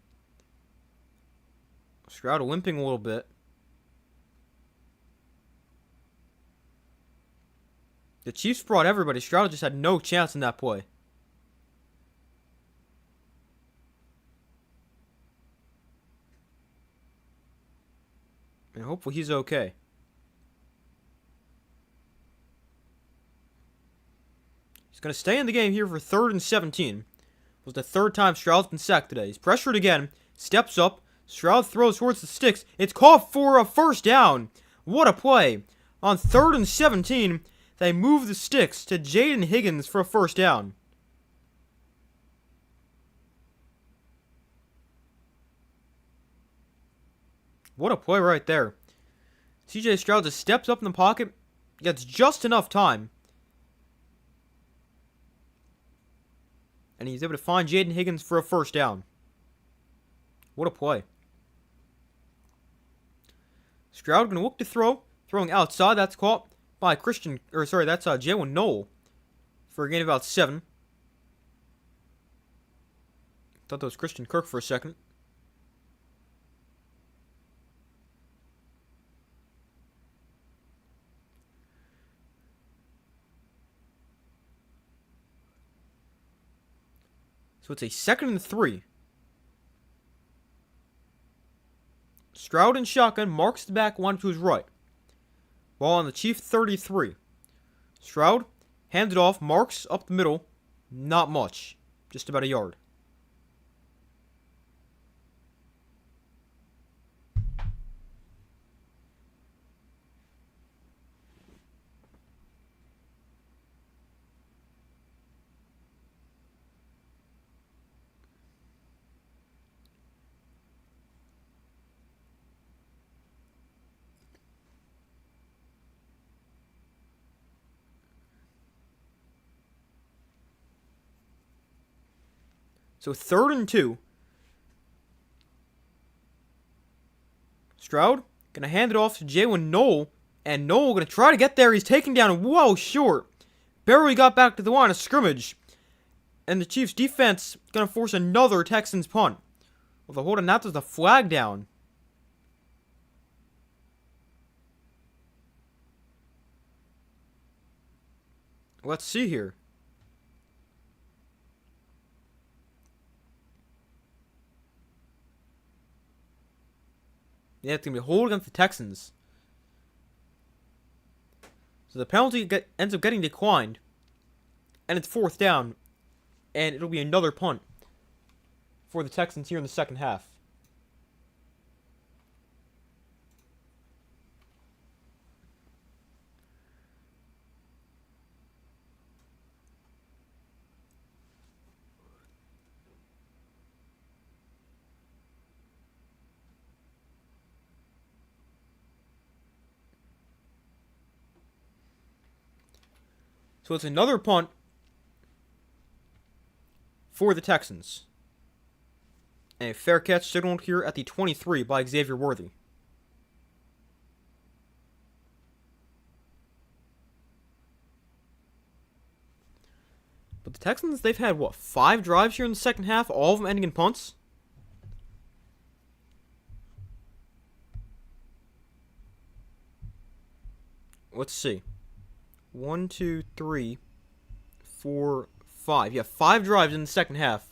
Stroud limping a little bit. The Chiefs brought everybody. Stroud just had no chance in that play. And hopefully he's okay. He's going to stay in the game here for 3rd and 17. It was the 3rd time Stroud's been sacked today. He's pressured again. Steps up. Stroud throws towards the sticks. It's caught for a first down. What a play. On 3rd and 17, they move the sticks to Jaden Higgins for a first down. What a play right there. CJ Stroud just steps up in the pocket, gets just enough time. And he's able to find Jaden Higgins for a first down. What a play. Stroud going to look to throw. Throwing outside. That's caught by Jalen Knoll for a gain of about 7. Thought that was Christian Kirk for a second. So it's a 2nd and 3. Stroud in shotgun marks the back one to his right. Ball on the Chief 33. Stroud hands it off. Marks up the middle. Not much. Just about a yard. So 3rd and 2. Stroud going to hand it off to Jalen Knoll. And Knoll going to try to get there. He's taken down well short. Barely got back to the line of scrimmage. And the Chiefs defense going to force another Texans punt. Although, hold on, that was the flag down. Let's see here. Yeah, it's going to be a hold against the Texans. So the penalty ends up getting declined. And it's 4th down. And it'll be another punt for the Texans here in the second half. So it's another punt for the Texans. And a fair catch signaled here at the 23 by Xavier Worthy. But the Texans, they've had, 5 drives here in the second half, all of them ending in punts? Let's see. 1, 2, 3, 4, 5. Yeah, 5 drives in the second half.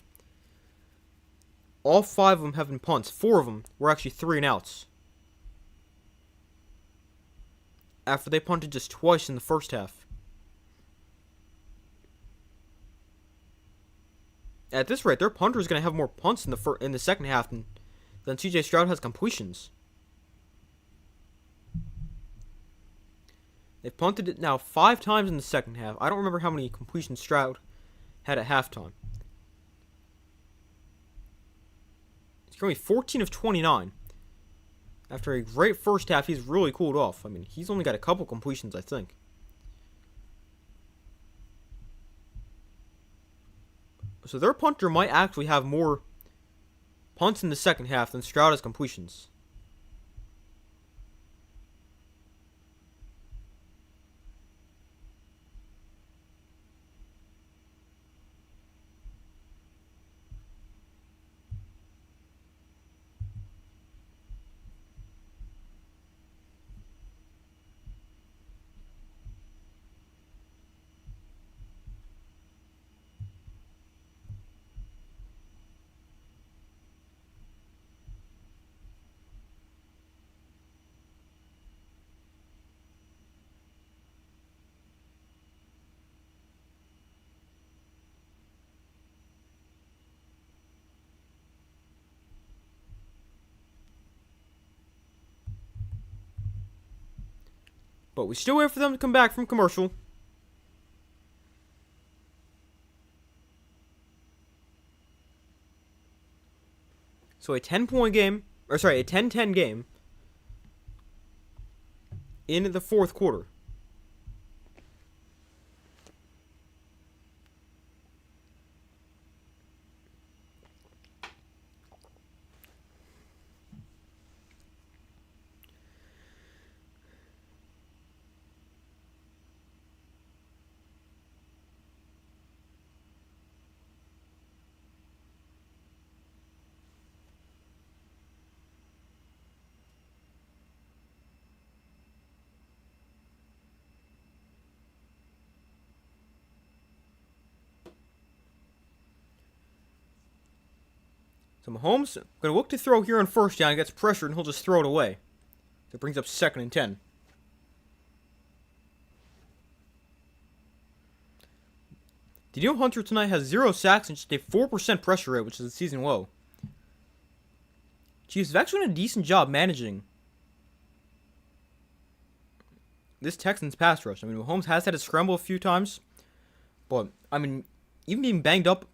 All 5 of them have been punts. 4 of them were actually 3 and outs. after they punted just twice in the first half. At this rate, their punter is going to have more punts in the second half than C.J. Stroud has completions. They've punted it now 5 times in the second half. I don't remember how many completions Stroud had at halftime. He's currently 14 of 29. After a great first half, he's really cooled off. I mean, he's only got a couple completions, I think. So their punter might actually have more punts in the second half than Stroud has completions. But we still wait for them to come back from commercial. So a 10-point game, a 10-10 game in the fourth quarter. So Mahomes going to look to throw here on first down. He gets pressured and he'll just throw it away. That brings up 2nd and 10. Danielle Hunter tonight has 0 sacks and just a 4% pressure rate, which is a season low. Chiefs have actually done a decent job managing this Texans pass rush. I mean, Mahomes has had to scramble a few times, but I mean, even being banged up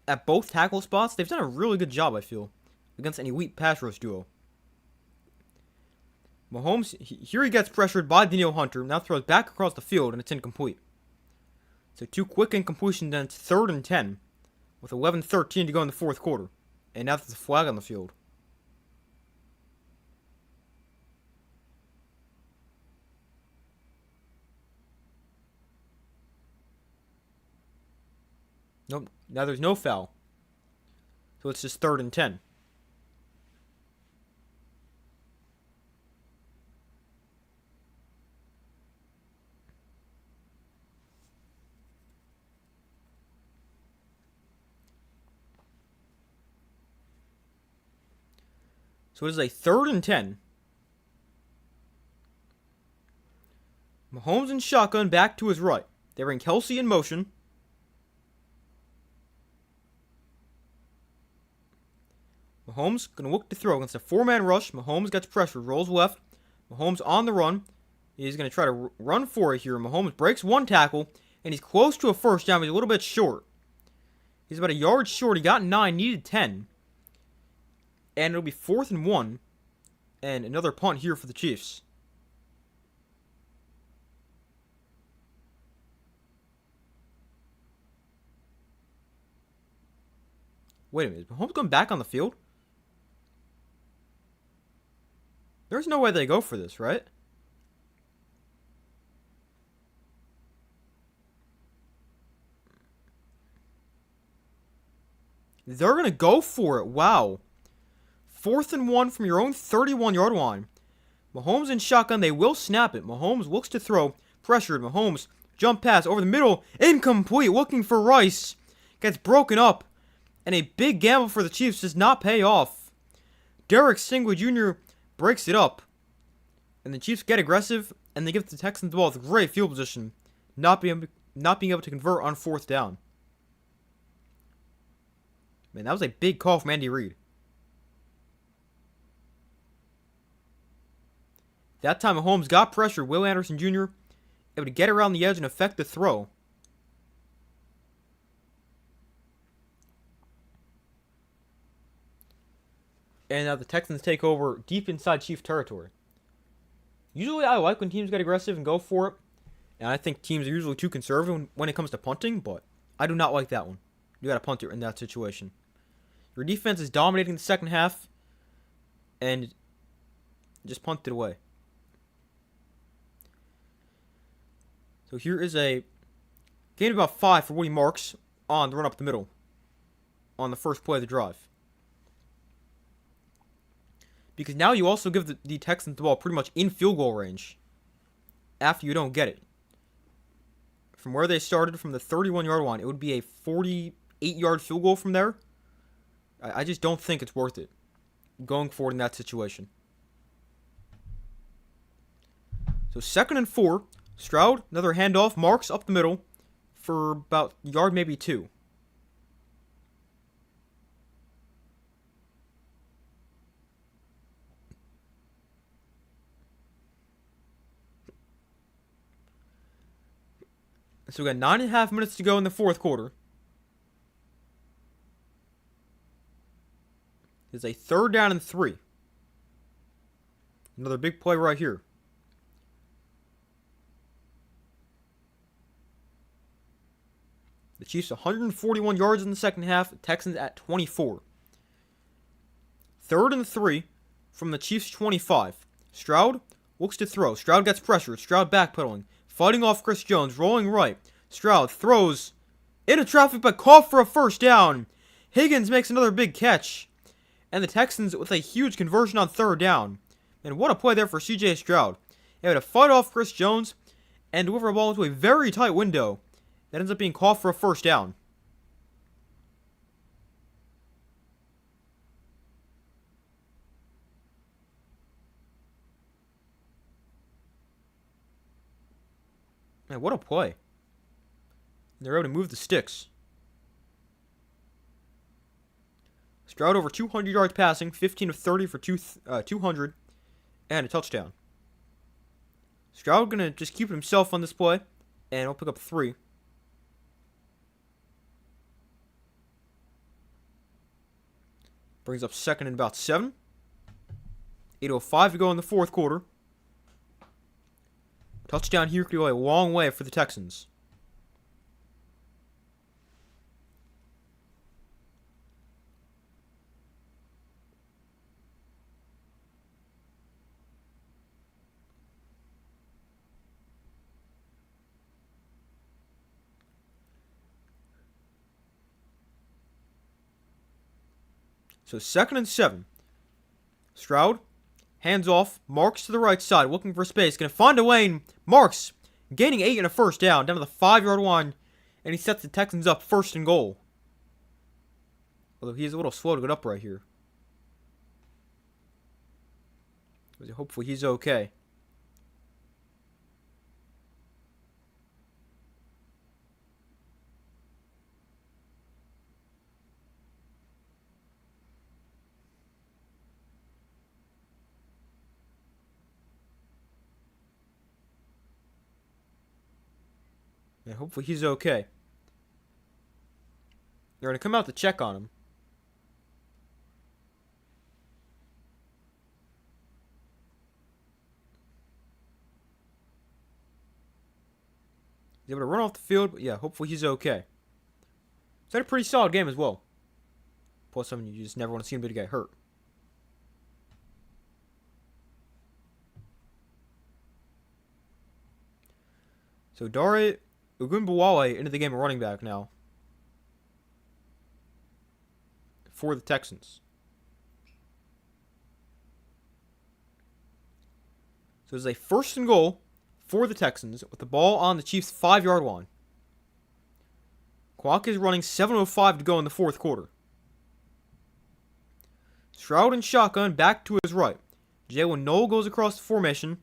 at both tackle spots, they've done a really good job, I feel, against an elite pass rush duo. Mahomes, here he gets pressured by Danielle Hunter, now throws back across the field, and it's incomplete. So 2 quick incompletions, then it's 3rd and 10, with 11:13 to go in the fourth quarter. And now there's a flag on the field. Nope, now there's no foul. So it's just 3rd and 10. So it is a 3rd and 10. Mahomes in shotgun back to his right. They bring Kelsey in motion. Mahomes going to look to throw against a 4-man rush. Mahomes gets pressure, rolls left. Mahomes on the run. He's going to try to run for it here. Mahomes breaks 1 tackle, and he's close to a first down. He's a little bit short. He's about a yard short. He got 9, needed 10. And it'll be 4th and 1. And another punt here for the Chiefs. Wait a minute. Is Mahomes going back on the field? There's no way they go for this, right? They're going to go for it. Wow. 4th and 1 from your own 31-yard line. Mahomes in shotgun. They will snap it. Mahomes looks to throw. Pressured. Mahomes jump pass over the middle. Incomplete. Looking for Rice. Gets broken up. And a big gamble for the Chiefs does not pay off. Derek Stingley Jr. breaks it up. And the Chiefs get aggressive. and they give the Texans the ball with great field position, not being able to convert on fourth down. Man, that was a big call from Andy Reid. That time Mahomes got pressure. Will Anderson Jr. able to get around the edge and affect the throw. And now the Texans take over deep inside Chief territory. Usually I like when teams get aggressive and go for it. And I think teams are usually too conservative when it comes to punting, but I do not like that one. You got to punt it in that situation. Your defense is dominating the second half, and just punt it away. So here is a gain of about 5 for Woody Marks on the run up the middle on the first play of the drive. Because now you also give the Texans the ball pretty much in field goal range after you don't get it. From where they started, from the 31-yard line, it would be a 48-yard field goal from there. I just don't think it's worth it going forward in that situation. So 2nd and 4. Stroud, another handoff. Marks up the middle for about yard, maybe 2. So we got 9.5 minutes to go in the fourth quarter. It's a 3rd down and 3. Another big play right here. The Chiefs 141 yards in the second half. The Texans at 24. 3rd and 3 from the Chiefs 25. Stroud looks to throw. Stroud gets pressured. Stroud backpedaling. Fighting off Chris Jones. Rolling right. Stroud throws into traffic but caught for a first down. Higgins makes another big catch. And the Texans with a huge conversion on 3rd down. And what a play there for C.J. Stroud. He had to fight off Chris Jones and deliver a ball into a very tight window. That ends up being called for a first down. Man, what a play. They're able to move the sticks. Stroud over 200 yards passing, 15 of 30 for 200, and a touchdown. Stroud going to just keep himself on this play, and he'll pick up 3. Brings up 2nd and about 7. 8:05 to go in the fourth quarter. Touchdown here could go a long way for the Texans. So 2nd and 7. Stroud, hands off, Marks to the right side, looking for space, going to find a lane. Marks gaining 8 and a first down to the 5-yard line, and he sets the Texans up 1st and goal. Although he is a little slow to get up right here. Hopefully he's okay. Yeah, hopefully he's okay. They're going to come out to check on him. He's able to run off the field, but yeah, hopefully he's okay. He's had a pretty solid game as well. Plus, something you just never want to see him to get hurt. So Dare Ogunbowale into the game at running back now for the Texans. So it's a 1st and goal for the Texans with the ball on the Chiefs' 5-yard line. Clock is running, 7:05 to go in the fourth quarter. Stroud and shotgun back to his right. Jalen Noel goes across the formation.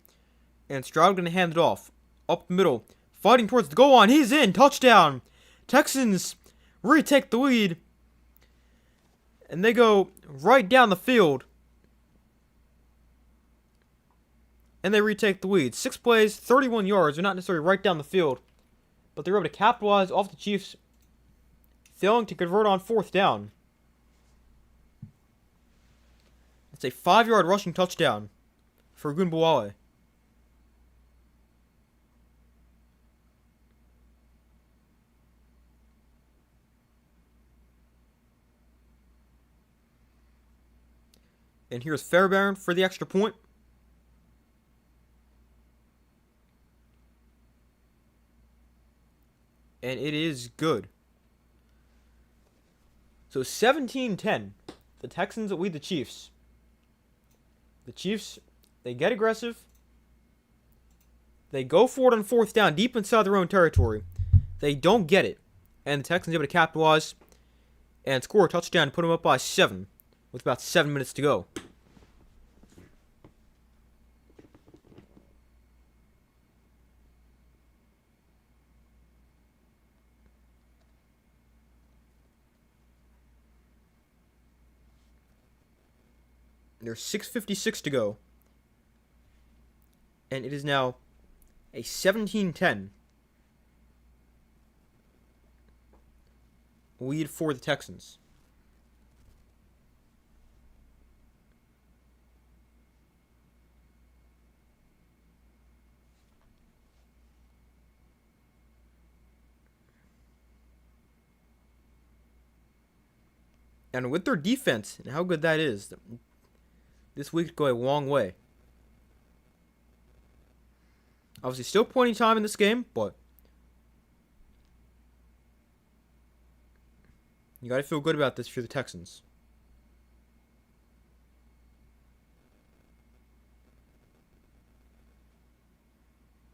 And Stroud gonna hand it off. Up the middle. Fighting towards the goal line. He's in. Touchdown. Texans retake the lead. And they go right down the field. And they retake the lead. 6 plays, 31 yards. They're not necessarily right down the field. But they were able to capitalize off the Chiefs failing to convert on 4th down. It's a 5-yard rushing touchdown for Gunbowale. And here's Fairbairn for the extra point. And it is good. So 17-10. The Texans lead the Chiefs. The Chiefs, they get aggressive. They go for it on 4th down, deep inside their own territory. They don't get it. And the Texans are able to capitalize and score a touchdown, put them up by 7 with about 7 minutes to go. There's 6:56 to go. And it is now a 17-10 lead for the Texans. And with their defense and how good that is, this week could go a long way. Obviously, still plenty of time in this game, but you got to feel good about this for the Texans.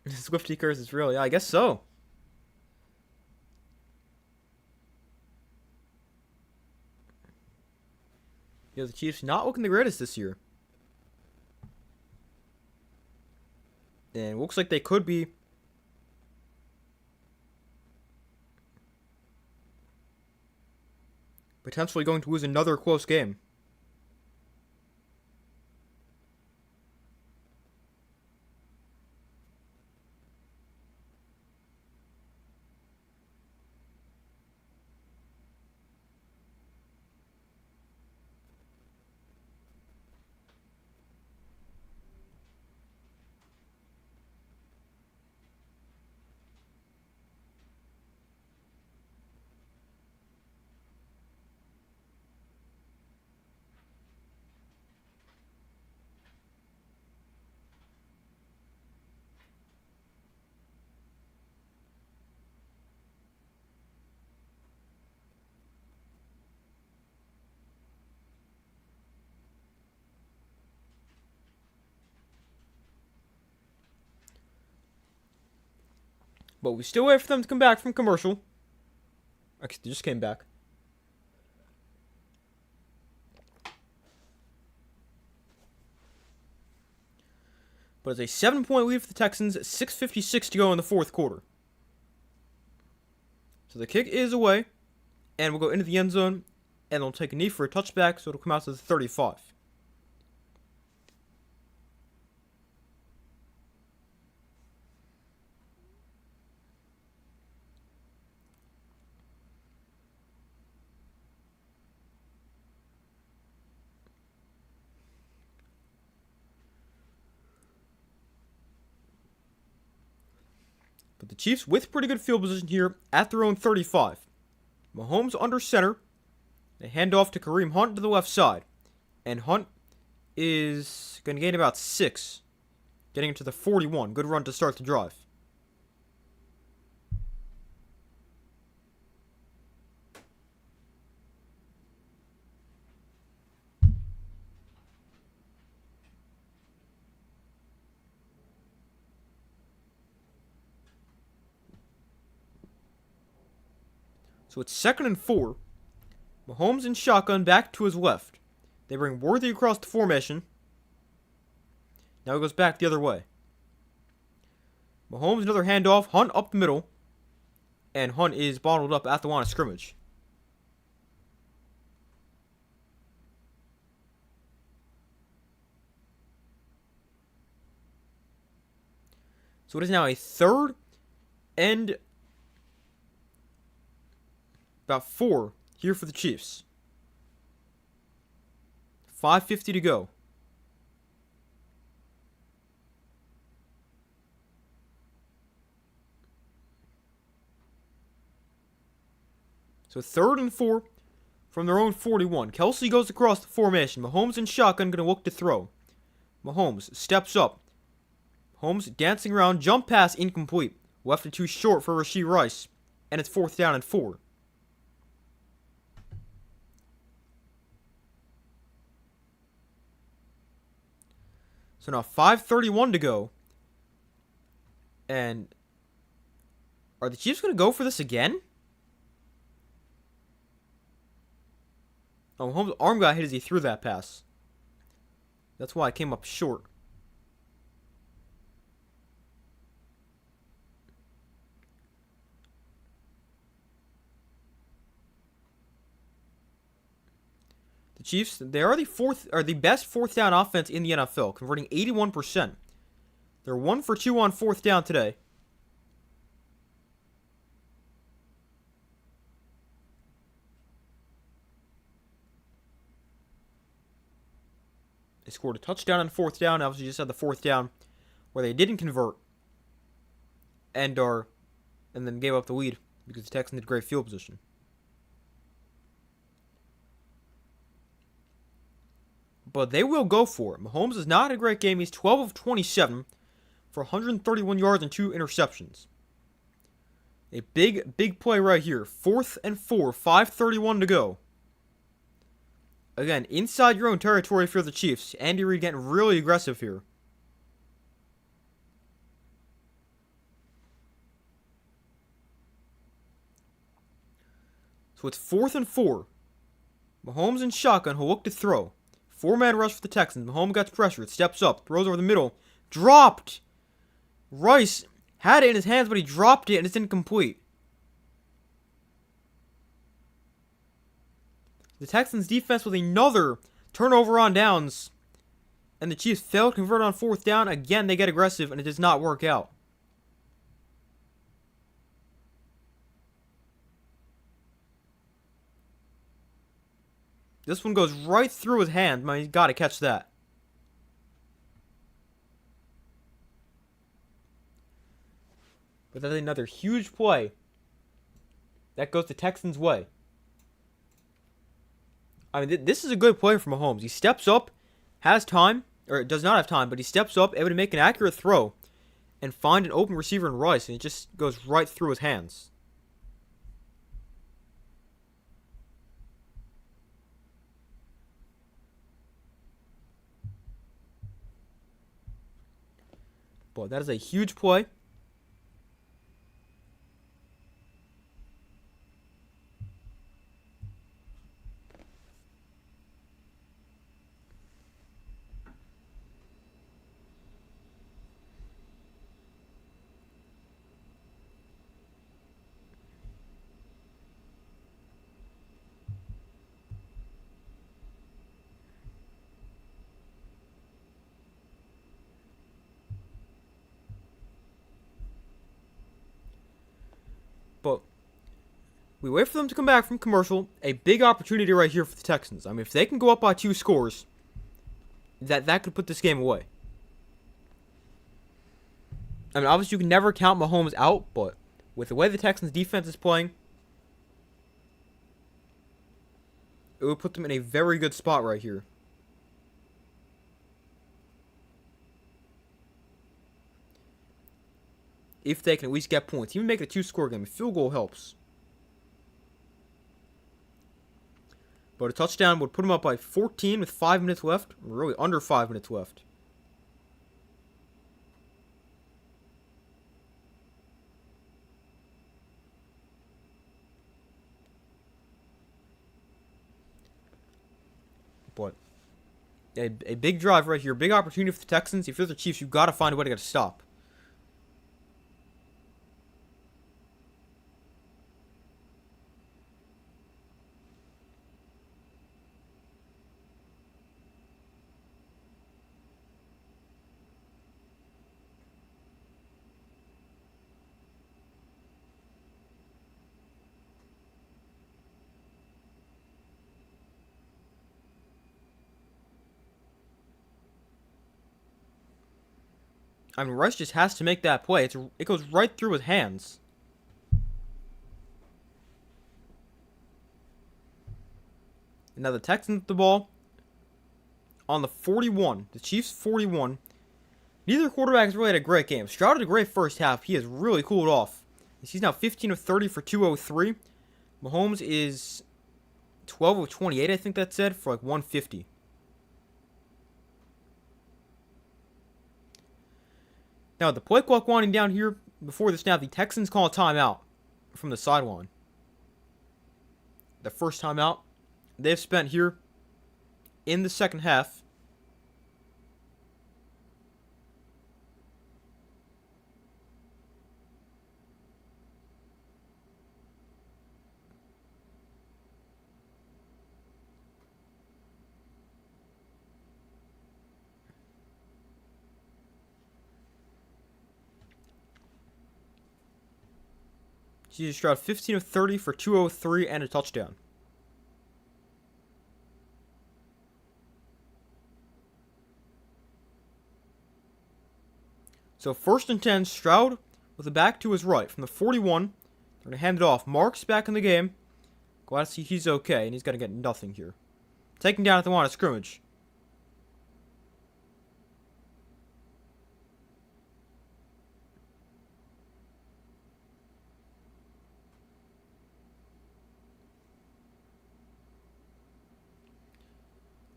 Swifty curse is real. Yeah, I guess so. The Chiefs not looking the greatest this year. And looks like they could be potentially going to lose another close game. But we still wait for them to come back from commercial. Actually, they just came back. But it's a 7-point lead for the Texans. 6:56 to go in the 4th quarter. So the kick is away. And we'll go into the end zone. And they'll take a knee for a touchback. So it'll come out to the 35. But the Chiefs with pretty good field position here at their own 35. Mahomes under center. They hand off to Kareem Hunt to the left side. And Hunt is going to gain about 6. Getting into the 41. Good run to start the drive. So it's 2nd and 4. Mahomes in shotgun back to his left. They bring Worthy across the formation. Now he goes back the other way. Mahomes, another handoff. Hunt up the middle. And Hunt is bottled up at the line of scrimmage. So it is now a 3rd and about 4 here for the Chiefs. 5:50 to go. So 3rd and 4 from their own 41. Kelsey goes across the formation. Mahomes in shotgun, going to look to throw. Mahomes steps up. Mahomes dancing around, jump pass incomplete. Left it too short for Rashee Rice. And it's 4th down and 4. So now 5:31 to go. And are the Chiefs going to go for this again? Oh, Mahomes' arm got hit as he threw that pass. That's why it came up short. The Chiefs, they are the best 4th down offense in the NFL, converting 81%. They're 1 for 2 on 4th down today. They scored a touchdown on 4th down. Obviously, just had the 4th down where they didn't convert and then gave up the lead because the Texans had great field position. But they will go for it. Mahomes is not a great game. He's 12 of 27 for 131 yards and 2 interceptions. A big play right here. 4th and 4, 5:31 to go. Again, inside your own territory for the Chiefs. Andy Reid getting really aggressive here. So it's 4th and 4. Mahomes in shotgun. He'll look to throw. 4-man rush for the Texans. Mahomes gets pressured. Steps up. Throws over the middle. Dropped. Rice had it in his hands, but he dropped it and it's incomplete. The Texans defense with another turnover on downs. And the Chiefs fail to convert on 4th down. Again, they get aggressive and it does not work out. This one goes right through his hand. Man, he's got to catch that. But that's another huge play. That goes the Texans' way. I mean, this is a good play from Mahomes. He steps up, has time, or does not have time, but he steps up, able to make an accurate throw, and find an open receiver in Rice, and it just goes right through his hands. But that is a huge play. But we wait for them to come back from commercial. A big opportunity right here for the Texans. I mean, if they can go up by 2 scores, that could put this game away. I mean, obviously you can never count Mahomes out, but with the way the Texans defense is playing, it would put them in a very good spot right here. If they can at least get points. Even make it a 2-score game. A field goal helps. But a touchdown would put them up by 14 with 5 minutes left. Really, under 5 minutes left. But a big drive right here. Big opportunity for the Texans. If you're the Chiefs, you've got to find a way to get a stop. I mean, Rice just has to make that play. It goes right through his hands. And now the Texans with the ball on the 41. The Chiefs 41. Neither quarterback has really had a great game. Stroud had a great first half. He has really cooled off. He's now 15 of 30 for 203. Mahomes is 12 of 28, I think that said, for like 150. Now, the play clock winding down here before the snap, the Texans call a timeout from the sideline. The first timeout they've spent here in the second half. C.J. Stroud 15 of 30 for 203 and a touchdown. So 1st and 10, Stroud with the back to his right from the 41. They're going to hand it off. Mark's back in the game. Glad to see he's okay, and he's going to get nothing here. Taken down at the line of scrimmage.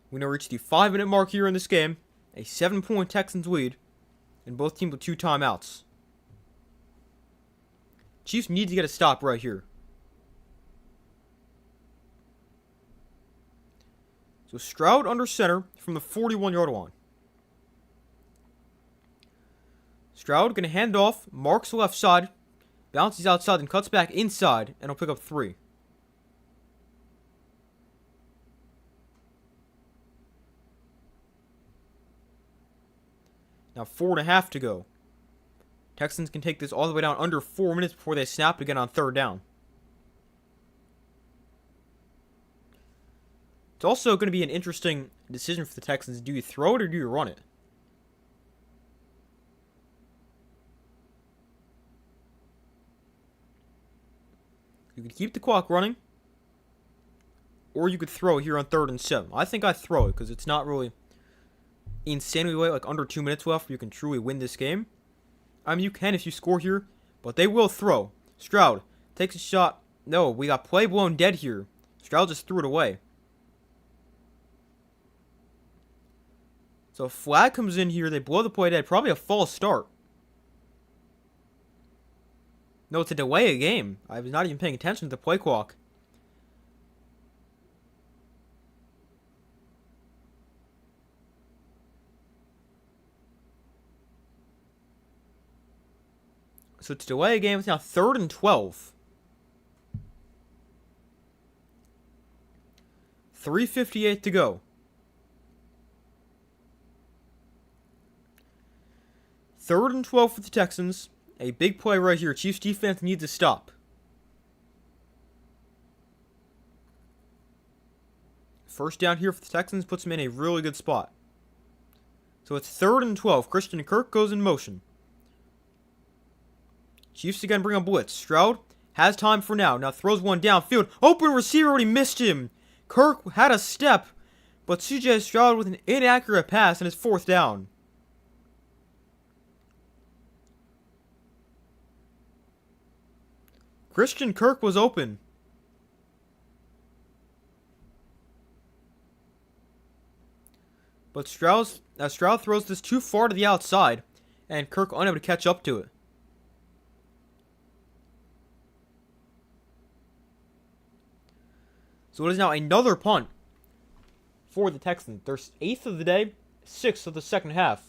We now reach the 5-minute mark here in this game. A 7-point Texans lead. And both teams with 2 timeouts. Chiefs need to get a stop right here. So Stroud under center from the 41-yard line. Stroud going to hand off. Marks left side. Bounces outside and cuts back inside. And he'll pick up 3. Now 4.5 to go. Texans can take this all the way down under 4 minutes before they snap again on 3rd down. It's also going to be an interesting decision for the Texans. Do you throw it or do you run it? You could keep the clock running. Or you could throw it here on 3rd and 7. I think I throw it because it's not really insanely late, like under 2 minutes left, where you can truly win this game. I mean, you can if you score here, but they will throw. Stroud takes a shot. No, we got play blown dead here. Stroud just threw it away. So a flag comes in here. They blow the play dead. Probably a false start. No, it's a delay a game. I was not even paying attention to the play clock. So it's delay a game. It's now 3rd and 12. 3:58 to go. 3rd and 12 for the Texans. A big play right here. Chiefs defense needs a stop. First down here for the Texans puts them in a really good spot. So it's 3rd and 12. Christian Kirk goes in motion. Chiefs again bring on blitz. Stroud has time for now. Now throws one downfield. Open receiver already missed him. Kirk had a step, but C.J. Stroud with an inaccurate pass and it's 4th down. Christian Kirk was open. But Stroud throws this too far to the outside, and Kirk unable to catch up to it. So it is now another punt for the Texans. Their 8th of the day, 6th of the second half.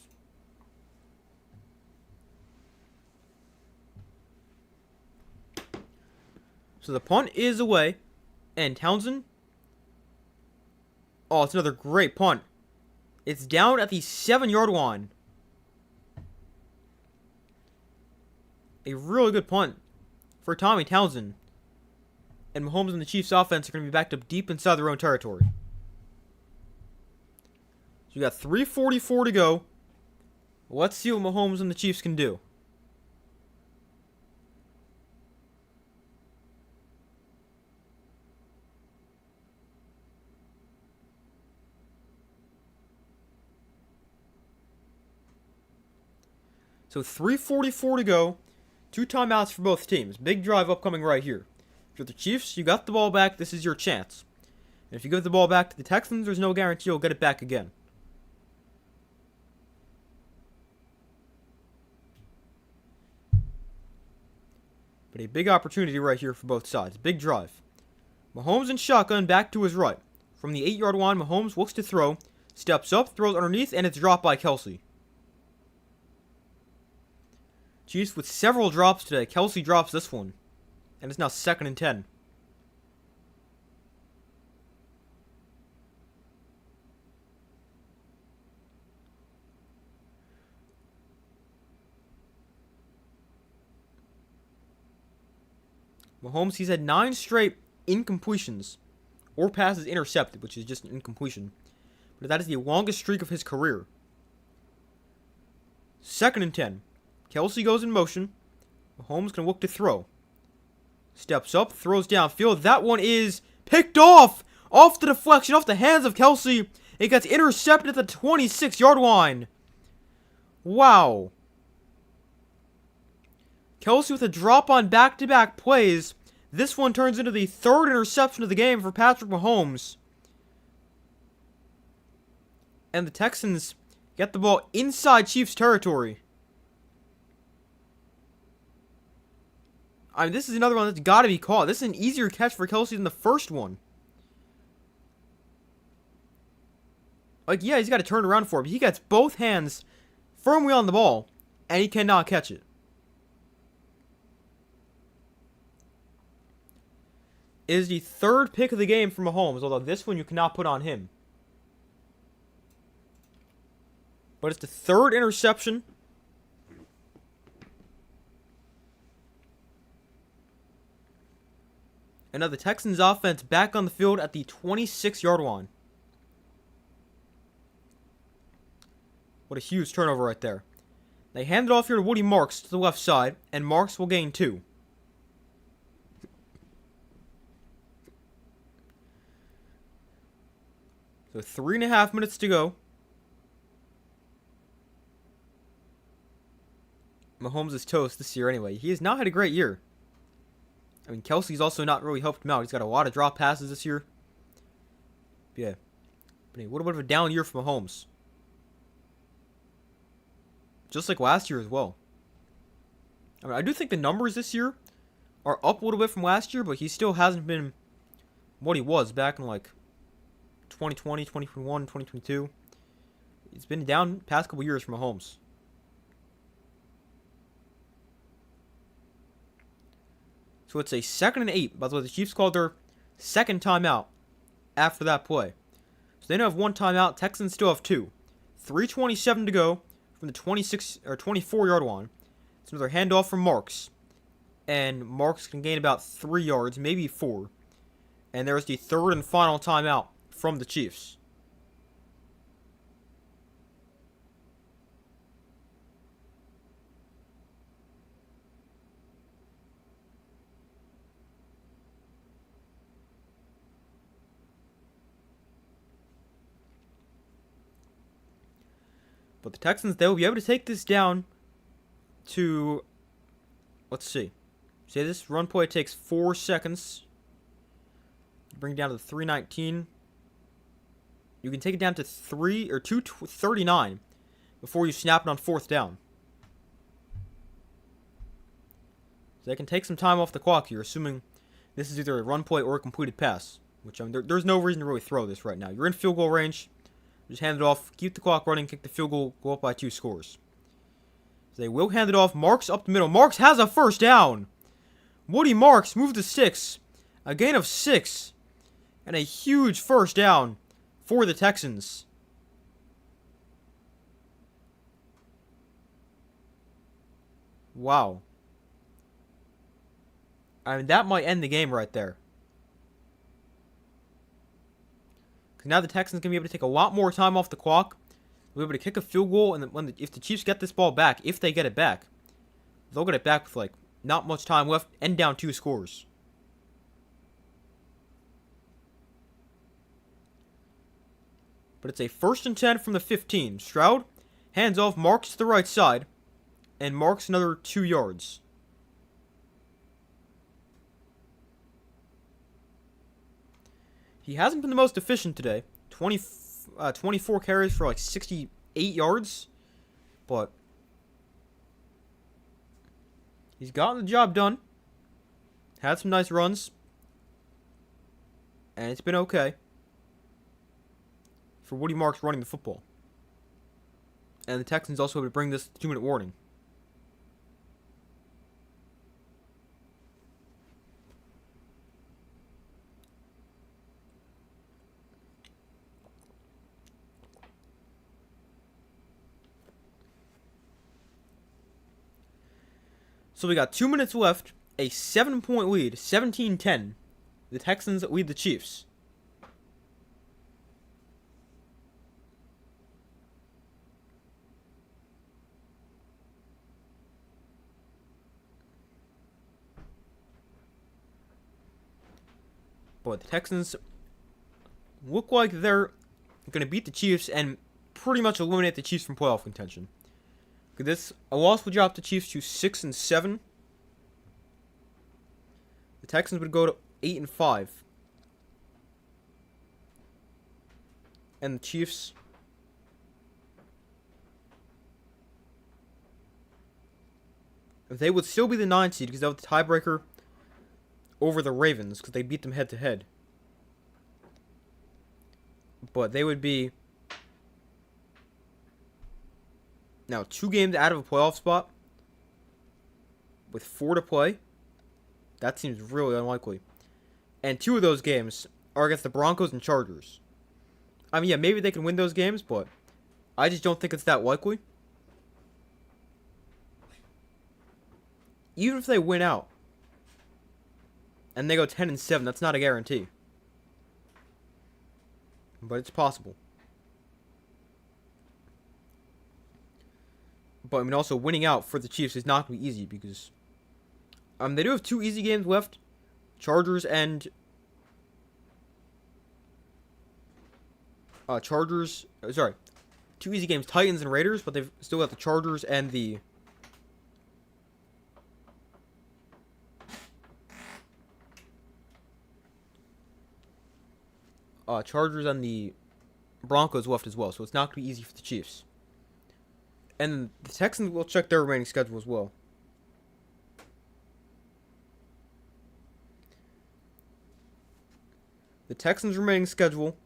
So the punt is away, and Townsend. Oh, it's another great punt. It's down at the 7-yard line. A really good punt for Tommy Townsend. And Mahomes and the Chiefs offense are going to be backed up deep inside their own territory. So we got 3:44 to go. Let's see what Mahomes and the Chiefs can do. So 3:44 to go. 2 timeouts for both teams. Big drive upcoming right here. If you're the Chiefs, you got the ball back. This is your chance. And if you give the ball back to the Texans, there's no guarantee you'll get it back again. But a big opportunity right here for both sides. Big drive. Mahomes in shotgun back to his right. From the 8-yard line, Mahomes looks to throw. Steps up, throws underneath, and it's dropped by Kelsey. Chiefs with several drops today. Kelsey drops this one. And it's now 2nd and 10. Mahomes, he's had 9 straight incompletions. Or passes intercepted, which is just an incompletion. But that is the longest streak of his career. 2nd and 10. Kelsey goes in motion. Mahomes can look to throw. Steps up, throws downfield. That one is picked off! Off the deflection, off the hands of Kelsey. It gets intercepted at the 26-yard line. Wow. Kelsey with a drop on back-to-back plays. This one turns into the 3rd interception of the game for Patrick Mahomes. And the Texans get the ball inside Chiefs territory. I mean, this is another one that's got to be caught. This is an easier catch for Kelsey than the first one. Like, yeah, he's got to turn around for it, but he gets both hands firmly on the ball, and he cannot catch it. It is the 3rd pick of the game for Mahomes, although this one you cannot put on him. But it's the 3rd interception. And now the Texans offense back on the field at the 26-yard line. What a huge turnover right there. They hand it off here to Woody Marks to the left side, and Marks will gain 2. So 3.5 minutes to go. Mahomes is toast this year anyway. He has not had a great year. I mean, Kelsey's also not really helped him out. He's got a lot of drop passes this year. But yeah. But what about a down year for Mahomes? Just like last year as well. I mean, I do think the numbers this year are up a little bit from last year, but he still hasn't been what he was back in like 2020, 2021, 2022. It's been down past couple years for Mahomes. So it's a 2nd and 8. By the way, the Chiefs called their 2nd timeout after that play. So they now have 1 timeout. Texans still have 2. 3:27 to go from the 26 or 24-yard line. It's another handoff from Marks. And Marks can gain about 3 yards, maybe 4. And there's the 3rd and final timeout from the Chiefs. But the Texans, they'll be able to take this down to, let's see. Say this run play takes 4 seconds. Bring it down to 3:19. You can take it down to 2:39 before you snap it on 4th down. So they can take some time off the clock here, assuming this is either a run play or a completed pass. Which, I mean, there's no reason to really throw this right now. You're in field goal range. Just hand it off, keep the clock running, kick the field goal, go up by 2 scores. So they will hand it off. Marks up the middle. Marks has a 1st down. Woody Marks moved to 6. A gain of 6. And a huge 1st down for the Texans. Wow. I mean, that might end the game right there. Because now the Texans can be able to take a lot more time off the clock They'll be able to kick a field goal, and if the Chiefs get this ball back, if they get it back, they'll get it back with like not much time left and down 2 scores. But it's a 1st and 10 from the 15. Stroud hands off, marks to the right side, and marks another 2 yards. He hasn't been the most efficient today. 24 carries for like 68 yards. But he's gotten the job done. Had some nice runs. And it's been okay for Woody Marks running the football. And the Texans also able to bring this 2-minute warning. So we got 2 minutes left, a 7-point lead, 17-10. The Texans lead the Chiefs. But the Texans look like they're going to beat the Chiefs and pretty much eliminate the Chiefs from playoff contention. A loss would drop the Chiefs to 6 and 7. The Texans would go to 8 and 5. And the Chiefs they would still be the 9 seed because they have the tiebreaker over the Ravens because they beat them head to head. But they would be now 2 games out of a playoff spot with 4 to play. That seems really unlikely. And 2 of those games are against the Broncos and Chargers. I mean, yeah, maybe they can win those games, but I just don't think it's that likely. Even if they win out and they go 10 and 7, that's not a guarantee. But it's possible. But I mean, also winning out for the Chiefs is not going to be easy because they do have 2 easy games left, Chargers and 2 easy games, Titans and Raiders, but they've still got the Chargers and the Broncos left as well, so it's not going to be easy for the Chiefs. And the Texans will check their remaining schedule as well. The Texans' remaining schedule.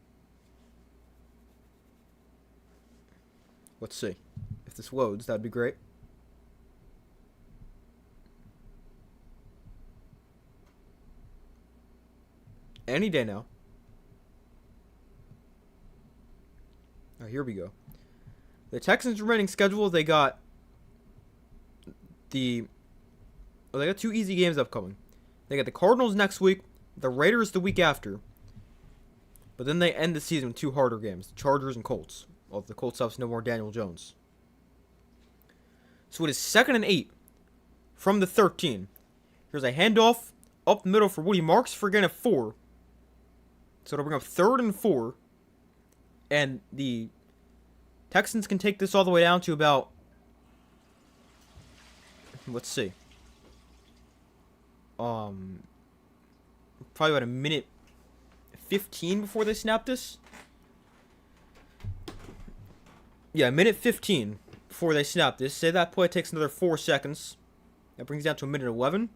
Let's see. If this loads, that'd be great. Any day now. Oh, here we go. The Texans' remaining schedule, they got 2 easy games upcoming. They got the Cardinals next week, the Raiders the week after. But then they end the season with 2 harder games, the Chargers and Colts. Well, the Colts have no more Daniel Jones. So it is 2nd and 8 from the 13. Here's a handoff up the middle for Woody Marks for again a 4. So it'll bring up 3rd and 4. And the Texans can take this all the way down to about, let's see, probably about a minute 15 before they snap this. Yeah, a minute 15 before they snap this. Say that play takes another 4 seconds. That brings it down to a minute 11.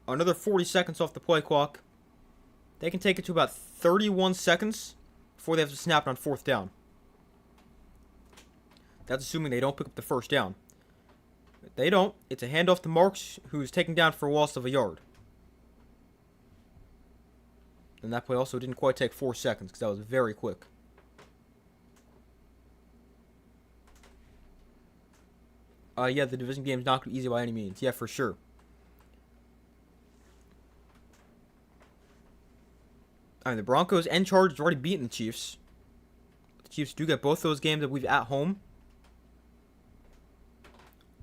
Another 40 seconds off the play clock. They can take it to about 31 seconds before they have to snap it on 4th down. That's assuming they don't pick up the 1st down. If they don't, it's a handoff to Marks, who's taken down for a loss of a yard. And that play also didn't quite take 4 seconds because that was very quick. Yeah, the division game is not going to be easy by any means. Yeah, for sure. I mean, the Broncos and Chargers have already beaten the Chiefs. The Chiefs do get both those games, I believe, at home.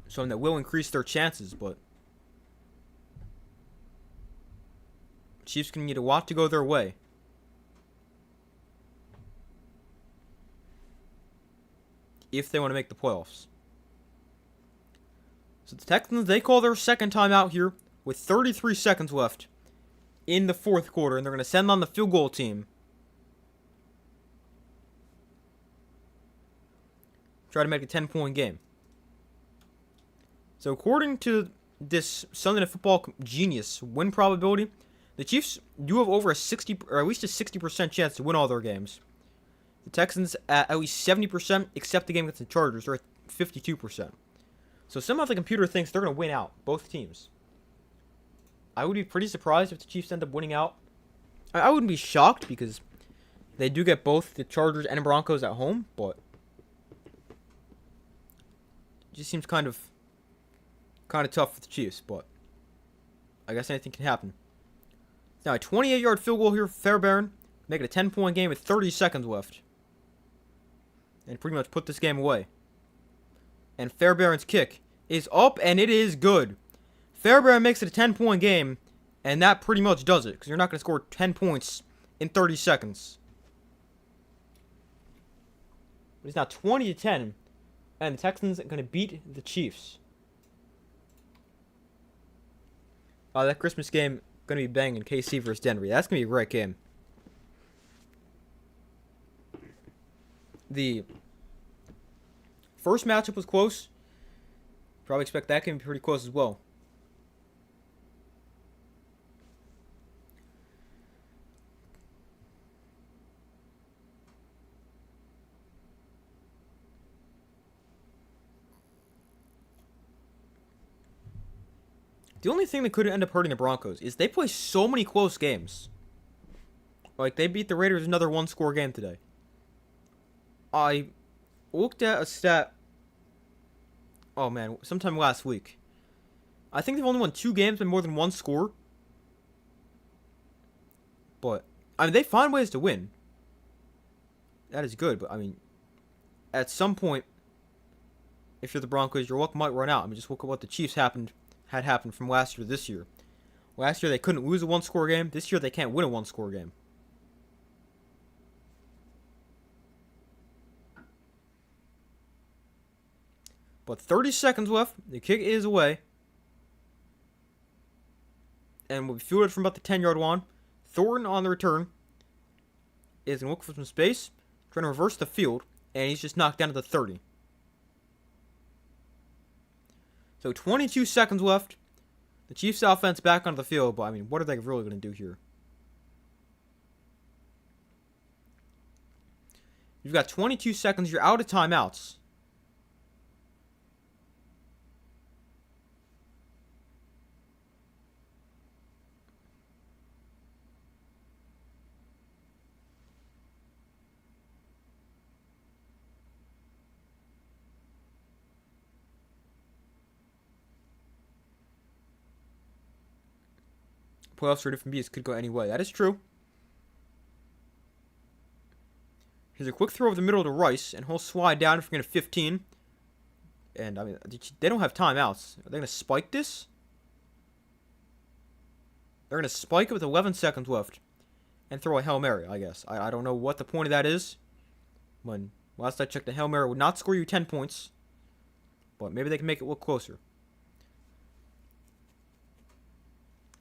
So that will increase their chances, but Chiefs can need a lot to go their way. If they want to make the playoffs. So the Texans, they call their second time out here with 33 seconds left in the fourth quarter, and they're going to send on the field goal team. Try to make a 10-point game. So according to this Sunday Night Football genius win probability, the Chiefs do have over a 60, or at least a 60% chance to win all their games. The Texans at least 70%, except the game against the Chargers, they're at 52%. So somehow the computer thinks they're going to win out, both teams. I would be pretty surprised if the Chiefs end up winning out. I wouldn't be shocked because they do get both the Chargers and Broncos at home, but it just seems kind of tough for the Chiefs, but I guess anything can happen. Now a 28-yard field goal here for Fairbairn, make it a 10-point game with 30 seconds left. And pretty much put this game away. And Fairbairn's kick is up, and it is good. Fairbairn makes it a 10-point game, and that pretty much does it, because you're not going to score 10 points in 30 seconds. But it's now 20-10, and the Texans are going to beat the Chiefs. That Christmas game going to be banging KC versus Denver. That's going to be a great game. The first matchup was close. Probably expect that game to be pretty close as well. The only thing that could end up hurting the Broncos is they play so many close games. Like, they beat the Raiders another one-score game today. I looked at a stat, sometime last week. I think they've only won 2 games by more than 1 score. But, they find ways to win. That is good, but, at some point, if you're the Broncos, your luck might run out. Just look at what the Chiefs had happened from last year to this year. Last year, they couldn't lose a one-score game. This year, they can't win a one-score game. But 30 seconds left. The kick is away. And we'll be fielded from about the 10-yard line. Thornton on the return is going to look for some space. Trying to reverse the field. And he's just knocked down to the 30. So 22 seconds left. The Chiefs offense back onto the field. But, what are they really going to do here? You've got 22 seconds. You're out of timeouts. Playoffs for different beats could go any way. That is true. Here's a quick throw over the middle to Rice, and he'll slide down for a 15. And, they don't have timeouts. Are they going to spike this? They're going to spike it with 11 seconds left. And throw a Hail Mary, I guess. I don't know what the point of that is. When last I checked, the Hail Mary would not score you 10 points. But maybe they can make it look closer.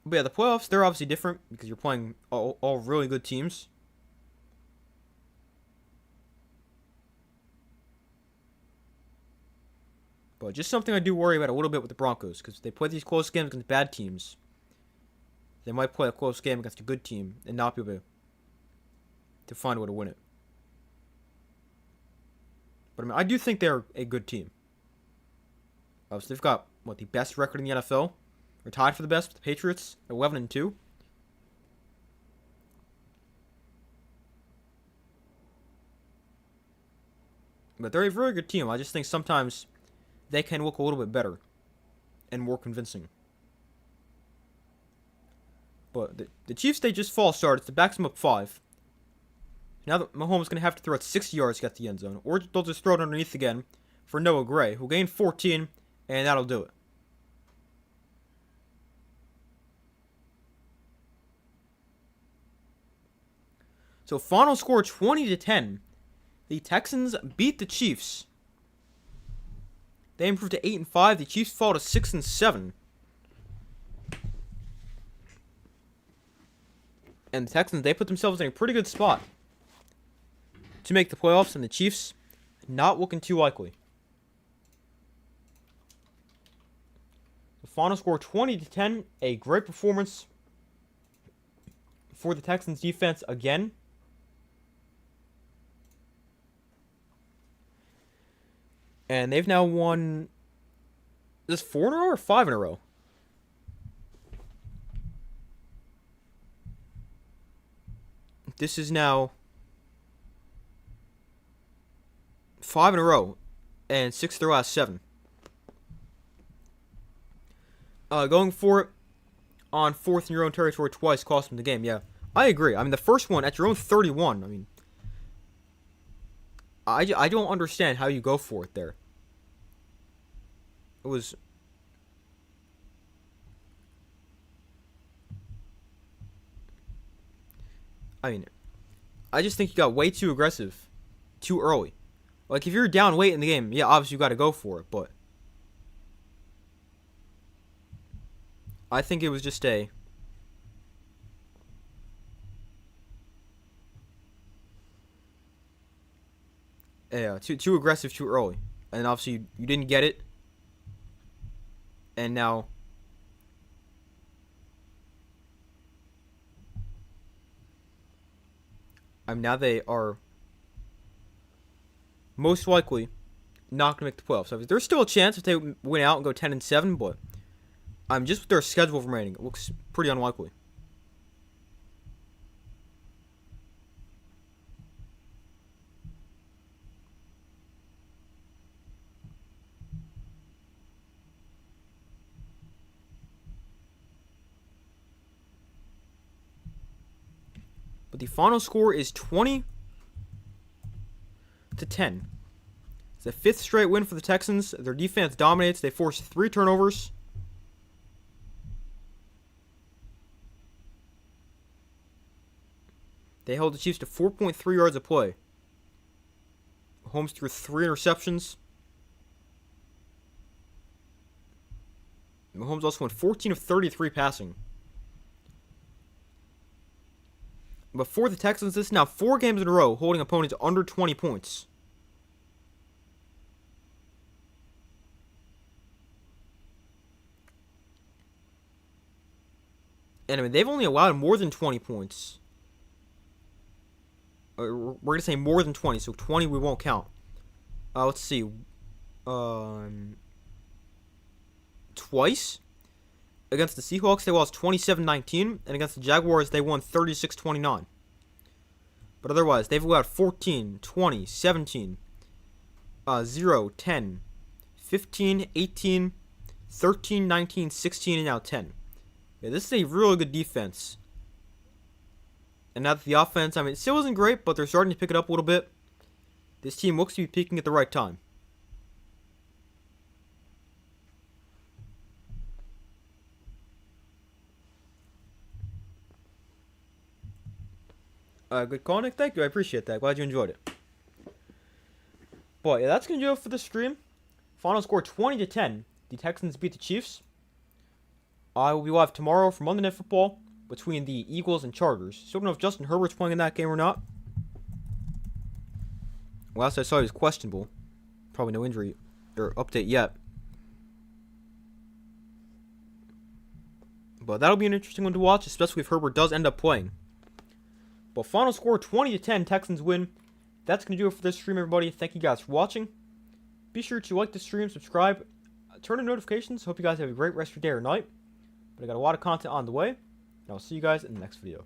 But yeah, the playoffs, they're obviously different because you're playing all really good teams. But just something I do worry about a little bit with the Broncos, because if they play these close games against bad teams, they might play a close game against a good team and not be able to find a way to win it. But I do think they're a good team. So they've got, the best record in the NFL? They're tied for the best with the Patriots at 11-2. But they're a very good team. I just think sometimes they can look a little bit better and more convincing. But the Chiefs, they just false start. It's the backs them up 5. Now that Mahomes is going to have to throw it 60 yards to get to the end zone. Or they'll just throw it underneath again for Noah Gray, who'll gain 14, and that'll do it. So final score 20-10. The Texans beat the Chiefs. They improved to 8-5. The Chiefs fall to 6-7. And the Texans, they put themselves in a pretty good spot to make the playoffs, and the Chiefs not looking too likely. The final score 20-10. A great performance for the Texans defense again. And they've now won, is this 4 in a row or 5 in a row? This is now 5 in a row, and 6 of their last 7. Going for it on 4th in your own territory twice cost them the game. Yeah, I agree. I mean, the first one at your own 31. I mean, I don't understand how you go for it there. It was... I mean, I just think you got way too aggressive too early. Like, if you're down late in the game, yeah, obviously you got to go for it, but I think it was just too aggressive too early. And obviously you didn't get it. And now now they are most likely not going to make the playoffs. So there's still a chance if they win out and go 10-7, but just with their schedule remaining, it looks pretty unlikely. But the final score is 20-10. It's the 5th straight win for the Texans. Their defense dominates. They forced 3 turnovers. They held the Chiefs to 4.3 yards a play. Mahomes threw 3 interceptions. Mahomes also went 14 of 33 passing. But for the Texans, this is now 4 games in a row holding opponents under 20 points. And I mean, they've only allowed more than 20 points. We're going to say more than 20, so 20 we won't count. Let's see. Twice. Against the Seahawks, they lost 27-19, and against the Jaguars, they won 36-29. But otherwise, they've allowed 14, 20, 17, 0, 10, 15, 18, 13, 19, 16, and now 10. Yeah, this is a really good defense. And now that the offense, I mean, it still isn't great, but they're starting to pick it up a little bit. This team looks to be peaking at the right time. Good call, Nick. Thank you. I appreciate that. Glad you enjoyed it. But yeah, that's going to do it for the stream. Final score 20-10. The Texans beat the Chiefs. I will be live tomorrow for Monday Night Football between the Eagles and Chargers. Still don't know if Justin Herbert's playing in that game or not. Last I saw he was questionable. Probably no injury or update yet. But that'll be an interesting one to watch, especially if Herbert does end up playing. But final score 20-10, Texans win. That's going to do it for this stream, everybody. Thank you guys for watching. Be sure to like the stream, subscribe, turn on notifications. Hope you guys have a great rest of your day or night. But I got a lot of content on the way. And I'll see you guys in the next video.